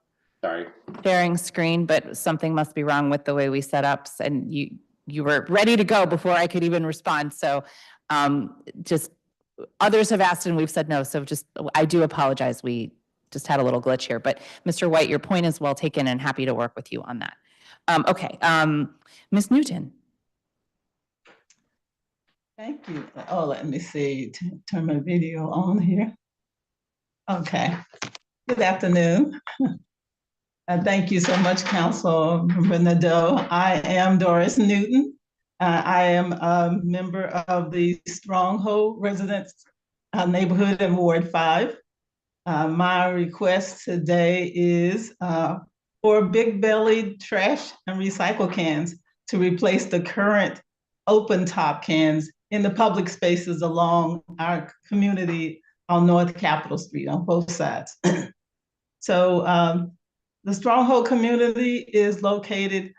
sharing screen, but something must be wrong with the way we set up, and you were ready to go before I could even respond. So just others have asked and we've said no. So I do apologize. We just had a little glitch here, but Mr. White, your point is well taken and happy to work with you on that. Okay, Ms. Newton. Thank you. Oh, let me see, turn my video on here. Okay, good afternoon. Thank you so much, Councilmember Nadeau. I am Doris Newton. I am a member of the Stronghold Residence Neighborhood in Ward 5. My request today is for big-bellied trash and recycle cans to replace the current open-top cans in the public spaces along our community on North Capitol Street on both sides. So the Stronghold community is located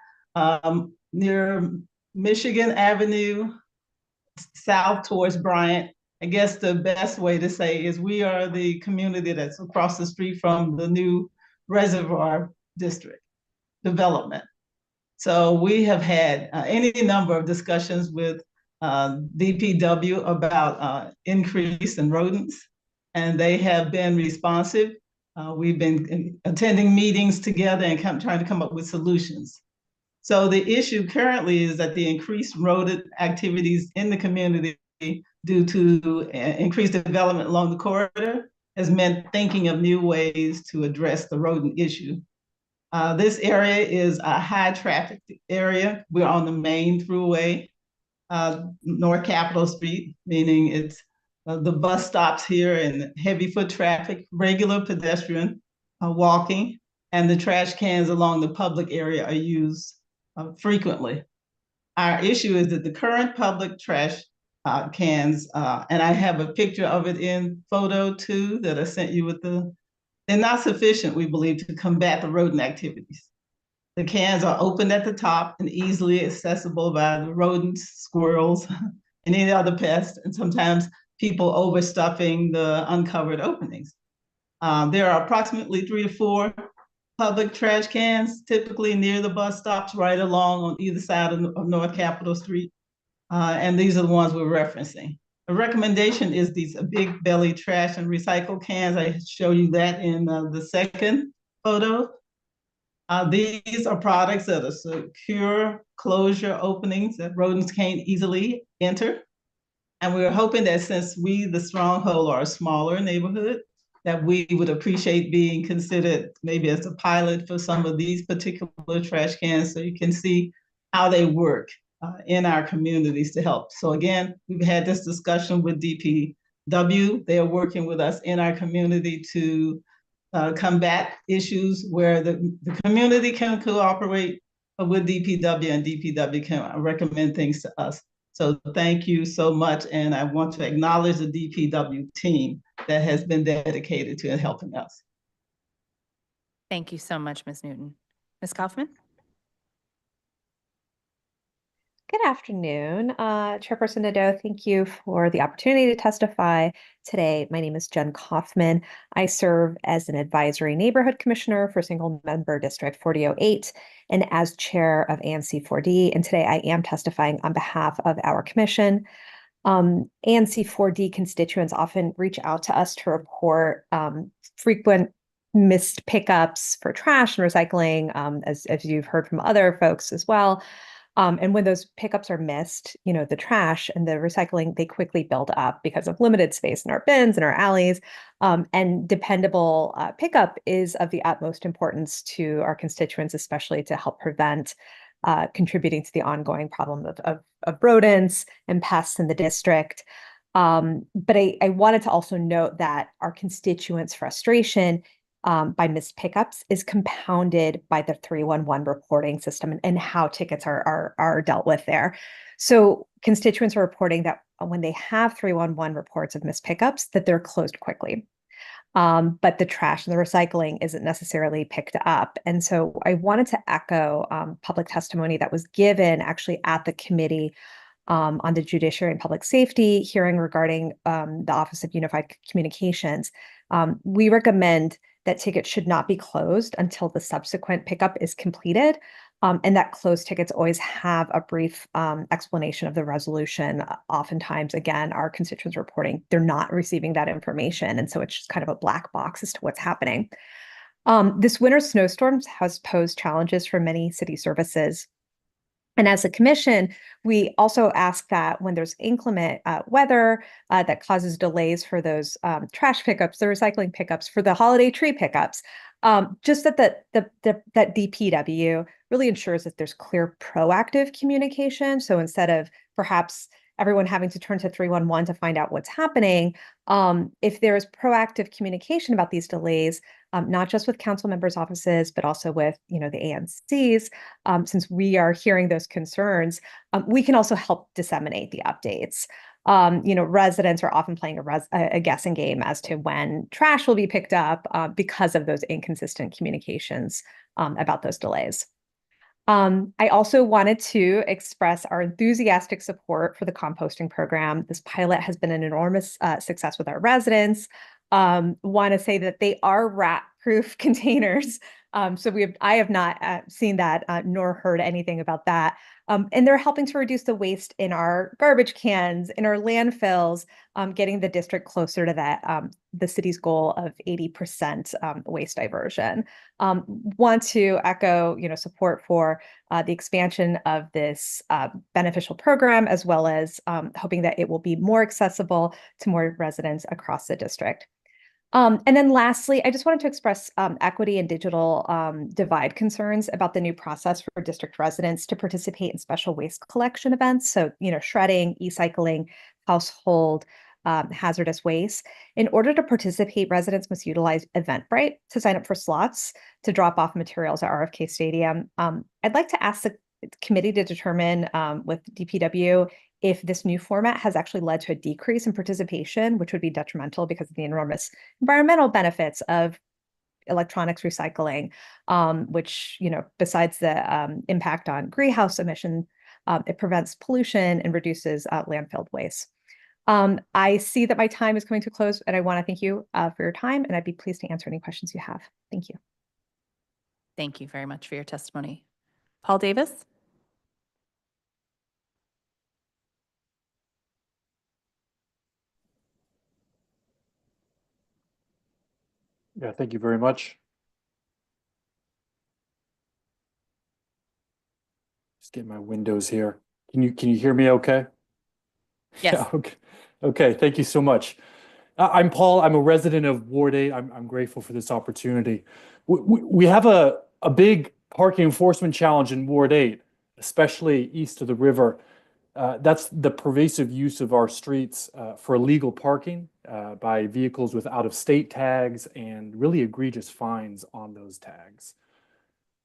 near Michigan Avenue, south towards Bryant. I guess the best way to say is we are the community that's across the street from the new Reservoir District development. So we have had any number of discussions with DPW about increase in rodents, and they have been responsive. We've been attending meetings together and trying to come up with solutions. So the issue currently is that the increased rodent activities in the community due to increased development along the corridor has meant thinking of new ways to address the rodent issue. This area is a high traffic area. We're on the main thruway, North Capitol Street, meaning it's the bus stops here and heavy foot traffic, regular pedestrian walking, and the trash cans along the public area are used frequently. Our issue is that the current public trash cans, and I have a picture of it in photo too that I sent you with they're not sufficient, we believe, to combat the rodent activities. The cans are opened at the top and easily accessible by the rodents, squirrels, and any other pests, and sometimes people overstuffing the uncovered openings. There are approximately 3 to 4 public trash cans, typically near the bus stops right along on either side of North Capitol Street. And these are the ones we're referencing. A recommendation is these big belly trash and recycle cans. I show you that in the second photo. These are products that are secure closure openings that rodents can't easily enter. And we were hoping that since we, the Stronghold, are a smaller neighborhood, that we would appreciate being considered maybe as a pilot for some of these particular trash cans so you can see how they work in our communities to help. So again, we've had this discussion with DPW. They are working with us in our community to combat issues where the community can cooperate with DPW and DPW can recommend things to us. So thank you so much. And I want to acknowledge the DPW team that has been dedicated to helping us. Thank you so much, Ms. Newton. Ms. Kaufman? Good afternoon, Chairperson Nadeau. Thank you for the opportunity to testify today. My name is Jen Kaufman. I serve as an advisory neighborhood commissioner for single member District 4008 and as chair of ANC 4D. And today I am testifying on behalf of our commission. ANC 4D constituents often reach out to us to report frequent missed pickups for trash and recycling, as you've heard from other folks as well. And when those pickups are missed, the trash and the recycling, they quickly build up because of limited space in our bins and our alleys. And dependable pickup is of the utmost importance to our constituents, especially to help prevent contributing to the ongoing problem of rodents and pests in the district. But I wanted to also note that our constituents' frustration by missed pickups is compounded by the 311 reporting system and how tickets are dealt with there. So constituents are reporting that when they have 311 reports of missed pickups, that they're closed quickly. But the trash and the recycling isn't necessarily picked up. And so I wanted to echo public testimony that was given actually at the committee on the Judiciary and Public Safety hearing regarding the Office of Unified Communications. We recommend that tickets should not be closed until the subsequent pickup is completed, and that closed tickets always have a brief explanation of the resolution. Oftentimes, again, our constituents reporting they're not receiving that information, and so it's just kind of a black box as to what's happening. This winter's snowstorms has posed challenges for many city services. And as a commission, we also ask that when there's inclement weather that causes delays for those trash pickups, the recycling pickups, for the holiday tree pickups, just that that DPW really ensures that there's clear proactive communication. So instead of perhaps everyone having to turn to 311 to find out what's happening, if there's proactive communication about these delays, not just with council members' offices, but also with the ANCs, since we are hearing those concerns, we can also help disseminate the updates. Residents are often playing a guessing game as to when trash will be picked up because of those inconsistent communications about those delays. I also wanted to express our enthusiastic support for the composting program. This pilot has been an enormous success with our residents. Want to say that they are rat-proof containers. I have not seen that nor heard anything about that. And they're helping to reduce the waste in our garbage cans, in our landfills, getting the district closer to that, the city's goal of 80% waste diversion. Want to echo, support for the expansion of this beneficial program, as well as hoping that it will be more accessible to more residents across the district. And then lastly, I just wanted to express equity and digital divide concerns about the new process for district residents to participate in special waste collection events. So, shredding, e-cycling, household hazardous waste. In order to participate, residents must utilize Eventbrite to sign up for slots to drop off materials at RFK Stadium. I'd like to ask the committee to determine with DPW if this new format has actually led to a decrease in participation, which would be detrimental because of the enormous environmental benefits of electronics recycling, which, besides the impact on greenhouse emission, it prevents pollution and reduces landfill waste. I see that my time is coming to close, and I want to thank you for your time, and I'd be pleased to answer any questions you have. Thank you. Thank you very much for your testimony. Paul Davis? Yeah, thank you very much. Just get my windows here. Can you hear me okay? Yes. Yeah, okay. Okay, thank you so much. I'm Paul. I'm a resident of Ward 8. I'm grateful for this opportunity. We have a big parking enforcement challenge in Ward 8, especially east of the river. That's the pervasive use of our streets for illegal parking by vehicles with out-of-state tags and really egregious fines on those tags.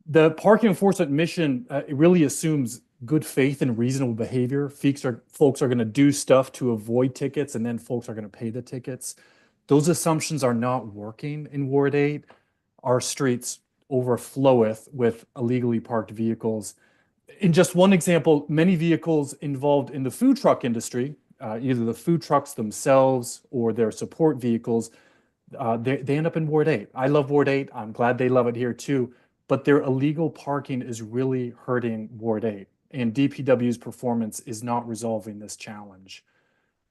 The parking enforcement mission it really assumes good faith and reasonable behavior. Folks are going to do stuff to avoid tickets, and then folks are going to pay the tickets. Those assumptions are not working in Ward 8. Our streets overfloweth with illegally parked vehicles. In just one example, many vehicles involved in the food truck industry, either the food trucks themselves or their support vehicles, they end up in Ward 8. I love Ward 8. I'm glad they love it here too. But their illegal parking is really hurting Ward 8. And DPW's performance is not resolving this challenge.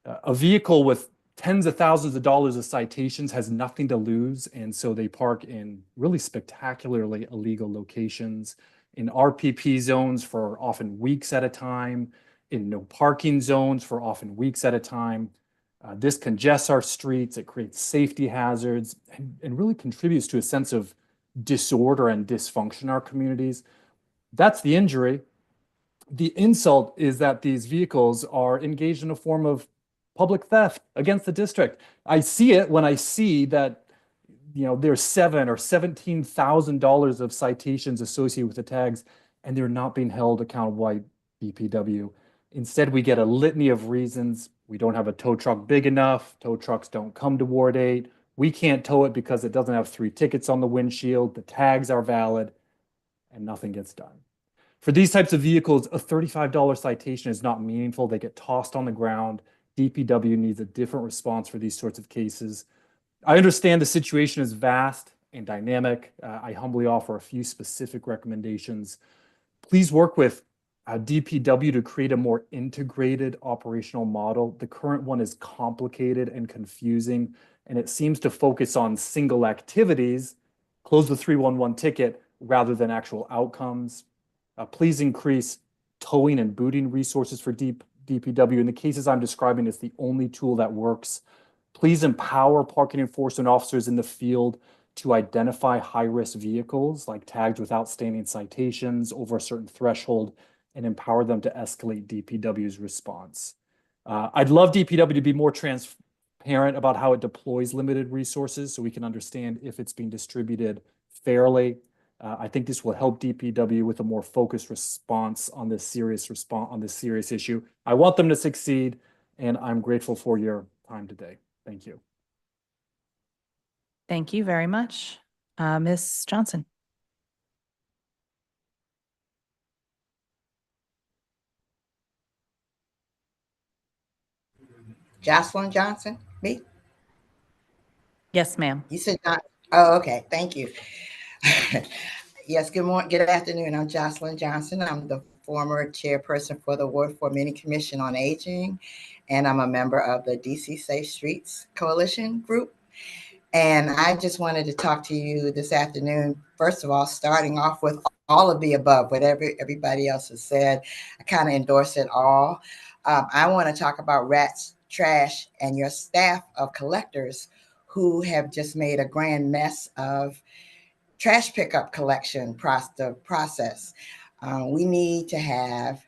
A vehicle with tens of thousands of dollars of citations has nothing to lose. And so they park in really spectacularly illegal locations, in RPP zones for often weeks at a time, in no parking zones for often weeks at a time. This congests our streets, it creates safety hazards, and really contributes to a sense of disorder and dysfunction in our communities. That's the injury. The insult is that these vehicles are engaged in a form of public theft against the district. I see it when I see that there's $7,000 or $17,000 of citations associated with the tags, and they're not being held accountable by DPW. Instead, we get a litany of reasons. We don't have a tow truck big enough. Tow trucks don't come to Ward 8. We can't tow it because it doesn't have 3 tickets on the windshield. The tags are valid, and nothing gets done. For these types of vehicles, a $35 citation is not meaningful. They get tossed on the ground. DPW needs a different response for these sorts of cases. I understand the situation is vast and dynamic. I humbly offer a few specific recommendations. Please work with DPW to create a more integrated operational model. The current one is complicated and confusing, and it seems to focus on single activities, close the 311 ticket, rather than actual outcomes. Please increase towing and booting resources for DPW. In the cases I'm describing, it's the only tool that works. Please empower parking enforcement officers in the field to identify high-risk vehicles like tags with outstanding citations over a certain threshold and empower them to escalate DPW's response. I'd love DPW to be more transparent about how it deploys limited resources so we can understand if it's being distributed fairly. I think this will help DPW with a more focused response on this serious issue. I want them to succeed, and I'm grateful for your time today. Thank you. Thank you very much. Ms. Johnson. Jocelyn Johnson, me? Yes, ma'am. You said not. Oh, okay. Thank you. Yes, good morning, good afternoon. I'm Jocelyn Johnson. I'm the former chairperson for the Ward 4 Mini Commission on Aging, and I'm a member of the DC Safe Streets Coalition group. And I just wanted to talk to you this afternoon, first of all, starting off with all of the above, whatever everybody else has said. I kind of endorse it all. I want to talk about rats, trash, and your staff of collectors who have just made a grand mess of trash pickup collection process. We need to have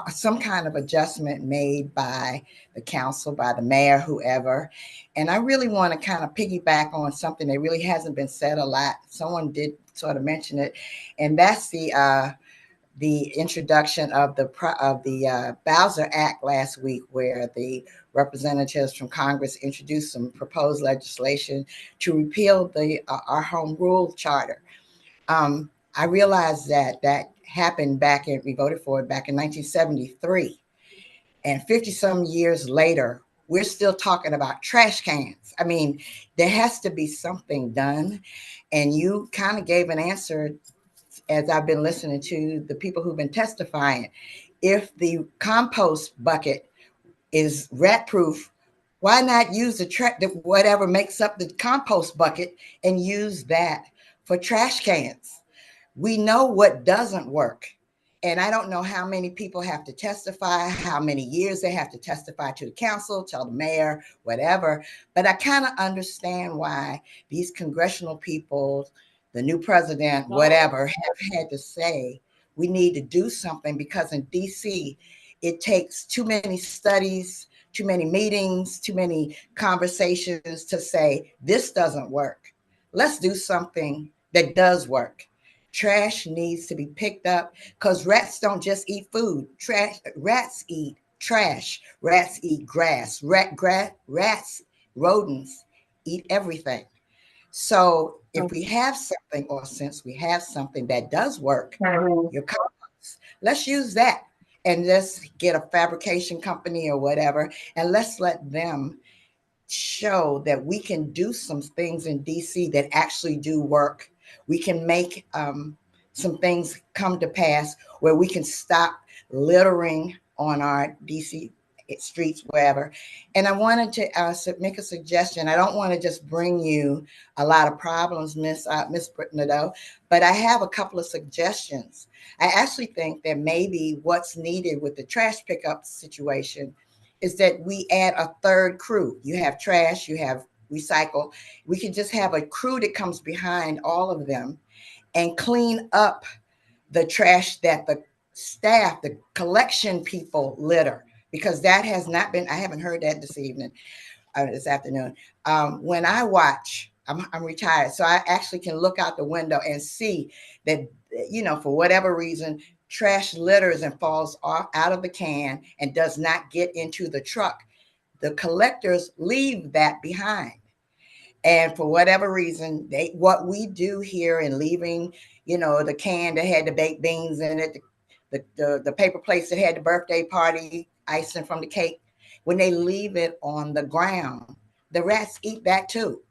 some kind of adjustment made by the council, by the mayor, whoever. And I really want to kind of piggyback on something that really hasn't been said a lot. Someone did sort of mention it, and that's the introduction of the Bowser Act last week, where the representatives from Congress introduced some proposed legislation to repeal our home rule charter. I realized that happened we voted for it back in 1973, and 50 some years later, we're still talking about trash cans. I mean, there has to be something done, and you kind of gave an answer as I've been listening to the people who've been testifying. If the compost bucket is rat proof, Why not use whatever makes up the compost bucket and use that for trash cans? We know what doesn't work. And I don't know how many people have to testify, how many years they have to testify to the council, tell the mayor, whatever. But I kind of understand why these congressional people, the new president, whatever, have had to say, we need to do something, because in DC, it takes too many studies, too many meetings, too many conversations to say, this doesn't work. Let's do something that does work. Trash needs to be picked up, because rats don't just eat food. Rats eat trash. Rats eat grass. Rats, rodents eat everything. So if we have something, or since we have something that does work, your compost, let's use that. And let's get a fabrication company or whatever, and let's let them show that we can do some things in DC that actually do work. We can make some things come to pass where we can stop littering on our DC streets, wherever. And I wanted to make a suggestion. I don't want to just bring you a lot of problems, Miss Nadeau, but I have a couple of suggestions. I actually think that maybe what's needed with the trash pickup situation is that we add a third crew. You have trash, you have recycle. We can just have a crew that comes behind all of them and clean up the trash that the staff, the collection people litter, because that has not been, I haven't heard that this afternoon. When I watch, I'm retired, so I actually can look out the window and see that, for whatever reason, trash litters and falls out of the can and does not get into the truck. The collectors leave that behind. And for whatever reason, what we do here in leaving, the can that had the baked beans in it, the paper plates that had the birthday party icing from the cake, when they leave it on the ground, the rats eat that too.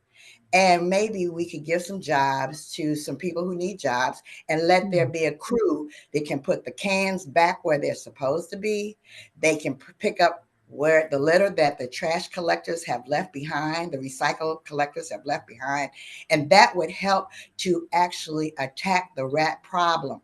And maybe we could give some jobs to some people who need jobs, and let there be a crew that can put the cans back where they're supposed to be. They can pick up where the litter that the trash collectors have left behind, the recycle collectors have left behind. And that would help to actually attack the rat problem.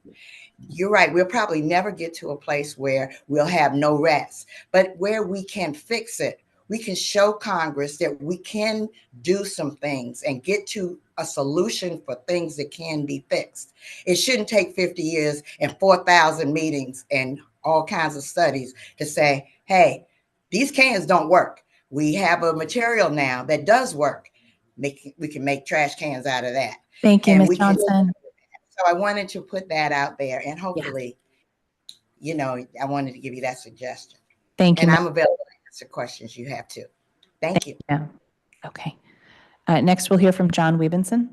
You're right. We'll probably never get to a place where we'll have no rats, but where we can fix it, we can show Congress that we can do some things and get to a solution for things that can be fixed. It shouldn't take 50 years and 4,000 meetings and all kinds of studies to say, hey, these cans don't work. We have a material now that does work. We can make trash cans out of that. Thank you, Ms. Johnson. So I wanted to put that out there, and hopefully, I wanted to give you that suggestion. Thank you. And I'm available to answer questions you have too. Thank you. Yeah. Okay. Next, we'll hear from John Webenson.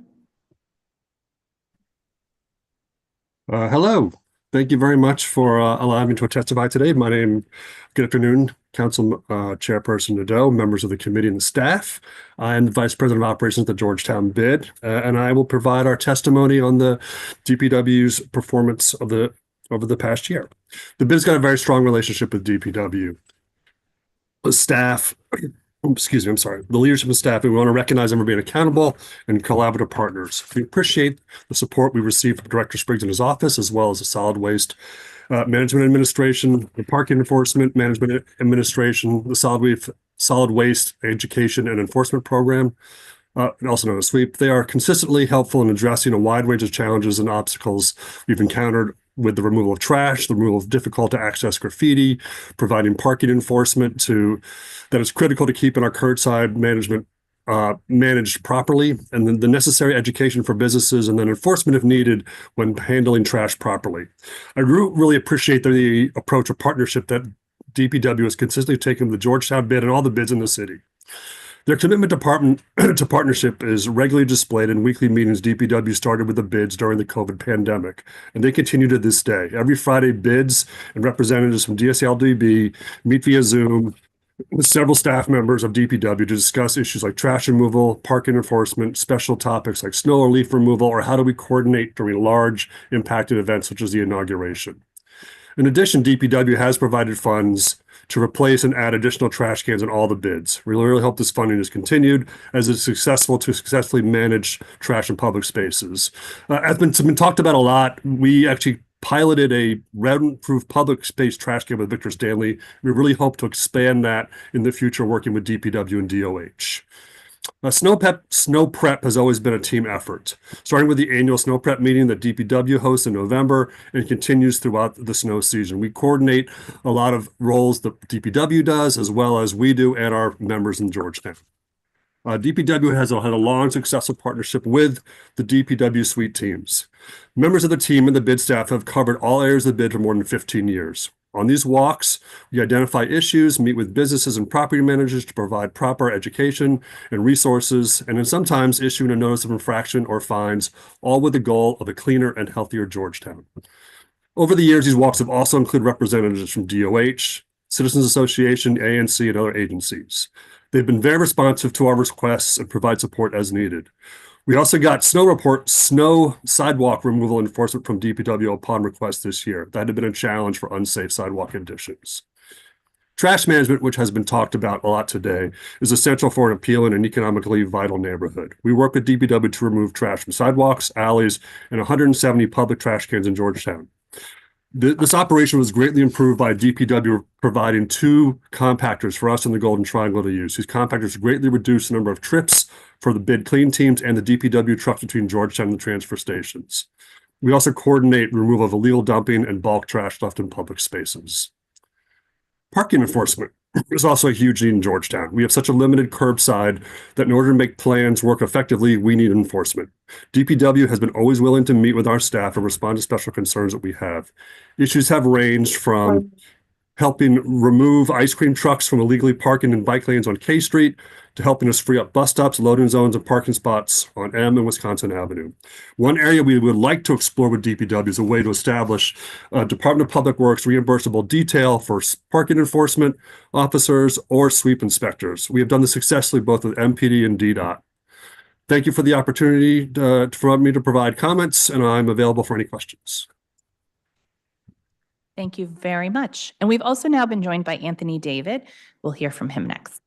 Hello. Thank you very much for allowing me to testify today. Good afternoon, Council Chairperson Nadeau, members of the committee and the staff. I'm the Vice President of Operations at the Georgetown bid, and I will provide our testimony on the DPW's performance over the past year. The bid's got a very strong relationship with DPW. The staff, the leadership and staff, we want to recognize them for being accountable and collaborative partners. We appreciate the support we received from Director Spriggs in his office, as well as the Solid Waste Management Administration, the Parking Enforcement Management Administration, the Solid Waste Education and Enforcement Program, also known as SWEEP. They are consistently helpful in addressing a wide range of challenges and obstacles we've encountered with the removal of trash, the removal of difficult to access graffiti, providing parking enforcement that is critical to keeping our curbside management managed properly, and then the necessary education for businesses, and then enforcement if needed when handling trash properly. I really appreciate the approach of partnership that DPW has consistently taken with the Georgetown bid and all the bids in the city. Their commitment to partnership is regularly displayed in weekly meetings. DPW started with the bids during the COVID pandemic, and they continue to this day. Every Friday, bids and representatives from DSLDB meet via Zoom with several staff members of DPW to discuss issues like trash removal, parking enforcement, special topics like snow or leaf removal, or how do we coordinate during large impacted events such as the inauguration. In addition, DPW has provided funds to replace and add additional trash cans in all the bids. We really hope this funding is continued as it's successful to successfully manage trash in public spaces. As been talked about a lot, we actually piloted a rodent-proof public space trash can with Victor Stanley. We really hope to expand that in the future, working with DPW and DOH. Snow prep has always been a team effort, starting with the annual snow prep meeting that DPW hosts in November and continues throughout the snow season. We coordinate a lot of roles that DPW does, as well as we do and our members in Georgetown. DPW has had a long, successful partnership with the DPW suite teams. Members of the team and the bid staff have covered all areas of the bid for more than 15 years. On these walks, we identify issues, meet with businesses and property managers to provide proper education and resources, and then sometimes issuing a notice of infraction or fines, all with the goal of a cleaner and healthier Georgetown. Over the years, these walks have also included representatives from DOH, Citizens Association, ANC, and other agencies. They've been very responsive to our requests and provide support as needed. We also got snow sidewalk removal enforcement from DPW upon request this year. That had been a challenge for unsafe sidewalk conditions. Trash management, which has been talked about a lot today, is essential for an appealing and economically vital neighborhood. We work with DPW to remove trash from sidewalks, alleys, and 170 public trash cans in Georgetown. This operation was greatly improved by DPW providing 2 compactors for us in the Golden Triangle to use. These compactors greatly reduce the number of trips for the bid clean teams and the DPW trucks between Georgetown and the transfer stations. We also coordinate removal of illegal dumping and bulk trash left in public spaces. Parking enforcement is also a huge need in Georgetown. We have such a limited curbside that in order to make plans work effectively, we need enforcement. DPW has been always willing to meet with our staff and respond to special concerns that we have. Issues have ranged from helping remove ice cream trucks from illegally parking in bike lanes on K Street, to helping us free up bus stops, loading zones, and parking spots on M and Wisconsin Avenue. One area we would like to explore with DPW is a way to establish a Department of Public Works reimbursable detail for parking enforcement officers or sweep inspectors. We have done this successfully both with MPD and DDOT. Thank you for the opportunity for me to provide comments, and I'm available for any questions. Thank you very much. And we've also now been joined by Anthony David. We'll hear from him next.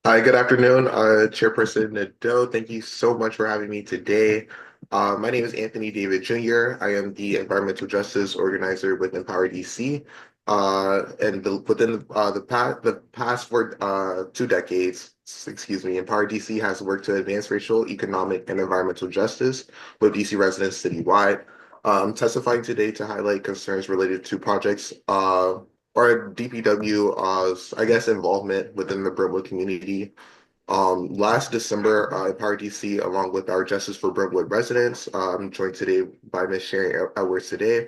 Hi, good afternoon, Chairperson Nadeau. Thank you so much for having me today. My name is Anthony David Jr. I am the environmental justice organizer with Empower DC. Within the past 2 decades, Empower DC has worked to advance racial, economic, and environmental justice with DC residents citywide. I'm testifying today to highlight concerns related to projects or DPW's, involvement within the Brentwood community. Last December, Empower DC, along with our Justice for Brentwood residents, I'm joined today by Ms. Sharon Edwards today,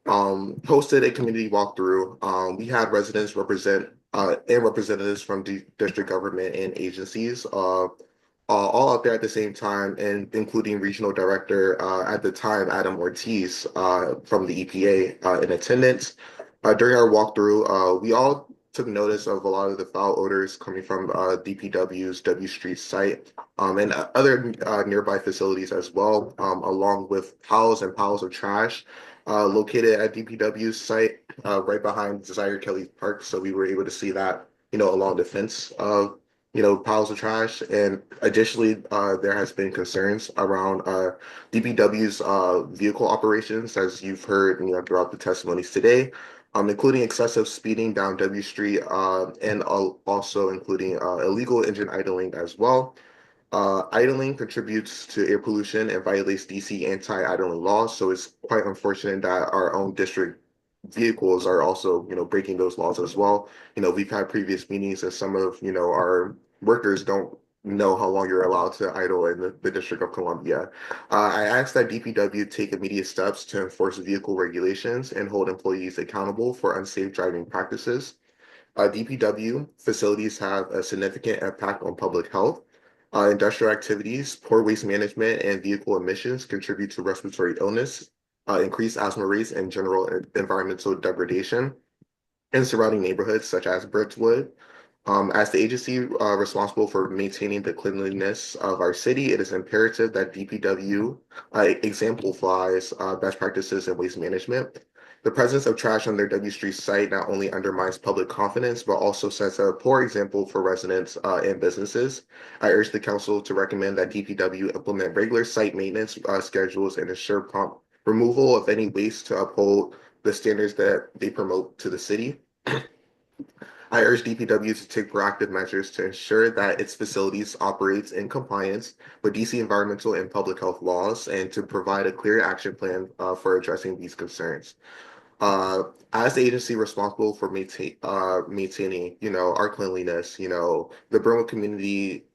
hosted a community walkthrough. We had residents and representatives from district government and agencies all out there at the same time, and including Regional Director at the time, Adam Ortiz from the EPA in attendance. During our walkthrough, we all took notice of a lot of the foul odors coming from DPW's W Street site and other nearby facilities as well, along with piles and piles of trash located at DPW's site right behind Desire Kelly Park. So we were able to see that, along the fence of, piles of trash. And additionally, there has been concerns around DPW's vehicle operations, as you've heard, throughout the testimonies today. Including excessive speeding down W Street and also including illegal engine idling as well. Idling contributes to air pollution and violates DC anti-idling laws, so it's quite unfortunate that our own district vehicles are also, breaking those laws as well. We've had previous meetings and some of, our workers don't know how long you're allowed to idle in the District of Columbia. I asked that DPW take immediate steps to enforce vehicle regulations and hold employees accountable for unsafe driving practices. DPW facilities have a significant impact on public health. Industrial activities, poor waste management, and vehicle emissions contribute to respiratory illness, increased asthma rates, and general environmental degradation in surrounding neighborhoods such as Brentwood. As the agency responsible for maintaining the cleanliness of our city, it is imperative that DPW exemplifies best practices in waste management. The presence of trash on their W Street site not only undermines public confidence, but also sets a poor example for residents and businesses. I urge the council to recommend that DPW implement regular site maintenance schedules and ensure prompt removal of any waste to uphold the standards that they promote to the city. I urge DPW to take proactive measures to ensure that its facilities operates in compliance with DC environmental and public health laws and to provide a clear action plan for addressing these concerns. As the agency responsible for maintaining, our cleanliness, the Brentwood community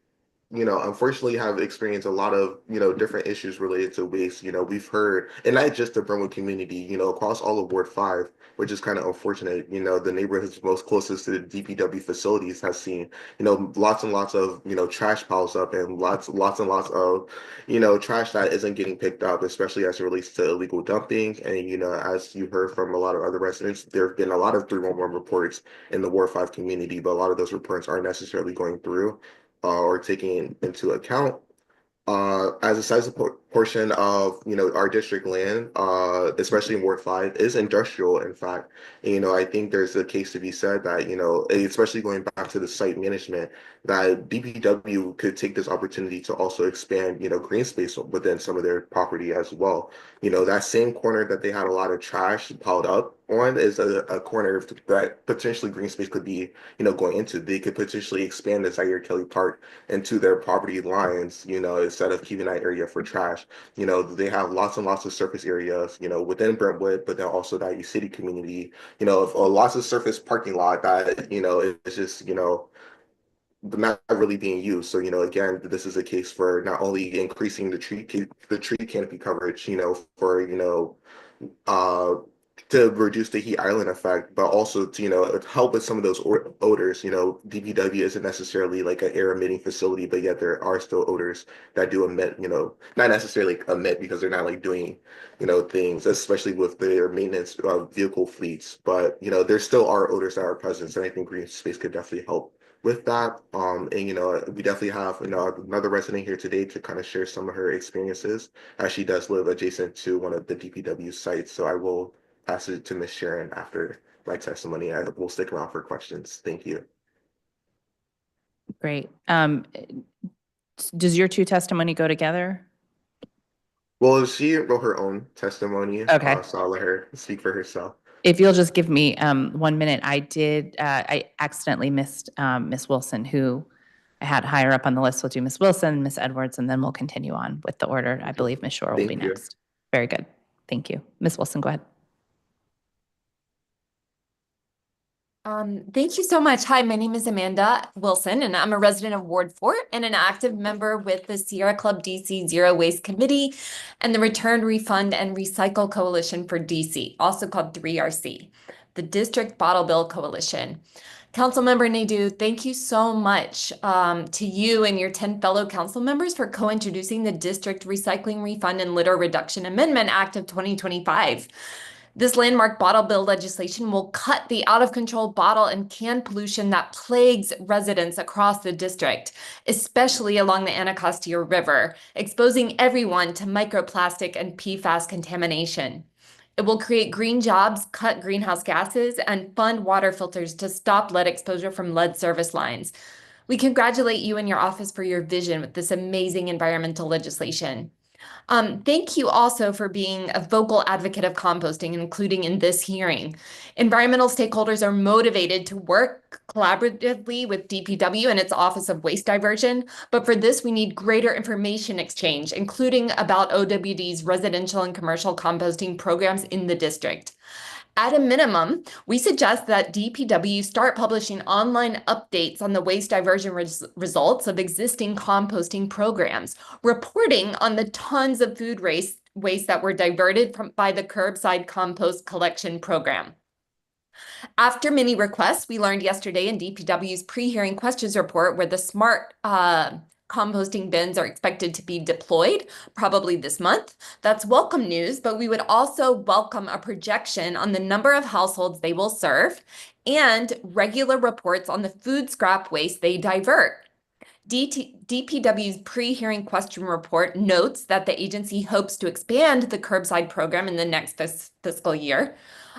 unfortunately have experienced a lot of, different issues related to waste. We've heard, and not just the Brentwood community, across all of Ward 5, which is kind of unfortunate. The neighborhoods most closest to the DPW facilities has seen, lots and lots of, trash piles up and lots and lots of, trash that isn't getting picked up, especially as it relates to illegal dumping. And, as you heard from a lot of other residents, there have been a lot of 311 reports in the Ward 5 community, but a lot of those reports aren't necessarily going through or taking into account. As a sizable portion of our district land, especially in Ward 5, is industrial. In fact, I think there's a case to be said that especially going back to the site management, that DPW could take this opportunity to also expand green space within some of their property as well. That same corner that they had a lot of trash piled up on is a corner that potentially green space could be going into. They could potentially expand the Zaire Kelly Park into their property lines, instead of keeping that area for trash. They have lots and lots of surface areas, within Brentwood, but then also that U City community, lots of surface parking lot that, is just, not really being used. So, again, this is a case for not only increasing the tree canopy coverage, for, uh, to reduce the heat island effect, but also to, help with some of those odors. DPW isn't necessarily like an air emitting facility, but yet there are still odors that do emit, not necessarily emit because they're not like doing, things, especially with their maintenance vehicle fleets. But, there still are odors that are present. And I think green space could definitely help with that. And we definitely have another resident here today to kind of share some of her experiences, as she does live adjacent to one of the DPW sites. So I will pass it to Ms. Sharon after my testimony. I will stick around for questions. Thank you. Great. Does your two testimony go together? Well, she wrote her own testimony, Okay. so I'll let her speak for herself. If you'll just give me 1 minute, I accidentally missed Miss Wilson, who I had higher up on the list. We'll do Miss Wilson, Miss Edwards, and then we'll continue on with the order. I believe Miss Shore will be Thank you. next. Very good. Thank you. Miss Wilson, go ahead. Thank you so much. Hi, my name is Amanda Wilson, and I'm a resident of Ward 4 and an active member with the Sierra Club DC Zero Waste Committee and the Return, Refund, and Recycle Coalition for DC, also called 3RC, the District Bottle Bill Coalition. Councilmember Nadeau, thank you so much to you and your 10 fellow council members for co-introducing the District Recycling, Refund, and Litter Reduction Amendment Act of 2025. This landmark bottle bill legislation will cut the out-of-control bottle and can pollution that plagues residents across the district, especially along the Anacostia River, exposing everyone to microplastic and PFAS contamination. It will create green jobs, cut greenhouse gases, and fund water filters to stop lead exposure from lead service lines. We congratulate you and your office for your vision with this amazing environmental legislation. Thank you also for being a vocal advocate of composting, including in this hearing. Environmental stakeholders are motivated to work collaboratively with DPW and its Office of Waste Diversion, but for this we need greater information exchange, including about OWD's residential and commercial composting programs in the district. At a minimum, we suggest that DPW start publishing online updates on the waste diversion results of existing composting programs, reporting on the tons of food waste that were diverted by the curbside compost collection program. After many requests, we learned yesterday in DPW's pre-hearing questions report where the smart composting bins are expected to be deployed probably this month. That's welcome news, but we would also welcome a projection on the number of households they will serve and regular reports on the food scrap waste they divert. DPW's pre-hearing question report notes that the agency hopes to expand the curbside program in the next fiscal year.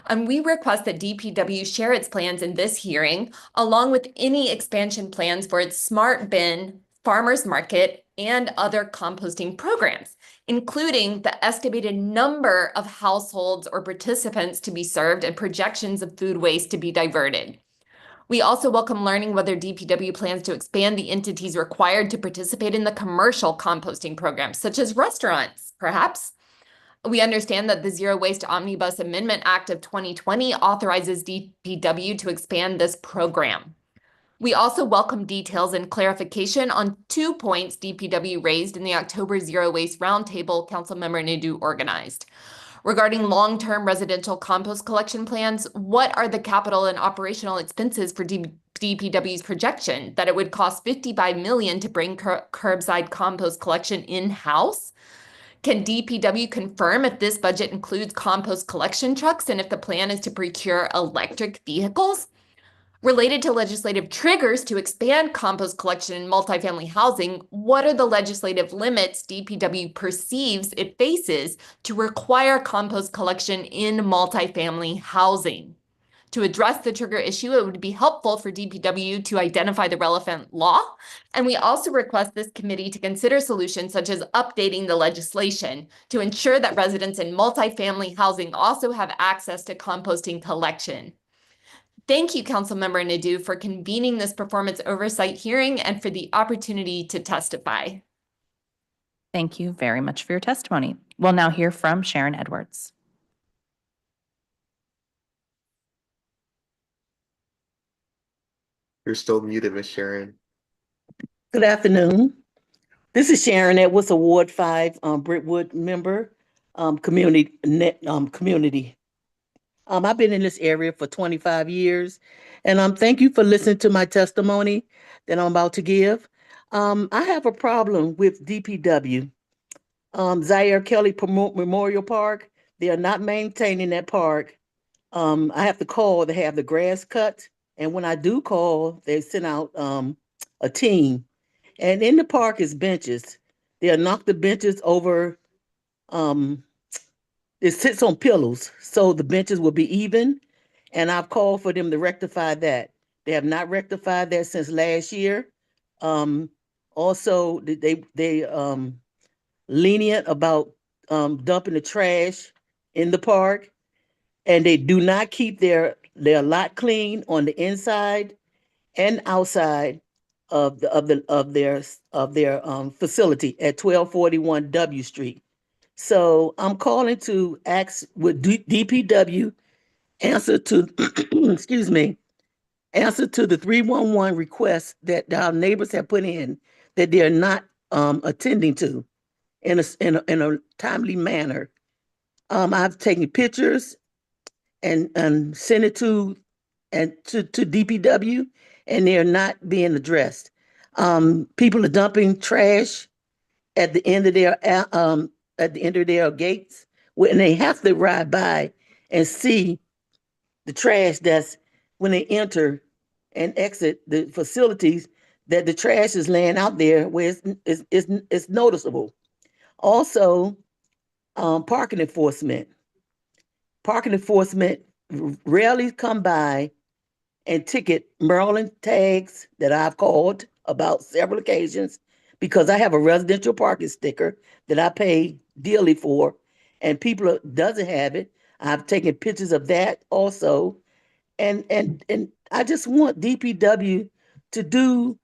And we request that DPW share its plans in this hearing, along with any expansion plans for its smart bin, farmers market, and other composting programs, including the estimated number of households or participants to be served and projections of food waste to be diverted. We also welcome learning whether DPW plans to expand the entities required to participate in the commercial composting programs, such as restaurants, perhaps. We understand that the Zero Waste Omnibus Amendment Act of 2020 authorizes DPW to expand this program. We also welcome details and clarification on 2 points DPW raised in the October Zero Waste Roundtable Councilmember Nadeau organized. Regarding long-term residential compost collection plans, what are the capital and operational expenses for DPW's projection that it would cost $55 million to bring curbside compost collection in-house? Can DPW confirm if this budget includes compost collection trucks and if the plan is to procure electric vehicles? Related to legislative triggers to expand compost collection in multifamily housing, what are the legislative limits DPW perceives it faces to require compost collection in multifamily housing? To address the trigger issue, it would be helpful for DPW to identify the relevant law. And we also request this committee to consider solutions such as updating the legislation to ensure that residents in multifamily housing also have access to composting collection. Thank you, Councilmember Nadeau, for convening this performance oversight hearing and for the opportunity to testify. Thank you very much for your testimony. We'll now hear from Sharon Edwards. You're still muted, Ms. Sharon. Good afternoon. This is Sharon Edwards, a Ward 5 Brentwood member, community. I've been in this area for 25 years, and thank you for listening to my testimony that I'm about to give. I have a problem with DPW. Zaire Kelly Memorial Park, they are not maintaining that park. I have to call to have the grass cut, and when I do call, they send out a team. And in the park is benches. They'll knock the benches over. It sits on pillows, so the benches will be even. And I've called for them to rectify that. They have not rectified that since last year. Also, they lenient about dumping the trash in the park, and they do not keep their lot clean on the inside and outside of their facility at 1241 W Street. So I'm calling to ask with DPW answer to excuse me, answer to the 311 request that our neighbors have put in that they're not attending to in a timely manner. I've taken pictures and sent it to DPW, and they're not being addressed. People are dumping trash at the end of their gates, when they have to ride by and see the trash that's when they enter and exit the facilities, that the trash is laying out there where it's noticeable. Also, parking enforcement. Parking enforcement rarely come by and ticket Maryland tags that I've called about several occasions, because I have a residential parking sticker that I pay dearly for, and people doesn't have it. I've taken pictures of that also. And I just want DPW to do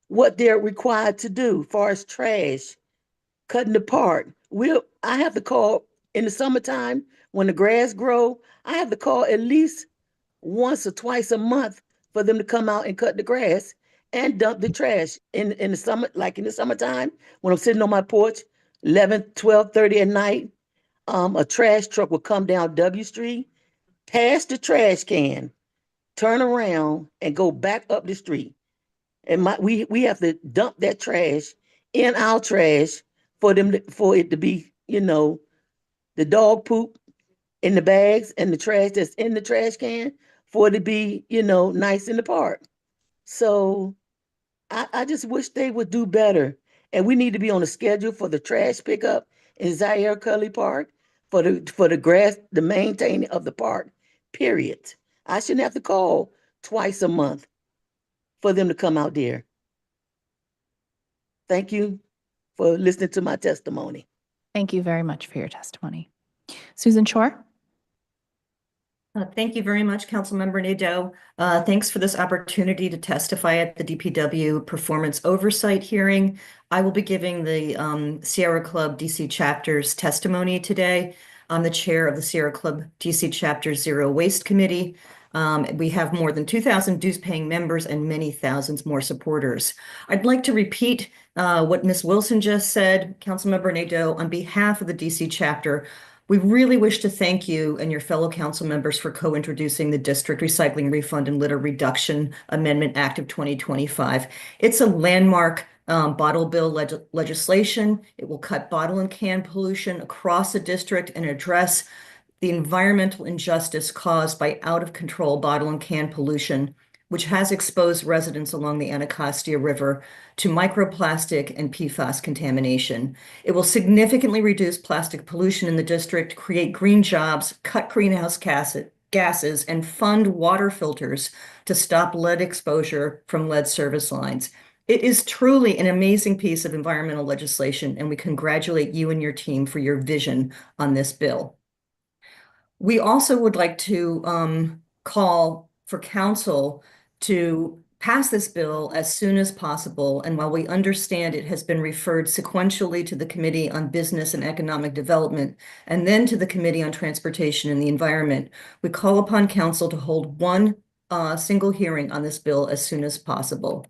what they're required to do as far as trash, cutting the park. I have to call in the summertime when the grass grow, I have to call at least once or twice a month for them to come out and cut the grass and dump the trash in the summer, like in the summertime, when I'm sitting on my porch, 11, 12:30 at night, a trash truck will come down W Street, pass the trash can, turn around and go back up the street. And we have to dump that trash in our trash for for it to be, the dog poop in the bags and the trash that's in the trash can for it to be, nice in the park. So I just wish they would do better. And we need to be on a schedule for the trash pickup in Zaire Cully Park, for the grass, the maintaining of the park, period. I shouldn't have to call twice a month for them to come out there. Thank you for listening to my testimony. Thank you very much for your testimony. Susan Shore? Thank you very much, Councilmember Nadeau. Thanks for this opportunity to testify at the DPW Performance Oversight hearing. I will be giving the Sierra Club DC Chapter's testimony today. I'm the chair of the Sierra Club DC Chapter Zero Waste Committee. We have more than 2,000 dues-paying members and many thousands more supporters. I'd like to repeat what Ms. Wilson just said. Councilmember Nadeau, on behalf of the DC Chapter, we really wish to thank you and your fellow council members for co-introducing the District Recycling Refund and Litter Reduction Amendment Act of 2025. It's a landmark bottle bill legislation. It will cut bottle and can pollution across the district and address the environmental injustice caused by out-of-control bottle and can pollution, which has exposed residents along the Anacostia River to microplastic and PFAS contamination. It will significantly reduce plastic pollution in the district, create green jobs, cut greenhouse gases, and fund water filters to stop lead exposure from lead service lines. It is truly an amazing piece of environmental legislation, and we congratulate you and your team for your vision on this bill. We also would like to call for council to pass this bill as soon as possible. And while we understand it has been referred sequentially to the Committee on Business and Economic Development and then to the Committee on Transportation and the Environment, we call upon council to hold one single hearing on this bill as soon as possible.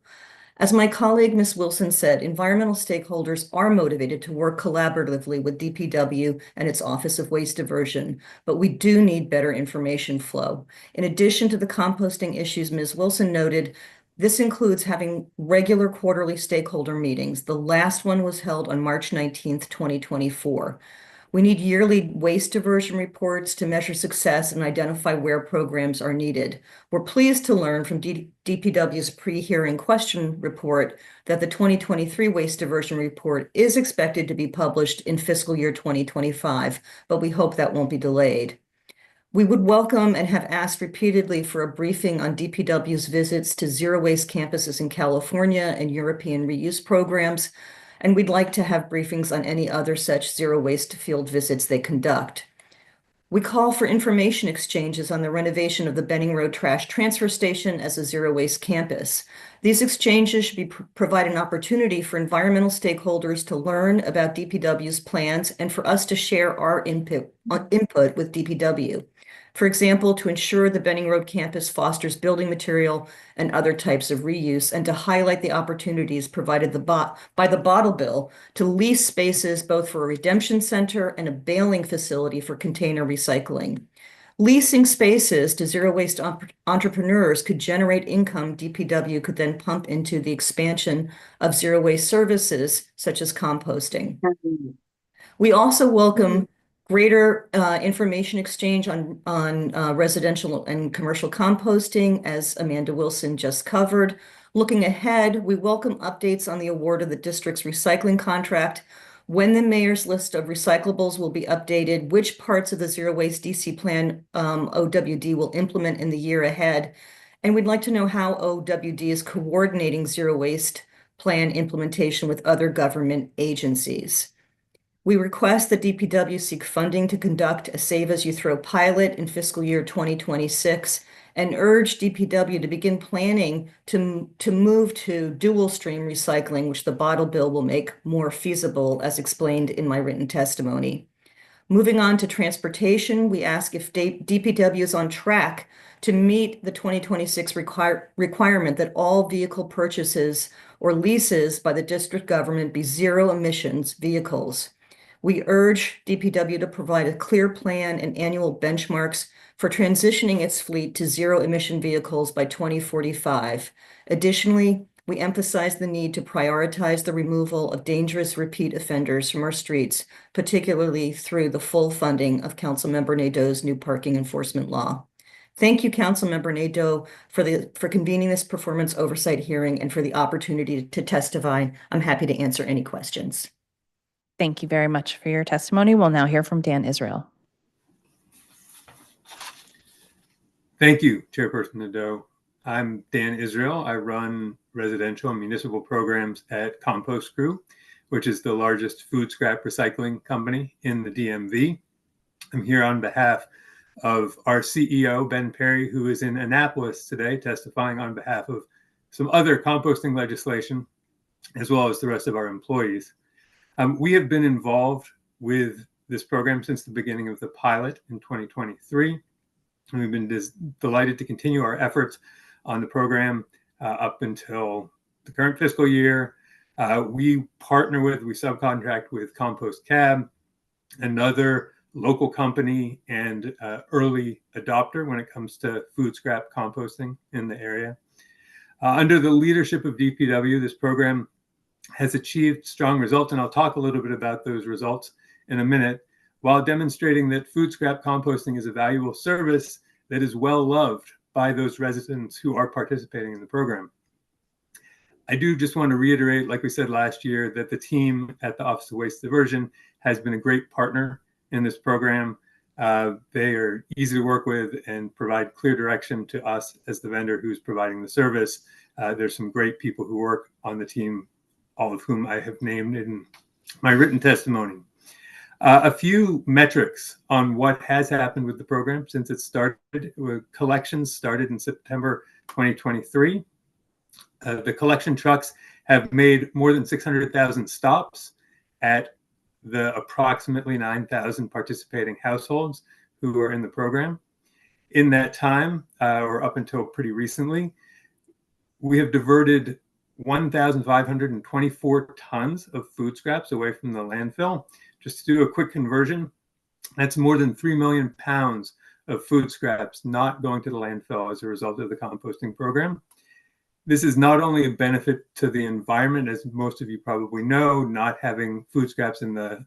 As my colleague, Ms. Wilson said, environmental stakeholders are motivated to work collaboratively with DPW and its Office of Waste Diversion, but we do need better information flow. In addition to the composting issues Ms. Wilson noted, this includes having regular quarterly stakeholder meetings. The last one was held on March 19th, 2024. We need yearly waste diversion reports to measure success and identify where programs are needed. We're pleased to learn from DPW's pre-hearing question report that the 2023 waste diversion report is expected to be published in fiscal year 2025, but we hope that won't be delayed. We would welcome and have asked repeatedly for a briefing on DPW's visits to zero waste campuses in California and European reuse programs, and we'd like to have briefings on any other such zero waste field visits they conduct. We call for information exchanges on the renovation of the Benning Road Trash Transfer Station as a zero waste campus. These exchanges should provide an opportunity for environmental stakeholders to learn about DPW's plans and for us to share our input with DPW. For example, to ensure the Benning Road campus fosters building material and other types of reuse, and to highlight the opportunities provided by the bottle bill to lease spaces both for a redemption center and a baling facility for container recycling. Leasing spaces to zero waste entrepreneurs could generate income DPW could then pump into the expansion of zero waste services such as composting. We also welcome greater information exchange on residential and commercial composting, as Amanda Wilson just covered. Looking ahead, we welcome updates on the award of the district's recycling contract, when the mayor's list of recyclables will be updated, which parts of the Zero Waste DC Plan OWD will implement in the year ahead, and we'd like to know how OWD is coordinating Zero Waste Plan implementation with other government agencies. We request that DPW seek funding to conduct a Save As You Throw pilot in fiscal year 2026 and urge DPW to begin planning to move to dual stream recycling, which the bottle bill will make more feasible, as explained in my written testimony. Moving on to transportation, we ask if DPW is on track to meet the 2026 requirement that all vehicle purchases or leases by the district government be zero emissions vehicles. We urge DPW to provide a clear plan and annual benchmarks for transitioning its fleet to zero emission vehicles by 2045. Additionally, We emphasize the need to prioritize the removal of dangerous repeat offenders from our streets, particularly through the full funding of Councilmember Nadeau's new parking enforcement law. Thank you, Councilmember Nadeau, for convening this performance oversight hearing and for the opportunity to testify. I'm happy to answer any questions. Thank you very much for your testimony. We'll now hear from Dan Israel. Thank you, Chairperson Nadeau. I'm Dan Israel. I run residential and municipal programs at Compost Crew, which is the largest food scrap recycling company in the DMV. I'm here on behalf of our CEO, Ben Perry, who is in Annapolis today, testifying on behalf of some other composting legislation, as well as the rest of our employees. We have been involved with this program since the beginning of the pilot in 2023. And we've been delighted to continue our efforts on the program up until the current fiscal year. We subcontract with Compost Cab, another local company and early adopter when it comes to food scrap composting in the area. Under the leadership of DPW, this program has achieved strong results, and I'll talk a little bit about those results in a minute, while demonstrating that food scrap composting is a valuable service that is well loved by those residents who are participating in the program. I do just want to reiterate, like we said last year, that the team at the Office of Waste Diversion has been a great partner in this program. They are easy to work with and provide clear direction to us as the vendor who's providing the service. There's some great people who work on the team, all of whom I have named in my written testimony. A few metrics on what has happened with the program since it started. Collections started in September 2023. The collection trucks have made more than 600,000 stops at the approximately 9,000 participating households who are in the program. In that time, or up until pretty recently, we have diverted 1,524 tons of food scraps away from the landfill. Just to do a quick conversion, that's more than 3 million pounds of food scraps not going to the landfill as a result of the composting program. This is not only a benefit to the environment, as most of you probably know, not having food scraps in the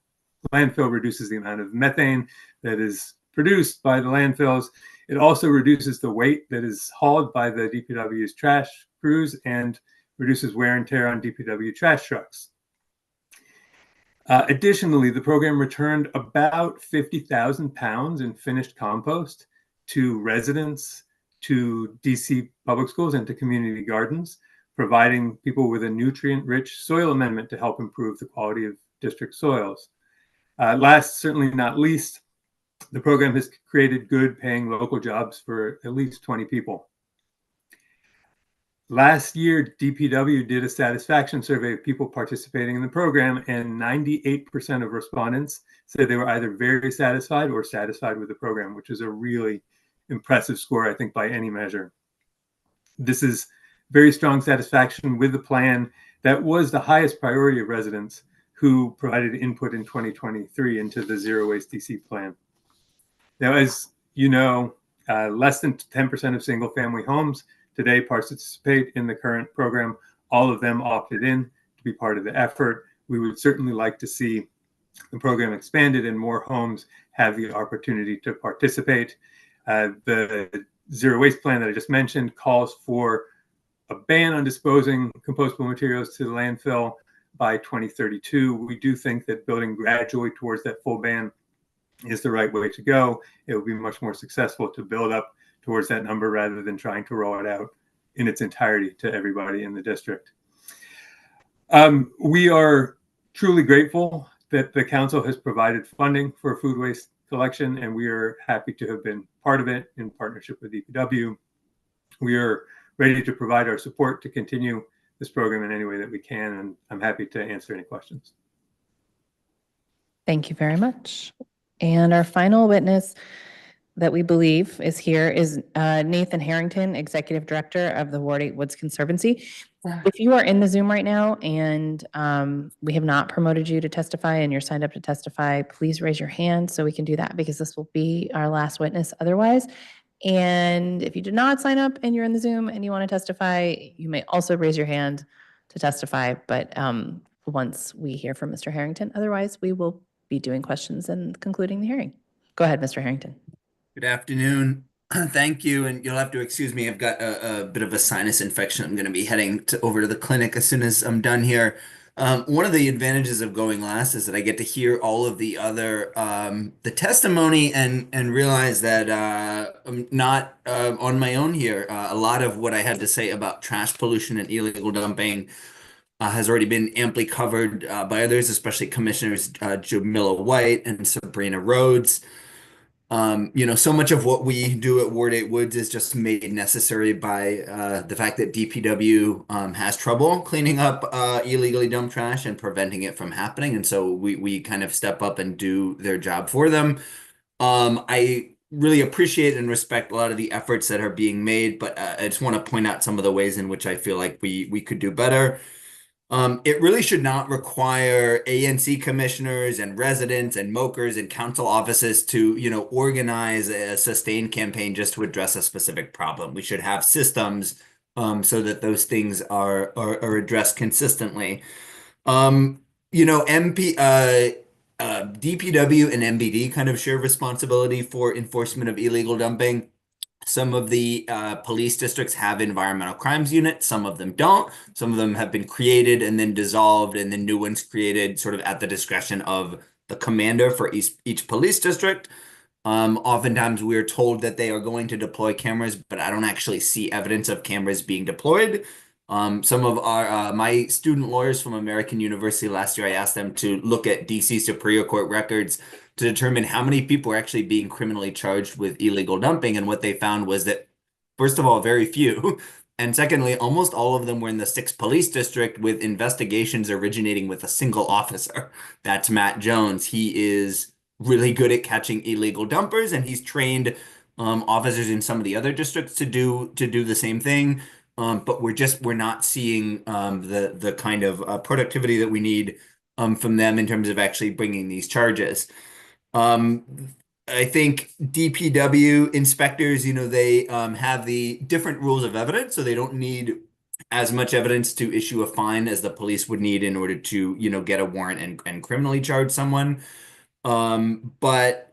landfill reduces the amount of methane that is produced by the landfills. It also reduces the weight that is hauled by the DPW's trash crews and reduces wear and tear on DPW trash trucks. Additionally, the program returned about 50,000 pounds in finished compost to residents, to DC public schools, and to community gardens, providing people with a nutrient-rich soil amendment to help improve the quality of district soils. Last, certainly not least, the program has created good paying local jobs for at least 20 people. Last year, DPW did a satisfaction survey of people participating in the program, and 98% of respondents said they were either very satisfied or satisfied with the program, which is a really impressive score, I think, by any measure. This is very strong satisfaction with the plan that was the highest priority of residents who provided input in 2023 into the Zero Waste DC plan. Now, as you know, less than 10% of single family homes today participate in the current program. All of them opted in to be part of the effort. We would certainly like to see the program expanded and more homes have the opportunity to participate. The Zero Waste plan that I just mentioned calls for a ban on disposing compostable materials to the landfill by 2032. We do think that building gradually towards that full ban is the right way to go. It will be much more successful to build up towards that number rather than trying to roll it out in its entirety to everybody in the district. We are truly grateful that the council has provided funding for food waste collection, and we are happy to have been part of it in partnership with DPW. We are ready to provide our support to continue this program in any way that we can, and I'm happy to answer any questions. Thank you very much. And our final witness that we believe is here is Nathan Harrington, Executive Director of the Ward 8 Woods Conservancy. If you are in the Zoom right now and we have not promoted you to testify and you're signed up to testify, please raise your hand so we can do that, because this will be our last witness otherwise. And if you did not sign up and you're in the Zoom and you want to testify, you may also raise your hand to testify. But once we hear from Mr. Harrington, otherwise we will be doing questions and concluding the hearing. Go ahead, Mr. Harrington. Good afternoon. Thank you. And you'll have to excuse me. I've got a bit of a sinus infection. I'm going to be heading over to the clinic as soon as I'm done here. One of the advantages of going last is that I get to hear all of the other the testimony and realize that I'm not on my own here. A lot of what I had to say about trash pollution and illegal dumping has already been amply covered by others, especially Commissioners Jamila White and Sabrina Rhodes. So much of what we do at Ward 8 Woods is just made necessary by the fact that DPW has trouble cleaning up illegally dumped trash and preventing it from happening. And so we kind of step up and do their job for them. I really appreciate and respect a lot of the efforts that are being made, but I just want to point out some of the ways in which I feel like we could do better. It really should not require ANC commissioners and residents and mokers and council offices to, organize a sustained campaign just to address a specific problem. We should have systems so that those things are addressed consistently. DPW and MBD kind of share responsibility for enforcement of illegal dumping. Some of the police districts have environmental crimes units, some of them don't. Some of them have been created and then dissolved, and then new ones created sort of at the discretion of the commander for each police district. Oftentimes we are told that they are going to deploy cameras, but I don't actually see evidence of cameras being deployed. Some of my student lawyers from American University last year, I asked them to look at DC Superior Court records to determine how many people are actually being criminally charged with illegal dumping. And what they found was that, first of all, very few. And secondly, almost all of them were in the 6th Police District with investigations originating with a single officer. That's Matt Jones. He is really good at catching illegal dumpers, and he's trained officers in some of the other districts to do the same thing. But we're not seeing the kind of productivity that we need from them in terms of actually bringing these charges. I think DPW inspectors, they have the different rules of evidence, so they don't need as much evidence to issue a fine as the police would need in order to, get a warrant and criminally charge someone. But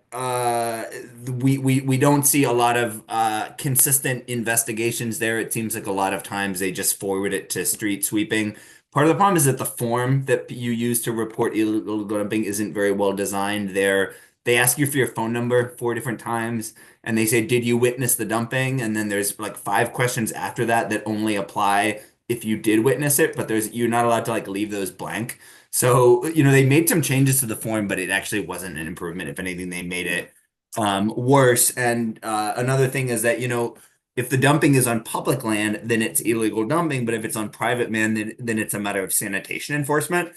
we don't see a lot of consistent investigations there. It seems like a lot of times they just forward it to street sweeping. Part of the problem is that the form that you use to report illegal dumping isn't very well designed. They ask you for your phone number 4 different times, and they say, "Did you witness the dumping?" And then there's like 5 questions after that that only apply if you did witness it, but you're not allowed to leave those blank. So, they made some changes to the form, but it actually wasn't an improvement. If anything, they made it worse. And another thing is that, if the dumping is on public land, then it's illegal dumping. But if it's on private land, then it's a matter of sanitation enforcement.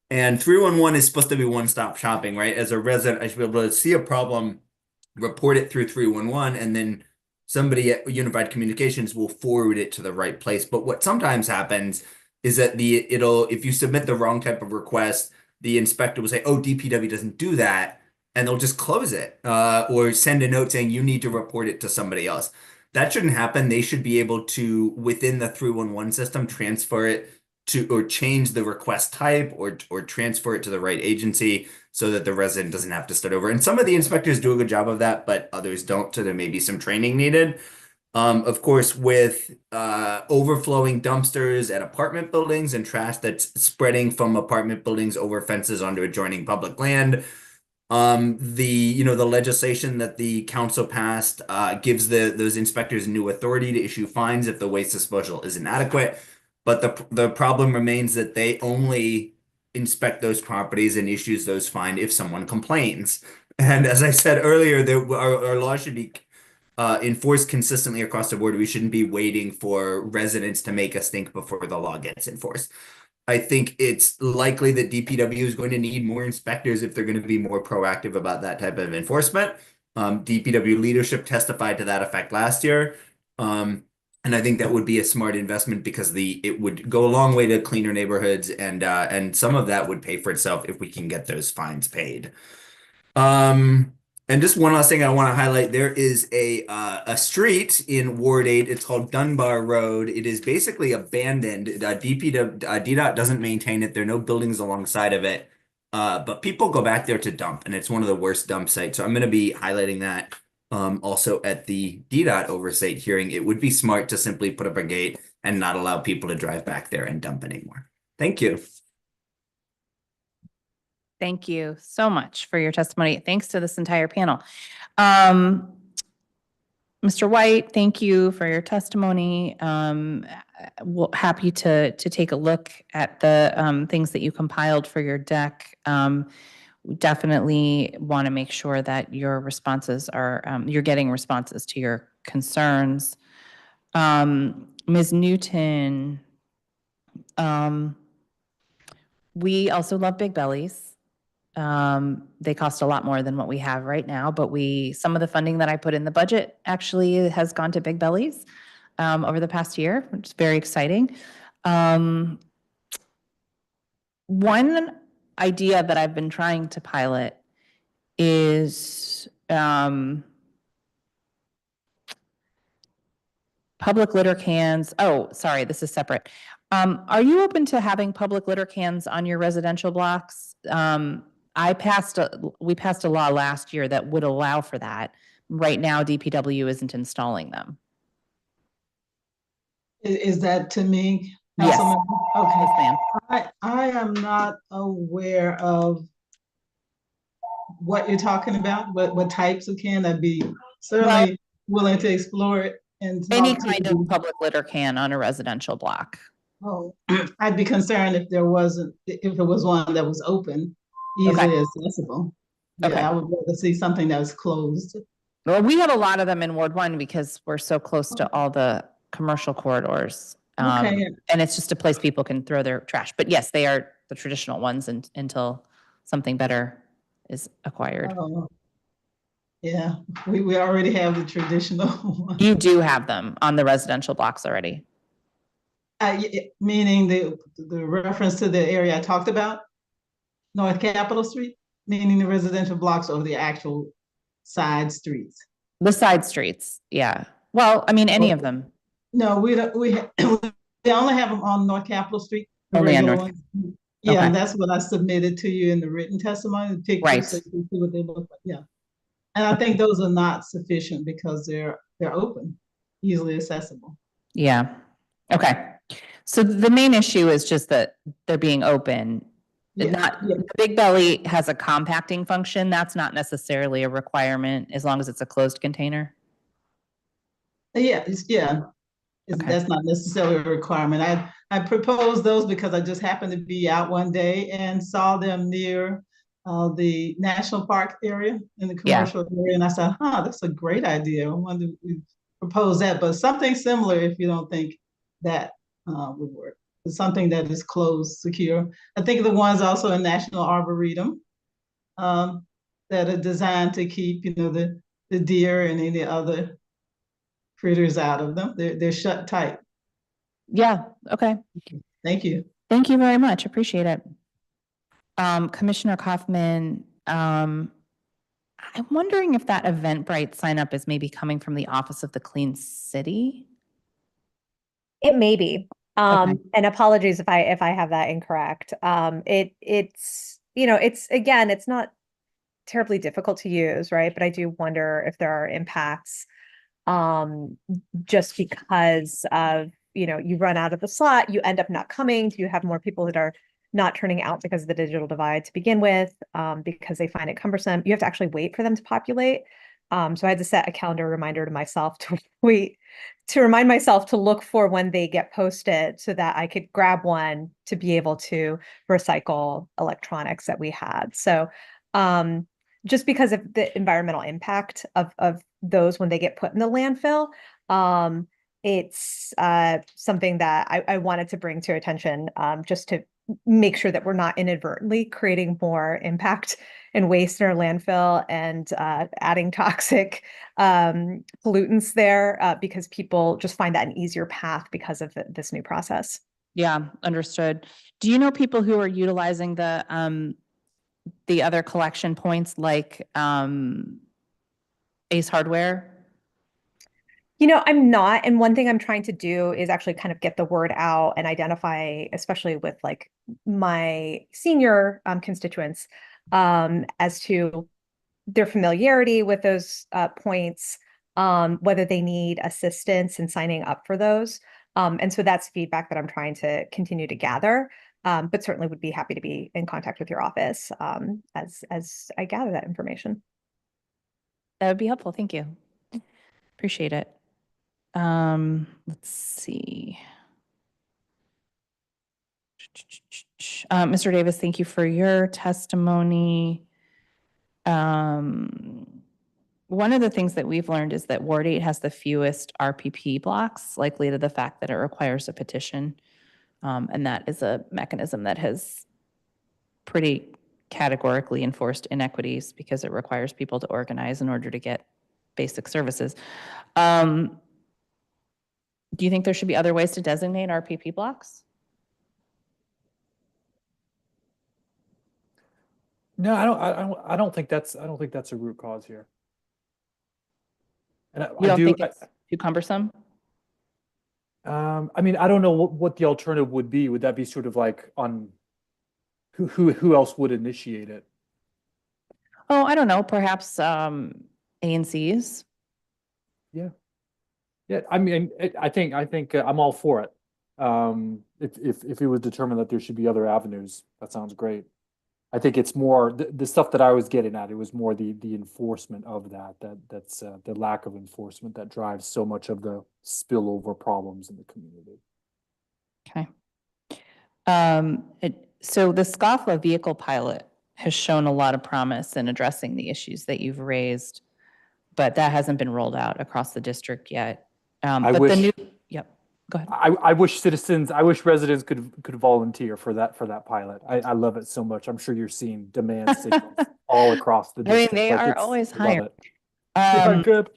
And 311 is supposed to be one-stop shopping, right? As a resident, I should be able to see a problem, report it through 311, and then somebody at Unified Communications will forward it to the right place. But what sometimes happens is that if you submit the wrong type of request, the inspector will say, "Oh, DPW doesn't do that," and they'll just close it or send a note saying you need to report it to somebody else. That shouldn't happen. They should be able to, within the 311 system, transfer it to or change the request type or transfer it to the right agency so that the resident doesn't have to start over. And some of the inspectors do a good job of that, but others don't. So there may be some training needed. Of course, with overflowing dumpsters at apartment buildings and trash that's spreading from apartment buildings over fences onto adjoining public land, the legislation that the council passed gives those inspectors new authority to issue fines if the waste disposal is inadequate. But the problem remains that they only inspect those properties and issues those fines if someone complains. And as I said earlier, our law should be enforced consistently across the board. We shouldn't be waiting for residents to make us think before the law gets enforced. I think it's likely that DPW is going to need more inspectors if they're going to be more proactive about that type of enforcement. DPW leadership testified to that effect last year. And I think that would be a smart investment because it would go a long way to cleaner neighborhoods, and some of that would pay for itself if we can get those fines paid. And just one last thing I want to highlight, there is a street in Ward 8. It's called Dunbar Road. It is basically abandoned. DDOT doesn't maintain it. There are no buildings alongside of it. But people go back there to dump, and it's one of the worst dump sites. So I'm going to be highlighting that also at the DDOT oversight hearing. It would be smart to simply put up a gate and not allow people to drive back there and dump anymore. Thank you. Thank you so much for your testimony. Thanks to this entire panel. Mr. White, thank you for your testimony. Happy to take a look at the things that you compiled for your deck. We definitely want to make sure that your responses are, you're getting responses to your concerns. Ms. Newton, we also love Big Bellies. They cost a lot more than what we have right now, but some of the funding that I put in the budget actually has gone to Big Bellies over the past year, which is very exciting. One idea that I've been trying to pilot is public litter cans. Oh, sorry, this is separate. Are you open to having public litter cans on your residential blocks? We passed a law last year that would allow for that. Right now, DPW isn't installing them. Is that to me? Yes. Okay. Yes, ma'am. I am not aware of what you're talking about, what types of can. I'd be certainly willing to explore it and Any talk to kind you. of public litter can on a residential block. Oh, I'd be concerned if it was one that was open, easily accessible. Yeah, Okay. I would rather see something that was closed. Well, we have a lot of them in Ward 1 because we're so close to all the commercial corridors. Okay. And it's just a place people can throw their trash. But yes, they are the traditional ones until something better is acquired. Oh, yeah, we already have the traditional one. You do have them on the residential blocks already. Meaning the reference to the area I talked about, North Capitol Street, meaning the residential blocks or the actual side streets. The side streets, yeah. Well, I mean, any of them. No, we don't. We only have them on North Capitol Street. Only on North. Ones. Yeah, Okay. that's what I submitted to you in the written testimony. The pictures, Right. so you can see what they look like. Yeah, and I think those are not sufficient because they're open, easily accessible. Yeah. Okay. So the main issue is just that they're being open. The Big Belly has a compacting function. That's not necessarily a requirement as long as it's a closed container. Yeah, that's not necessarily a requirement. I proposed those because I just happened to be out one day and saw them near the national park area in the commercial area, and I said, that's a great idea. I wanted to propose that, but something similar if you don't think that would work. It's something that is closed, secure. I think the ones also in National Arboretum that are designed to keep, the deer and any other critters out of them. They're shut tight. Yeah. Okay. Thank you. Thank you very much. Appreciate it. Commissioner Kaufman, I'm wondering if that Eventbrite sign up is maybe coming from the Office of the Clean City. It may be. Okay. And apologies if I have that incorrect. It's again, it's not terribly difficult to use, right? But I do wonder if there are impacts just because of, you run out of the slot, you end up not coming, you have more people that are not turning out because of the digital divide to begin with, because they find it cumbersome. You have to actually wait for them to populate. So I had to set a calendar reminder to myself to remind myself to look for when they get posted so that I could grab one to be able to recycle electronics that we had. So just because of the environmental impact of those when they get put in the landfill, it's something that I wanted to bring to attention, just to make sure that we're not inadvertently creating more impact and waste in our landfill and adding toxic pollutants there, because people just find that an easier path because of this new process. Yeah, understood. Do you know people who are utilizing the other collection points like Ace Hardware? I'm not. And one thing I'm trying to do is actually kind of get the word out and identify, especially with like my senior constituents, as to their familiarity with those points, whether they need assistance in signing up for those. And so that's feedback that I'm trying to continue to gather, but certainly would be happy to be in contact with your office as I gather that information. That would be helpful. Thank you. Appreciate it. Let's see. Mr. Davis, thank you for your testimony. One of the things that we've learned is that Ward 8 has the fewest RPP blocks, likely to the fact that it requires a petition. And that is a mechanism that has pretty categorically enforced inequities because it requires people to organize in order to get basic services. Do you think there should be other ways to designate RPP blocks? No, I don't think that's a root cause here. And You don't think it's too cumbersome? I mean, I don't know what the alternative would be. Would that be sort of like on who else would initiate it? Oh, I don't know. Perhaps ANCs. Yeah. Yeah. I mean, I think I'm all for it. If it was determined that there should be other avenues, that sounds great. I think it's more the stuff that I was getting at. It was more the enforcement of that's the lack of enforcement that drives so much of the spillover problems in the community. Okay. So the SCOFLA vehicle pilot has shown a lot of promise in addressing the issues that you've raised, but that hasn't been rolled out across the district yet. Yep. Go ahead. I wish residents could volunteer for that pilot. I love it so much. I'm sure you're seing demand signals all across the district. I mean, they are always hiring. Yeah, good.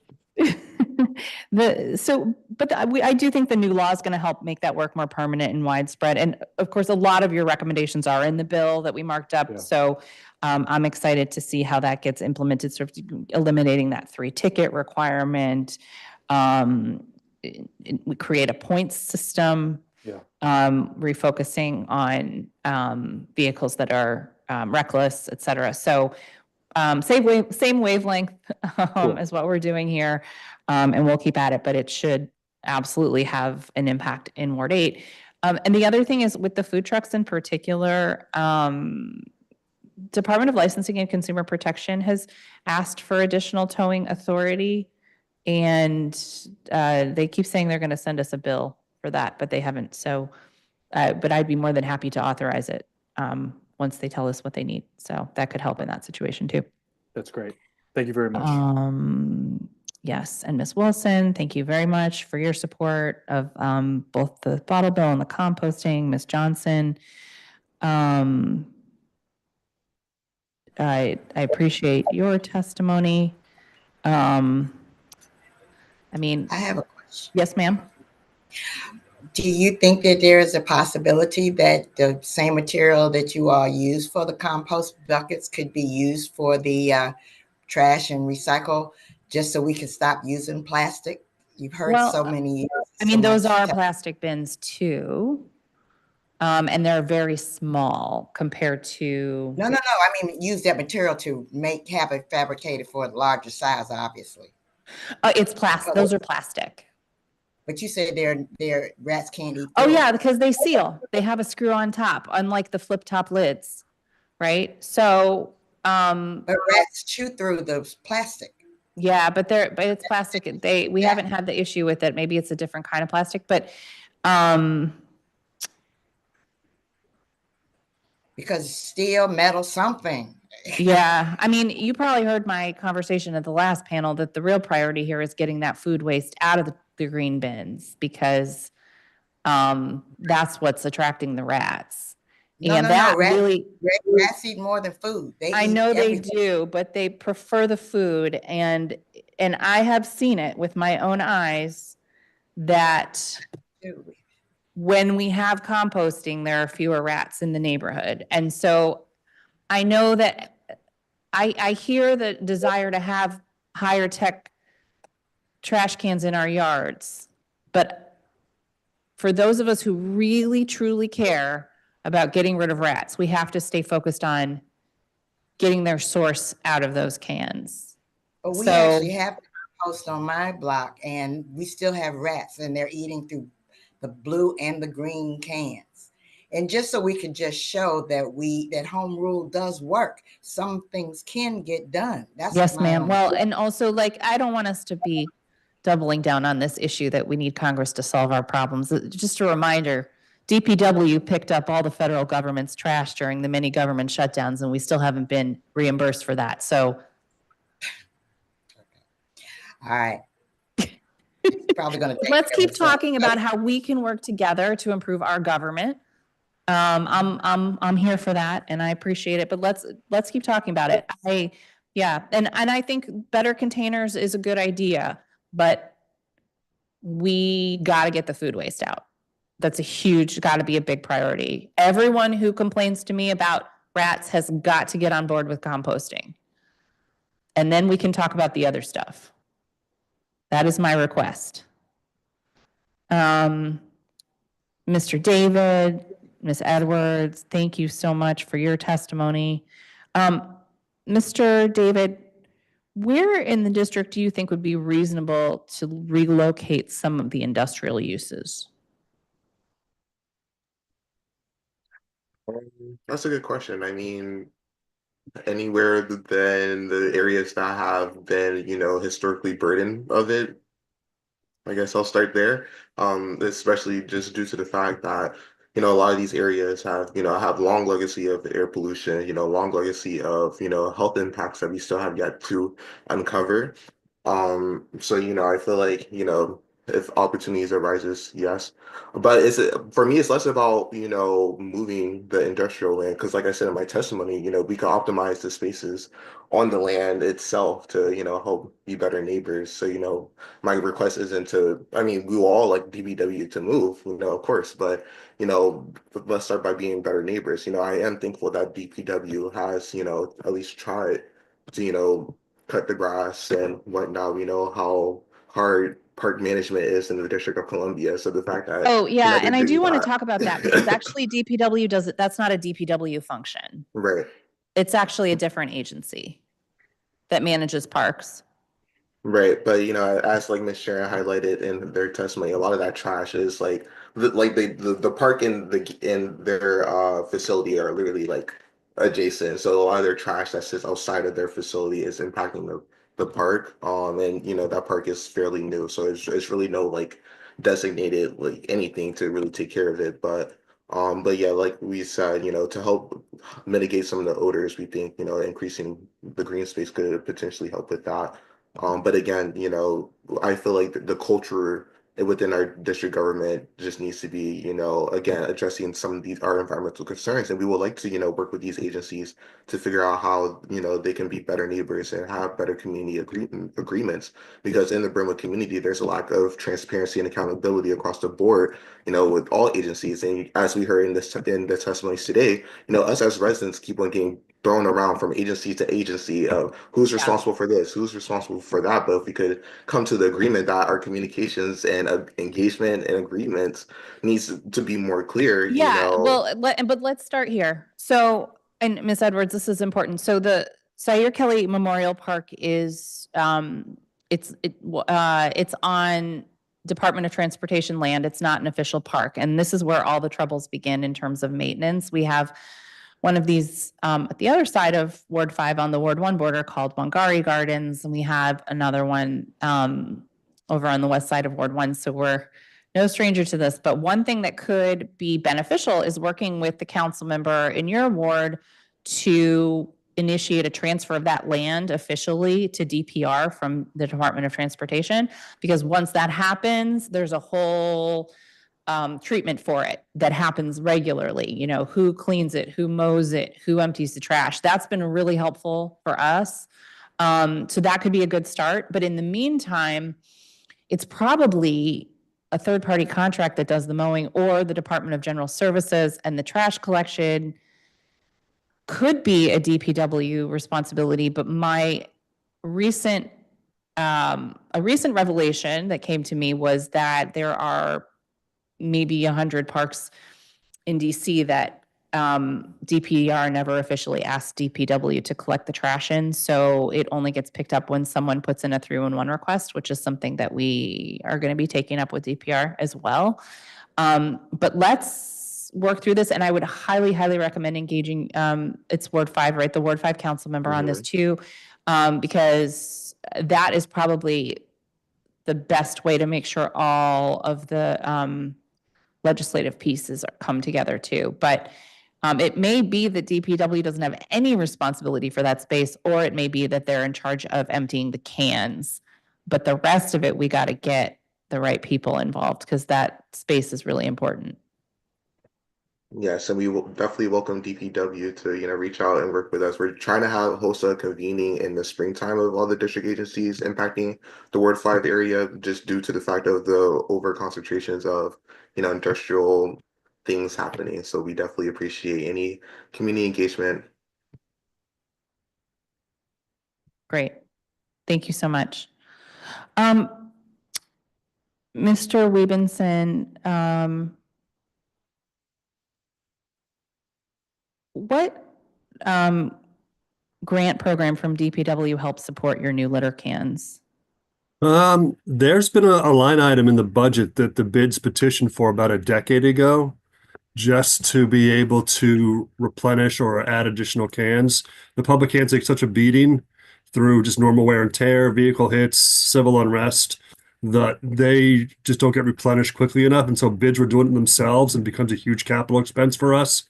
I do think the new law is going to help make that work more permanent and widespread. And of course, a lot of your recommendations are in the bill that we marked up. Yeah. So I'm excited to see how that gets implemented, sort of eliminating that 3-ticket requirement. We create a points system, refocusing on vehicles that are reckless, et cetera. So same wavelength as what we're doing here, and we'll keep at it, but it should absolutely have an impact in Ward 8. And the other thing is with the food trucks in particular, Department of Licensing and Consumer Protection has asked for additional towing authority. And they keep saying they're going to send us a bill for that, but they haven't. So, but I'd be more than happy to authorize it once they tell us what they need. So that could help in that situation too. That's great. Thank you very much. Yes, and Ms. Wilson, thank you very much for your support of both the bottle bill and the composting. Ms. Johnson, I appreciate your testimony. I have a question. Yes, ma'am. Do you think that there is a possibility that the same material that you all use for the compost buckets could be used for the trash and recycle, just so we can stop using plastic? You've heard so many years. I mean, those are plastic bins too. And they're very small compared to. No. I mean, use that material to have it fabricated for a larger size, obviously. It's plastic. Those are plastic. But you said they're rats can't eat. Oh yeah, because they seal. They have a screw on top, unlike the flip top lids, right? So. But rats chew through the plastic. Yeah, but it's plastic. We haven't had the issue with it. Maybe it's a different kind of plastic, but. Because steel, metal, something. Yeah, I mean, you probably heard my conversation at the last panel that the real priority here is getting that food waste out of the green bins because that's what's attracting the rats. Rats eat more than food. I know they do, but they prefer the food, and I have seen it with my own eyes that when we have composting, there are fewer rats in the neighborhood, and so I know that I hear the desire to have higher tech trash cans in our yards. But for those of us who really, truly care about getting rid of rats, we have to stay focused on getting their source out of those cans. But we So- actually have a post on my block, and we still have rats, and they're eating through the blue and the green cans. And just so we can just show that home rule does work, some things can get done. That's Yes, my ma'am. own- Well, and also, like, I don't want us to be doubling down on this issue that we need Congress to solve our problems. Just a reminder, DPW picked up all the federal government's trash during the many government shutdowns, and we still haven't been reimbursed for that. So, all right. Probably going to. let's keep talking about how we can work together to improve our government. I'm here for that, and I appreciate it. But let's keep talking about it. And I think better containers is a good idea, but we got to get the food waste out. That's got to be a big priority. Everyone who complains to me about rats has got to get on board with composting, and then we can talk about the other stuff. That is my request. Mr. David, Ms. Edwards, thank you so much for your testimony. Mr. David, where in the district do you think would be reasonable to relocate some of the industrial uses? That's a good question. I mean, anywhere than the areas that have been, historically burdened of it. I guess I'll start there. Especially just due to the fact that, a lot of these areas have long legacy of air pollution, long legacy of, health impacts that we still have yet to uncover. So, I feel like, if opportunities arises, yes. But for me, it's less about, moving the industrial land. Because like I said in my testimony, we can optimize the spaces on the land itself to, help be better neighbors. So, my request isn't we will all like DPW to move, of course, but, let's start by being better neighbors. I am thankful that DPW has, at least tried to, cut the grass and whatnot. We know how hard park management is in the District of Columbia. So the fact that And I do want to talk about that because actually DPW does it. That's not a DPW function. Right. It's actually a different agency that manages parks. Right, but as like Ms. Sharon highlighted in their testimony, a lot of that trash is like the park in their facility are literally like adjacent. So a lot of their trash that sits outside of their facility is impacting the park. And that park is fairly new, so it's really no like designated like anything to really take care of it. But yeah, like we said, to help mitigate some of the odors, we think increasing the green space could potentially help with that. But again, I feel like the culture within our district government just needs to be, again, addressing some of our environmental concerns. And we would like to, work with these agencies to figure out how, they can be better neighbors and have better community agreements. Because in the Brentwood community, there's a lack of transparency and accountability across the board, with all agencies. And as we heard in the testimonies today, us as residents keep on getting thrown around from agency to agency of who's responsible for this, who's responsible for that. But if we could come to the agreement that our communications and engagement and agreements needs to be more clear, but let's start here. So, and Ms. Edwards, this is important. So the Zaire Kelly Memorial Park is it's on Department of Transportation land. It's not an official park, and this is where all the troubles begin in terms of maintenance. We have one of these at the other side of Ward 5 on the Ward 1 border called Wangari Gardens, and we have another one over on the west side of Ward 1, so we're no stranger to this. But one thing that could be beneficial is working with the council member in your ward to initiate a transfer of that land officially to DPR from the Department of Transportation, because once that happens, there's a whole treatment for it that happens regularly. Who cleans it, who mows it, who empties the trash. That's been really helpful for us. So that could be a good start. But in the meantime, it's probably a third-party contract that does the mowing, or the Department of General Services, and the trash collection could be a DPW responsibility. But my recent A recent revelation that came to me was that there are maybe 100 parks in DC that DPR never officially asked DPW to collect the trash in. So it only gets picked up when someone puts in a 311 request, which is something that we are going to be taking up with DPR as well. But let's work through this. And I would highly, highly recommend engaging, it's Ward 5, right? The Ward 5 council member on this too, because that is probably the best way to make sure all of the legislative pieces come together too. But it may be that DPW doesn't have any responsibility for that space, or it may be that they're in charge of emptying the cans. But the rest of it, we got to get the right people involved because that space is really important. Yes, and we will definitely welcome DPW to, reach out and work with us. We're trying to host a convening in the springtime of all the district agencies impacting the Ward 5 area, just due to the fact of the over concentrations of, industrial things happening. So we definitely appreciate any community engagement. Great. Thank you so much. Mr. Webenson, what grant program from DPW helps support your new litter cans? There's been a line item in the budget that the bids petitioned for about a decade ago, just to be able to replenish or add additional cans. The public can't take such a beating through just normal wear and tear, vehicle hits, civil unrest, that they just don't get replenished quickly enough. And so bids were doing it themselves and becomes a huge capital expense for us.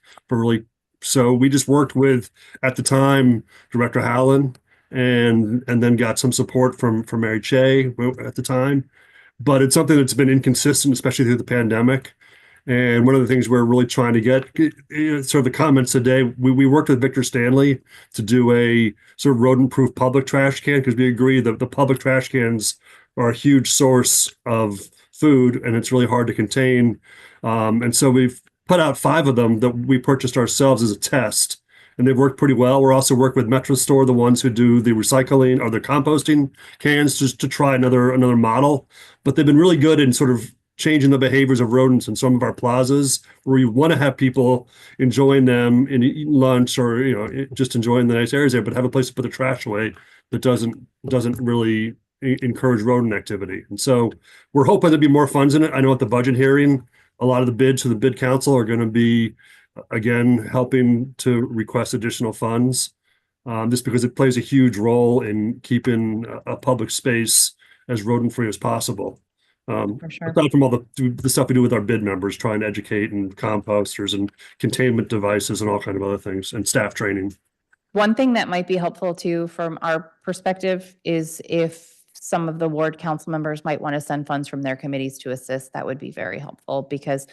So we just worked with, at the time, Director Howland, and then got some support from Mary Che at the time. But it's something that's been inconsistent, especially through the pandemic. And one of the things we're really trying to get, sort of the comments today, we worked with Victor Stanley to do a sort of rodent-proof public trash can, because we agree that the public trash cans are a huge source of food and it's really hard to contain. And so we've put out 5 of them that we purchased ourselves as a test, and they've worked pretty well. We're also working with Metro Store, the ones who do the recycling or the composting cans, just to try another model. But they've been really good in sort of changing the behaviors of rodents in some of our plazas, where you want to have people enjoying them and eating lunch, or just enjoying the nice areas there, but have a place to put the trash away that doesn't really encourage rodent activity. And so we're hoping there'll be more funds in it. I know at the budget hearing, a lot of the bids to the bid council are going to be, again, helping to request additional funds, just because it plays a huge role in keeping a public space as rodent-free as possible. For sure. Aside from all the stuff we do with our bid members, trying to educate and composters and containment devices and all kind of other things, and staff training. One thing that might be helpful too, from our perspective, is if some of the ward council members might want to send funds from their committees to assist, that would be very helpful, because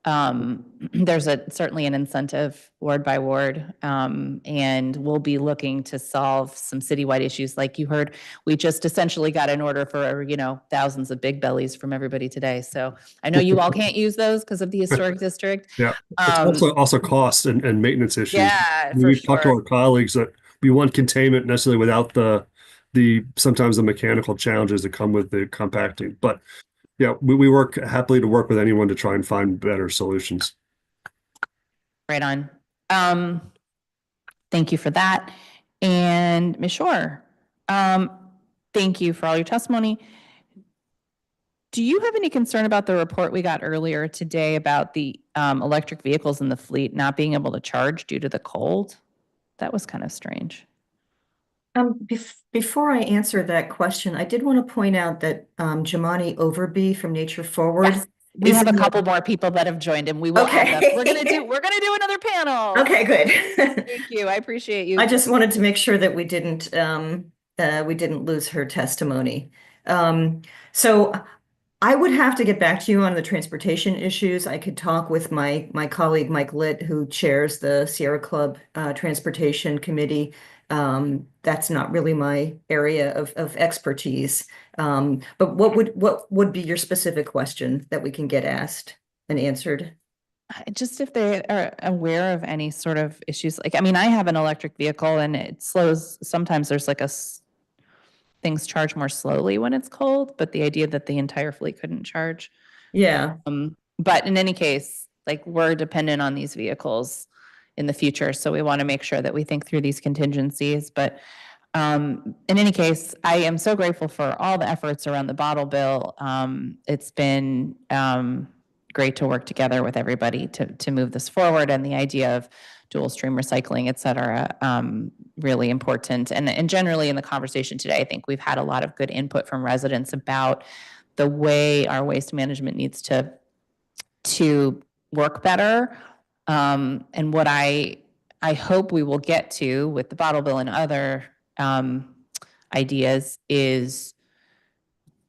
there's certainly an incentive ward by ward, and we'll be looking to solve some citywide issues. Like you heard, we just essentially got an order for, thousands of big bellies from everybody today. So I know you all can't use those because of the historic district. Yeah, it's also costs and maintenance issues. Yeah, We've talked to our colleagues that we want containment necessarily without the sometimes the mechanical challenges that come with the compacting. But yeah, we work happily to work with anyone to try and find better solutions. Right on. Thank you for that. And Ms. Shore, thank you for all your testimony. Do you have any concern about the report we got earlier today about the electric vehicles in the fleet not being able to charge due to the cold? That was kind of strange. Before I answer that question, I did want to point out that Jamani Overby from Nature Forward. Yes. We have a couple more people that have joined, and we will add them. We're gonna do another panel. Okay, good. Thank you. I appreciate you. I just wanted to make sure that we didn't lose her testimony. So I would have to get back to you on the transportation issues. I could talk with my colleague Mike Litt, who chairs the Sierra Club Transportation Committee. That's not really my area of expertise. But what would be your specific question that we can get asked and answered? Just if they are aware of any sort of issues. Like, I mean, I have an electric vehicle and it slows. Sometimes there's like things charge more slowly when it's cold, but the idea that the entire fleet couldn't charge. Yeah. But in any case, like, we're dependent on these vehicles in the future, so we want to make sure that we think through these contingencies. But in any case, I am so grateful for all the efforts around the bottle bill. It's been great to work together with everybody to move this forward, and the idea of dual stream recycling, et cetera, really important. And generally in the conversation today, I think we've had a lot of good input from residents about the way our waste management needs to work better. And what I hope we will get to with the bottle bill and other ideas is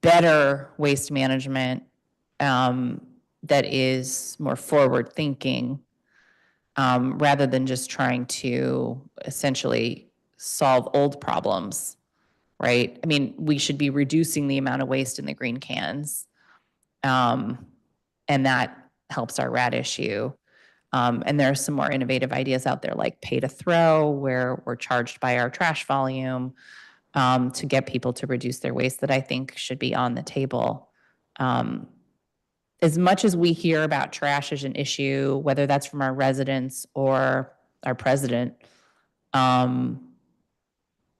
better waste management that is more forward thinking, rather than just trying to essentially solve old problems, right? I mean, we should be reducing the amount of waste in the green cans, and that helps our rat issue. And there are some more innovative ideas out there, like pay to throw, where we're charged by our trash volume, to get people to reduce their waste, that I think should be on the table. As much as we hear about trash as an issue, whether that's from our residents or our president,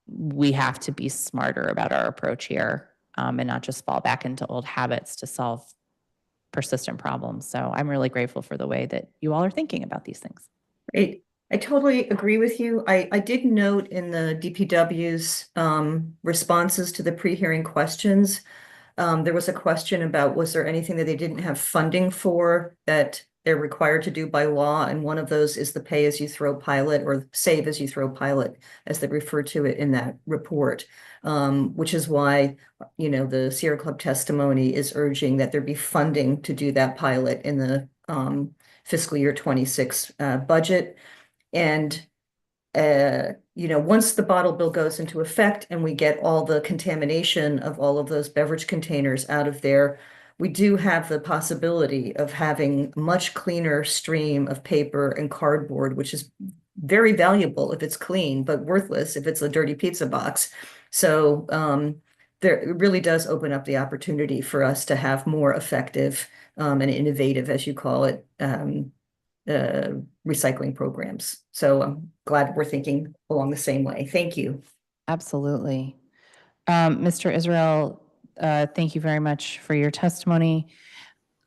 we have to be smarter about our approach here, and not just fall back into old habits to solve persistent problems. So I'm really grateful for the way that you all are thinking about these things. Great. I totally agree with you. I did note in the DPW's responses to the pre-hearing questions, there was a question about, was there anything that they didn't have funding for that they're required to do by law? And one of those is the pay-as-you-throw pilot, or save-as-you-throw pilot, as they refer to it in that report, which is why, the Sierra Club testimony is urging that there be funding to do that pilot in the fiscal year 26 budget. And once the bottle bill goes into effect and we get all the contamination of all of those beverage containers out of there, we do have the possibility of having a much cleaner stream of paper and cardboard, which is very valuable if it's clean, but worthless if it's a dirty pizza box. So it really does open up the opportunity for us to have more effective and innovative, as you call it, recycling programs. So I'm glad we're thinking along the same way. Thank you. Absolutely. Mr. Israel, thank you very much for your testimony.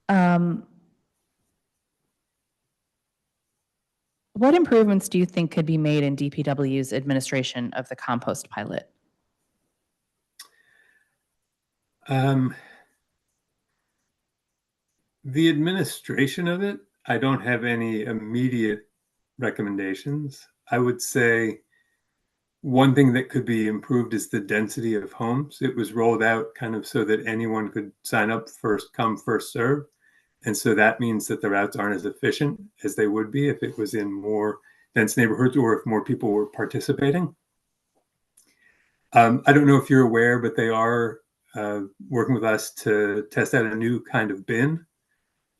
What improvements do you think could be made in DPW's administration of the compost pilot? The administration of it, I don't have any immediate recommendations. I would say one thing that could be improved is the density of homes. It was rolled out kind of so that anyone could sign up, first come, first serve. And so that means that the routes aren't as efficient as they would be if it was in more dense neighborhoods or if more people were participating. I don't know if you're aware, but they are working with us to test out a new kind of bin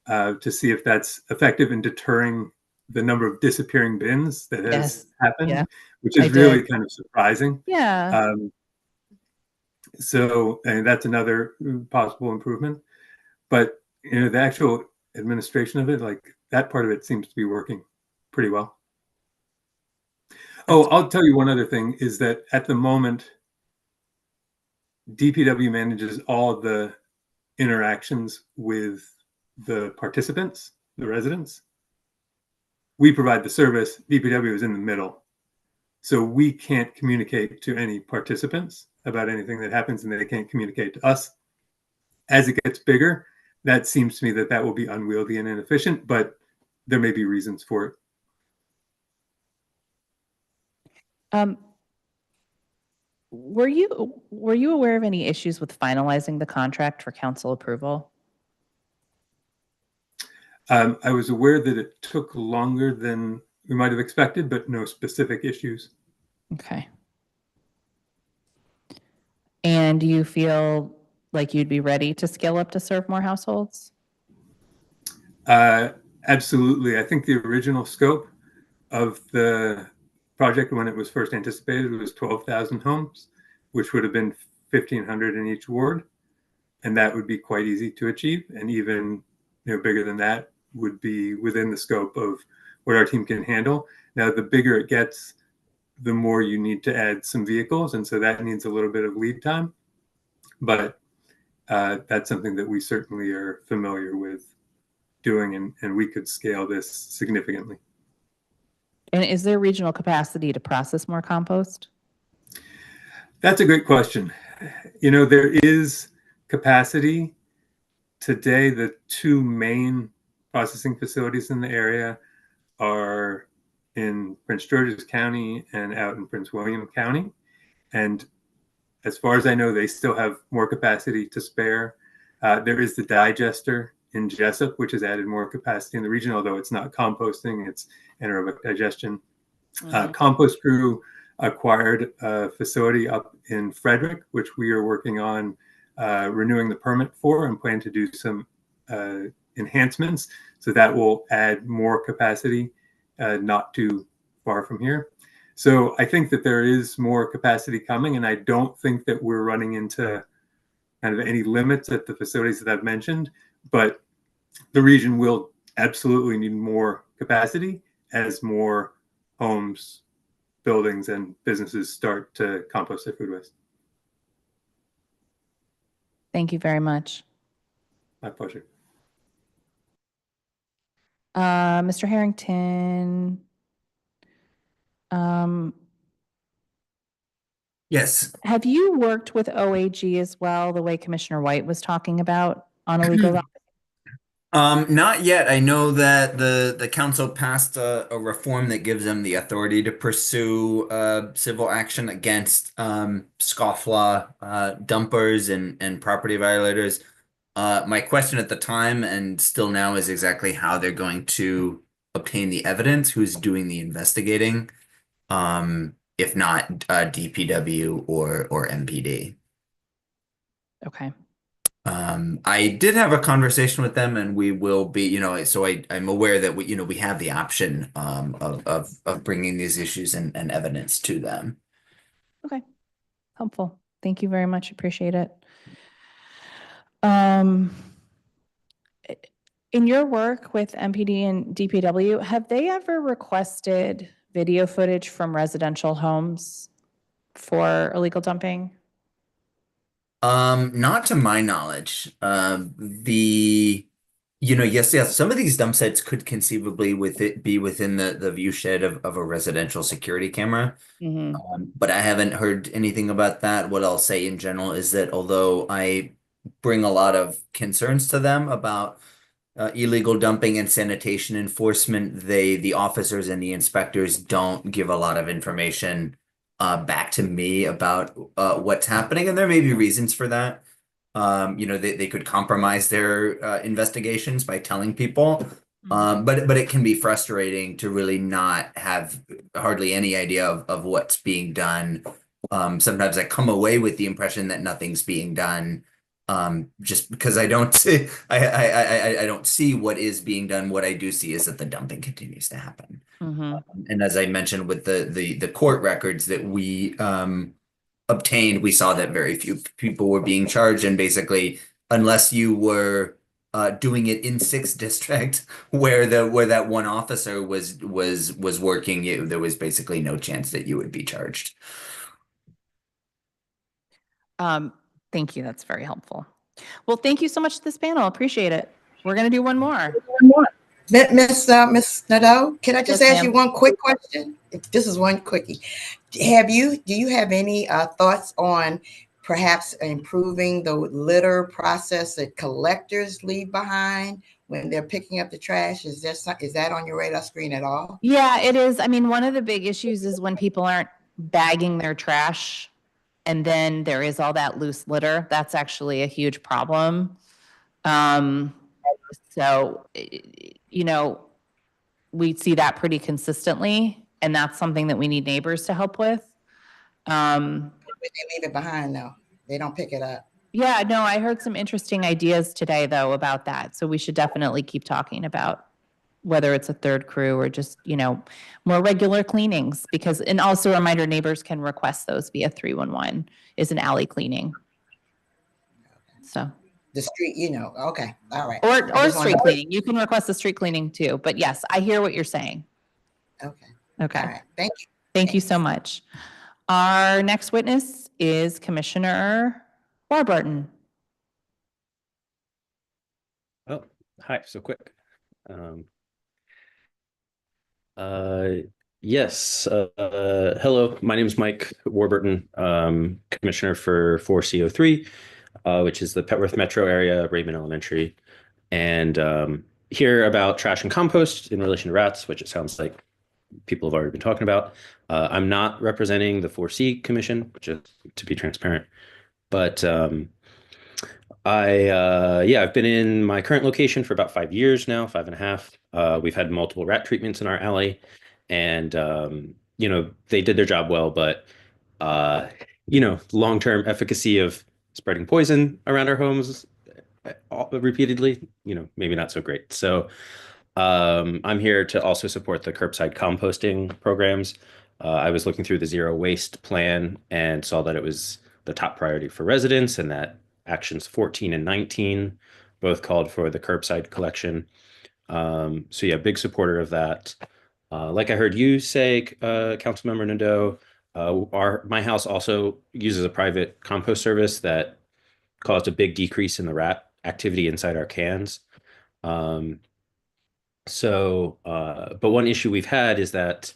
to see if that's effective in deterring the number of disappearing bins that has happened, which is really kind of surprising. Yeah. So that's another possible improvement. But the actual administration of it, like that part of it seems to be working pretty well. Oh, I'll tell you one other thing is that at the moment, DPW manages all the interactions with the participants, the residents. We provide the service, DPW is in the middle. So we can't communicate to any participants about anything that happens, and they can't communicate to us. As it gets bigger, that seems to me that will be unwieldy and inefficient, but there may be reasons for it. Were you aware of any issues with finalizing the contract for council approval? I was aware that it took longer than we might have expected, but no specific issues. Okay. And do you feel like you'd be ready to scale up to serve more households? Absolutely. I think the original scope of the project when it was first anticipated was 12,000 homes, which would have been 1,500 in each ward, and that would be quite easy to achieve. And even bigger than that would be within the scope of what our team can handle. Now, the bigger it gets, the more you need to add some vehicles, and so that needs a little bit of lead time. But that's something that we certainly are familiar with doing, and we could scale this significantly. And is there regional capacity to process more compost? That's a great question. There is capacity. Today, the two main processing facilities in the area are in Prince George's County and out in Prince William County. And as far as I know, they still have more capacity to spare. There is the digester in Jessup, which has added more capacity in the region, although it's not composting, it's anaerobic digestion. Compost Crew acquired a facility up in Frederick, which we are working on renewing the permit for and plan to do some enhancements. So that will add more capacity, not too far from here. So I think that there is more capacity coming, and I don't think that we're running into kind of any limits at the facilities that I've mentioned, but the region will absolutely need more capacity as more homes, buildings, and businesses start to compost their food waste. Thank you very much. My pleasure. Mr. Harrington. Yes. Have you worked with OAG as well, the way Commissioner White was talking about on illegal? Not yet. I know that the council passed a reform that gives them the authority to pursue civil action against scofflaw dumpers and property violators. My question at the time and still now is exactly how they're going to obtain the evidence, who's doing the investigating, if not DPW or MPD. Okay. I did have a conversation with them, and we will be, so I'm aware that we have the option of bringing these issues and evidence to them. Okay. Helpful. Thank you very much. Appreciate it. In your work with MPD and DPW, have they ever requested video footage from residential homes for illegal dumping? Not to my knowledge. Yes, some of these dump sites could conceivably be within the view shed of a residential security camera. But I haven't heard anything about that. What I'll say in general is that although I bring a lot of concerns to them about illegal dumping and sanitation enforcement, the officers and the inspectors don't give a lot of information back to me about what's happening, and there may be reasons for that. They could compromise their investigations by telling people, but it can be frustrating to really not have hardly any idea of what's being done. Sometimes I come away with the impression that nothing's being done, just because I don't see I don't see what is being done. What I do see is that the dumping continues to happen. And as I mentioned with the court records that we obtained, we saw that very few people were being charged, and basically, unless you were doing it in 6th district where that one officer was working, there was basically no chance that you would be charged. Thank you. That's very helpful. Well, thank you so much to this panel. Appreciate it. We're going to do one more. Miss Nadeau, can I just Yes, ask you one quick question? This is one quickie. Do you have any thoughts on perhaps improving the litter process that collectors leave behind when they're picking up the trash? Is that on your radar screen at all? Yeah, it is. I mean, one of the big issues is when people aren't bagging their trash and then there is all that loose litter. That's actually a huge problem. So, we see that pretty consistently, and that's something that we need neighbors to help with. They leave it behind though. They don't pick it up. Yeah, no, I heard some interesting ideas today though about that. So we should definitely keep talking about whether it's a third crew or just, more regular cleanings, and also a reminder, neighbors can request those via 311 is an alley cleaning. So, The street, okay, all right. or I just wanted street to- cleaning. You can request the street cleaning too. But yes, I hear what you're saying. Okay. Okay. All right. Thank you. Thank you so much. Our next witness is Commissioner Warburton. Oh, hi, so quick. Um, yes, hello, my name is Mike Warburton, Commissioner for 4CO3, which is the Petworth Metro area, Raymond Elementary. And hear about trash and compost in relation to rats, which it sounds like people have already been talking about. I'm not representing the 4C Commission, which is to be transparent, but I've been in my current location for about 5 years now, 5.5. We've had multiple rat treatments in our alley, and they did their job well, but long-term efficacy of spreading poison around our homes repeatedly, maybe not so great. So I'm here to also support the curbside composting programs. I was looking through the zero waste plan and saw that it was the top priority for residents, and that actions 14 and 19 both called for the curbside collection. So yeah, big supporter of that. Like I heard you say, Councilmember Nadeau, my house also uses a private compost service that caused a big decrease in the rat activity inside our cans. But one issue we've had is that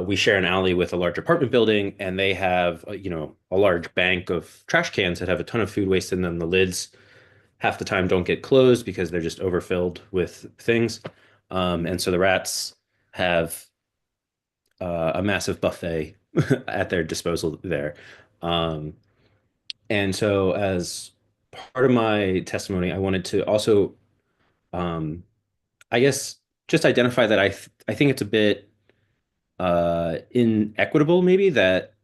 we share an alley with a large apartment building, and they have, a large bank of trash cans that have a ton of food waste in them. The lids half the time don't get closed because they're just overfilled with things. And so the rats have a massive buffet at their disposal there. And so as part of my testimony, I wanted to also, I guess, just identify that I think it's a bit inequitable, maybe, that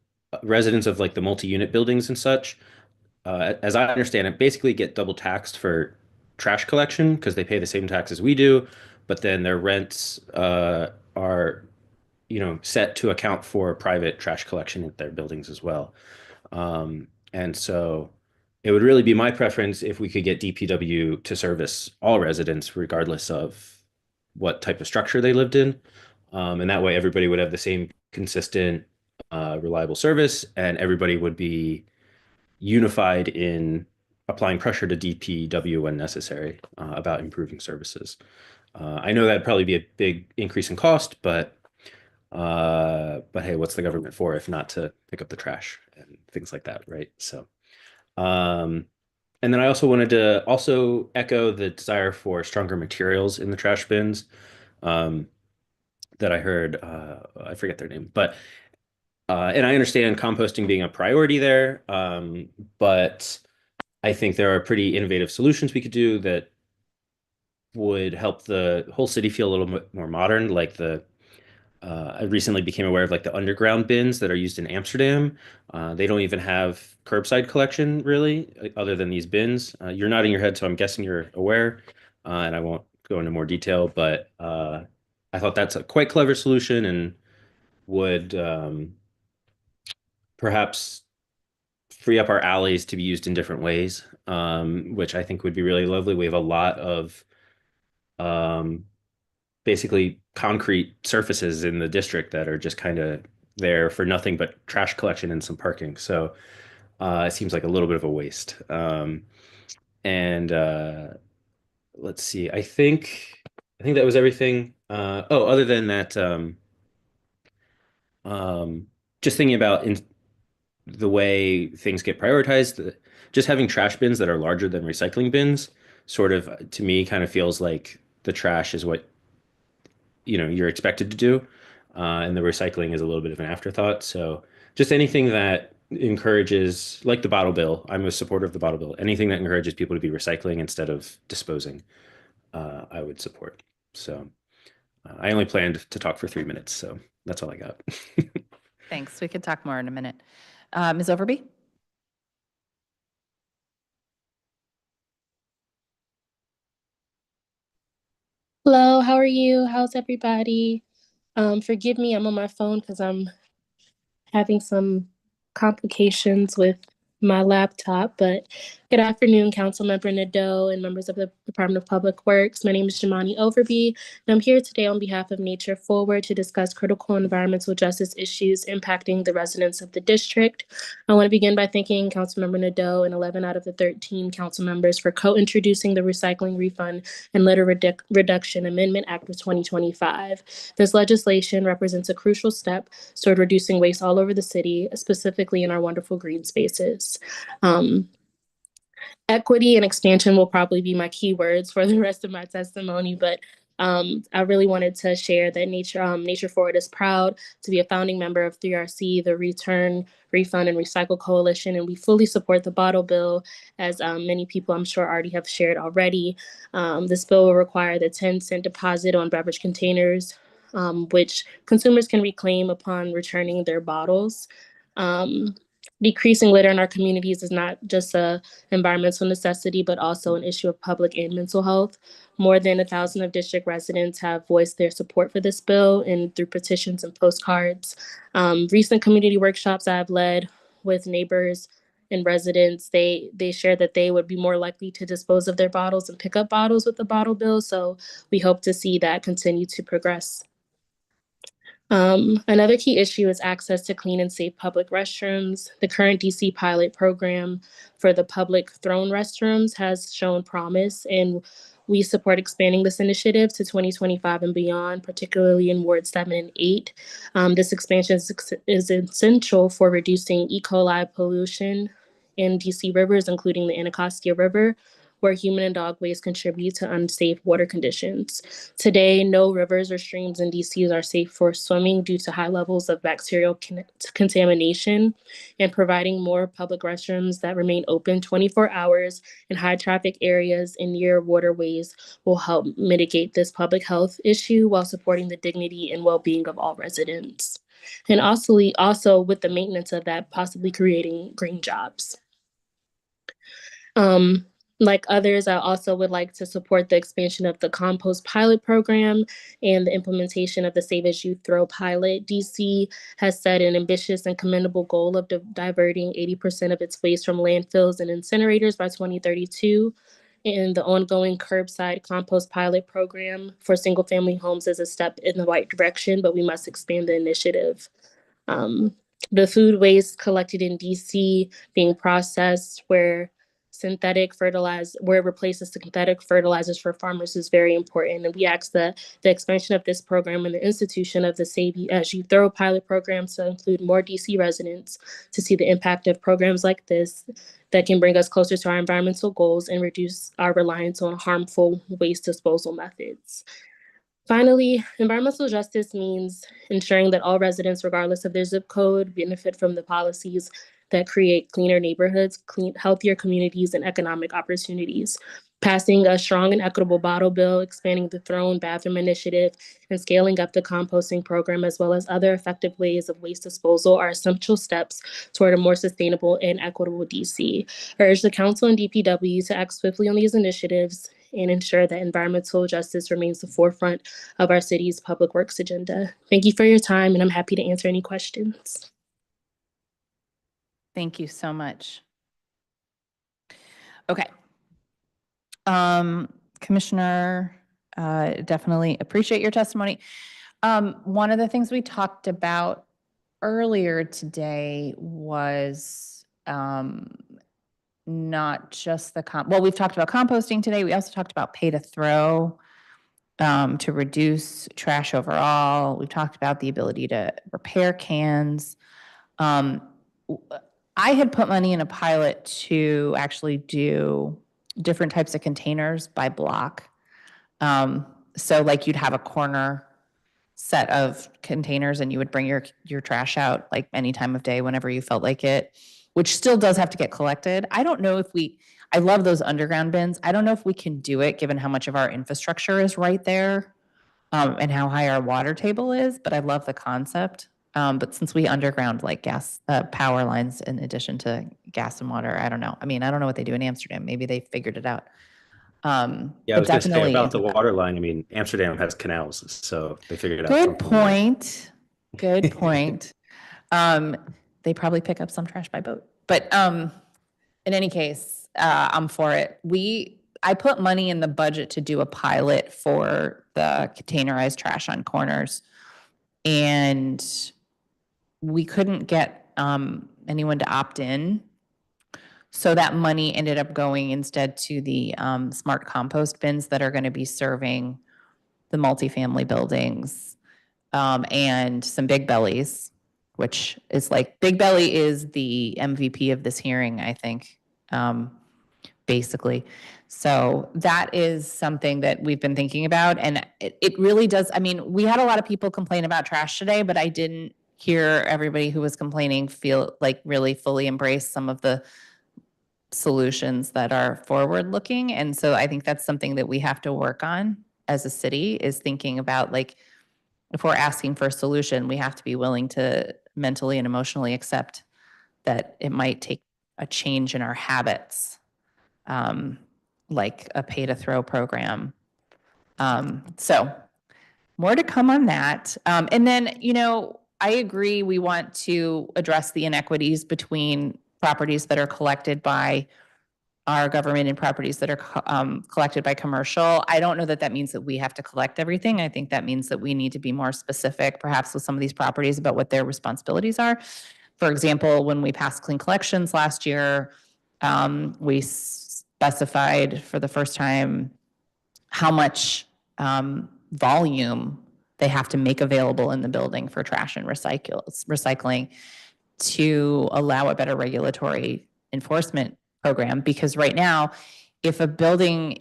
residents of like the multi-unit buildings and such, as I understand it, basically get double taxed for trash collection because they pay the same tax as we do, but then their rents are, set to account for private trash collection at their buildings as well. And so it would really be my preference if we could get DPW to service all residents, regardless of what type of structure they lived in. And that way everybody would have the same consistent, reliable service, and everybody would be unified in applying pressure to DPW when necessary about improving services. I know that'd probably be a big increase in cost, but hey, what's the government for if not to pick up the trash and things like that, right? So, and then I also wanted to also echo the desire for stronger materials in the trash bins that I heard. I forget their name, but and I understand composting being a priority there, but I think there are pretty innovative solutions we could do that would help the whole city feel a little bit more modern. Like I recently became aware of like the underground bins that are used in Amsterdam. They don't even have curbside collection really, other than these bins. You're nodding your head, so I'm guessing you're aware, and I won't go into more detail, but I thought that's a quite clever solution and would perhaps free up our alleys to be used in different ways, which I think would be really lovely. We have a lot of basically concrete surfaces in the district that are just kind of there for nothing but trash collection and some parking. So it seems like a little bit of a waste. And let's see, I think that was everything. Other than that, just thinking about the way things get prioritized, just having trash bins that are larger than recycling bins sort of, to me, kind of feels like the trash is what you're expected to do, and the recycling is a little bit of an afterthought. So just anything that encourages, like the bottle bill, I'm a supporter of the bottle bill. Anything that encourages people to be recycling instead of disposing, I would support. So I only planned to talk for 3 minutes, so that's all I got. Thanks. We can talk more in a minute. Ms. Overby? Hello, how are you? How's everybody? Forgive me, I'm on my phone because I'm having some complications with my laptop, but Good afternoon, Councilmember Nadeau and members of the Department of Public Works. My name is Jamani Overby, and I'm here today on behalf of Nature Forward to discuss critical environmental justice issues impacting the residents of the district. I want to begin by thanking Councilmember Nadeau and 11 out of the 13 council members for co-introducing the Recycling Refund and Litter Reduction Amendment Act of 2025. This legislation represents a crucial step toward reducing waste all over the city, specifically in our wonderful green spaces. Equity and expansion will probably be my keywords for the rest of my testimony, but I really wanted to share that Nature Forward is proud to be a founding member of 3RC, the Return, Refund, and Recycle Coalition, and we fully support the bottle bill, as many people I'm sure already have shared already. This bill will require the 10-cent deposit on beverage containers, which consumers can reclaim upon returning their bottles. Decreasing litter in our communities is not just a environmental necessity, but also an issue of public and mental health. More than 1,000 of district residents have voiced their support for this bill and through petitions and postcards. Recent community workshops I've led with neighbors and residents, they shared that they would be more likely to dispose of their bottles and pick up bottles with the bottle bill. So we hope to see that continue to progress. Another key issue is access to clean and safe public restrooms. The current DC pilot program for the public thrown restrooms has shown promise, and we support expanding this initiative to 2025 and beyond, particularly in Ward 7 and 8. This expansion is essential for reducing E. coli pollution in DC rivers, including the Anacostia River, where human and dog waste contribute to unsafe water conditions. Today, no rivers or streams in DC are safe for swimming due to high levels of bacterial contamination, and providing more public restrooms that remain open 24 hours in high traffic areas and near waterways will help mitigate this public health issue while supporting the dignity and well-being of all residents. And also with the maintenance of that, possibly creating green jobs. Like others, I also would like to support the expansion of the compost pilot program and the implementation of the Save As You Throw pilot. DC has set an ambitious and commendable goal of diverting 80% of its waste from landfills and incinerators by 2032. And the ongoing curbside compost pilot program for single-family homes is a step in the right direction, but we must expand the initiative. The food waste collected in DC being processed where it replaces synthetic fertilizers for farmers is very important. And we ask that the expansion of this program and the institution of the Save As You Throw pilot program to include more DC residents to see the impact of programs like this that can bring us closer to our environmental goals and reduce our reliance on harmful waste disposal methods. Finally, environmental justice means ensuring that all residents, regardless of their zip code, benefit from the policies that create cleaner neighborhoods, healthier communities, and economic opportunities. Passing a strong and equitable bottle bill, expanding the Thrown Bathroom Initiative, and scaling up the composting program, as well as other effective ways of waste disposal, are essential steps toward a more sustainable and equitable DC. I urge the Council and DPW to act swiftly on these initiatives and ensure that environmental justice remains the forefront of our city's public works agenda. Thank you for your time, and I'm happy to answer any questions. Thank you so much. Okay. Commissioner, definitely appreciate your testimony. One of the things we talked about earlier today was not just we've talked about composting today. We also talked about pay to throw to reduce trash overall. We've talked about the ability to repair cans. I had put money in a pilot to actually do different types of containers by block. So like you'd have a corner set of containers and you would bring your trash out like any time of day whenever you felt like it, which still does have to get collected. I don't know if I love those underground bins. I don't know if we can do it given how much of our infrastructure is right there and how high our water table is, but I love the concept. But since we underground like gas power lines in addition to gas and water, I don't know. I mean, I don't know what they do in Amsterdam. Maybe they figured it out. Yeah, I was going to say about the water line. I mean, Amsterdam has canals, so they figured it out. Good point. Good point. They probably pick up some trash by boat. But in any case, I'm for it. I put money in the budget to do a pilot for the containerized trash on corners. And we couldn't get anyone to opt in. So that money ended up going instead to the smart compost bins that are going to be serving the multifamily buildings and some Big Bellies, which is like, Big Belly is the MVP of this hearing, I think, basically. So that is something that we've been thinking about. And it really does. I mean, we had a lot of people complain about trash today, but I didn't hear everybody who was complaining feel like really fully embrace some of the solutions that are forward looking. And so I think that's something that we have to work on as a city, is thinking about, like, if we're asking for a solution, we have to be willing to mentally and emotionally accept that it might take a change in our habits, like a pay to throw program. So more to come on that. And then, I agree, we want to address the inequities between properties that are collected by our government and properties that are collected by commercial. I don't know that that means that we have to collect everything. I think that means that we need to be more specific, perhaps with some of these properties, about what their responsibilities are. For example, when we passed clean collections last year, we specified for the first time how much volume they have to make available in the building for trash and recycling to allow a better regulatory enforcement program. Because right now, if a building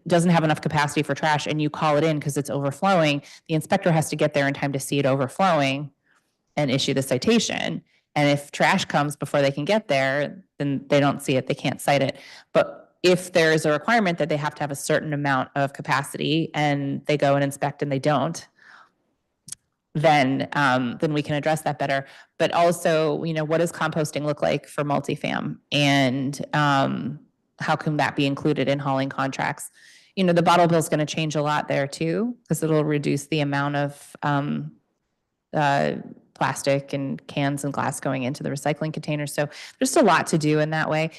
doesn't have enough capacity for trash and you call it in because it's overflowing, the inspector has to get there in time to see it overflowing and issue the citation. And if trash comes before they can get there, then they don't see it, they can't cite it. But if there's a requirement that they have to have a certain amount of capacity and they go and inspect and they don't, then we can address that better. But also, what does composting look like for multifam? And how can that be included in hauling contracts? The bottle bill is going to change a lot there too, because it'll reduce the amount of plastic and cans and glass going into the recycling containers. So there's a lot to do in that way.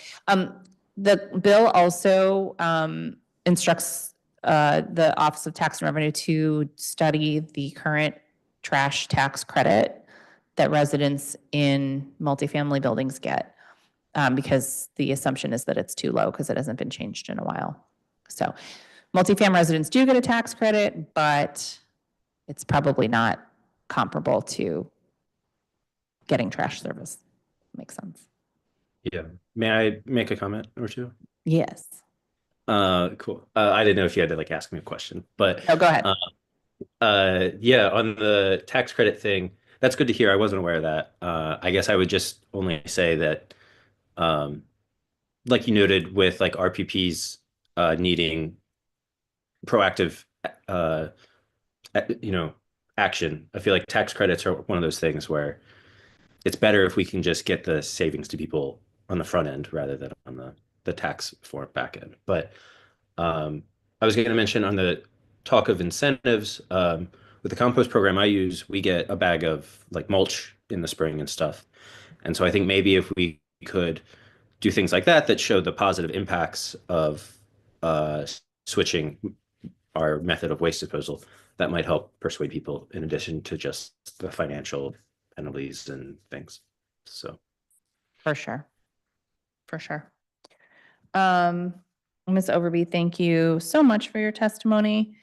The bill also instructs the Office of Tax and Revenue to study the current trash tax credit that residents in multifamily buildings get, because the assumption is that it's too low because it hasn't been changed in a while. So multifamily residents do get a tax credit, but it's probably not comparable to getting trash service. Makes sense. Yeah. May I make a comment or two? Yes. Cool. I didn't know if you had to ask me a question, but go ahead. Yeah, on the tax credit thing, that's good to hear. I wasn't aware of that. I guess I would just only say that, like you noted with RPPs needing proactive, action. I feel like tax credits are one of those things where it's better if we can just get the savings to people on the front end rather than on the tax form back end. But I was going to mention on the talk of incentives, with the compost program I use, we get a bag of mulch in the spring and stuff. And so I think maybe if we could do things like that show the positive impacts of switching our method of waste disposal, that might help persuade people in addition to just the financial penalties and things. So For sure. Ms. Overby, thank you so much for your testimony.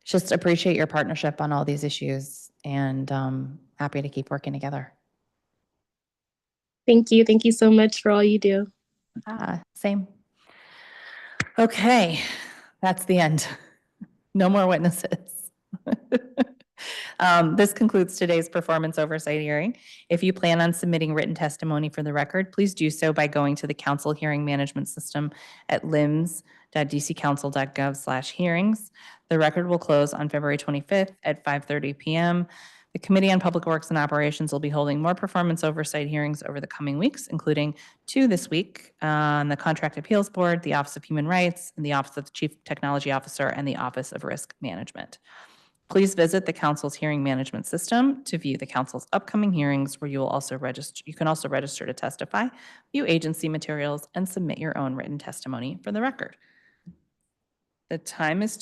Just appreciate your partnership on all these issues, and happy to keep working together. Thank you. Thank you so much for all you do. Same. Okay, that's the end. No more witnesses. This concludes today's performance oversight hearing. If you plan on submitting written testimony for the record, please do so by going to the council hearing management system at lims.dccouncil.gov/hearings. The record will close on February 25th at 5:30 p.m. The Committee on Public Works and Operations will be holding more performance oversight hearings over the coming weeks, including 2 this week on the Contract Appeals Board, the Office of Human Rights, and the Office of the Chief Technology Officer, and the Office of Risk Management. Please visit the council's hearing management system to view the council's upcoming hearings, where you can also register to testify, view agency materials, and submit your own written testimony for the record. The time is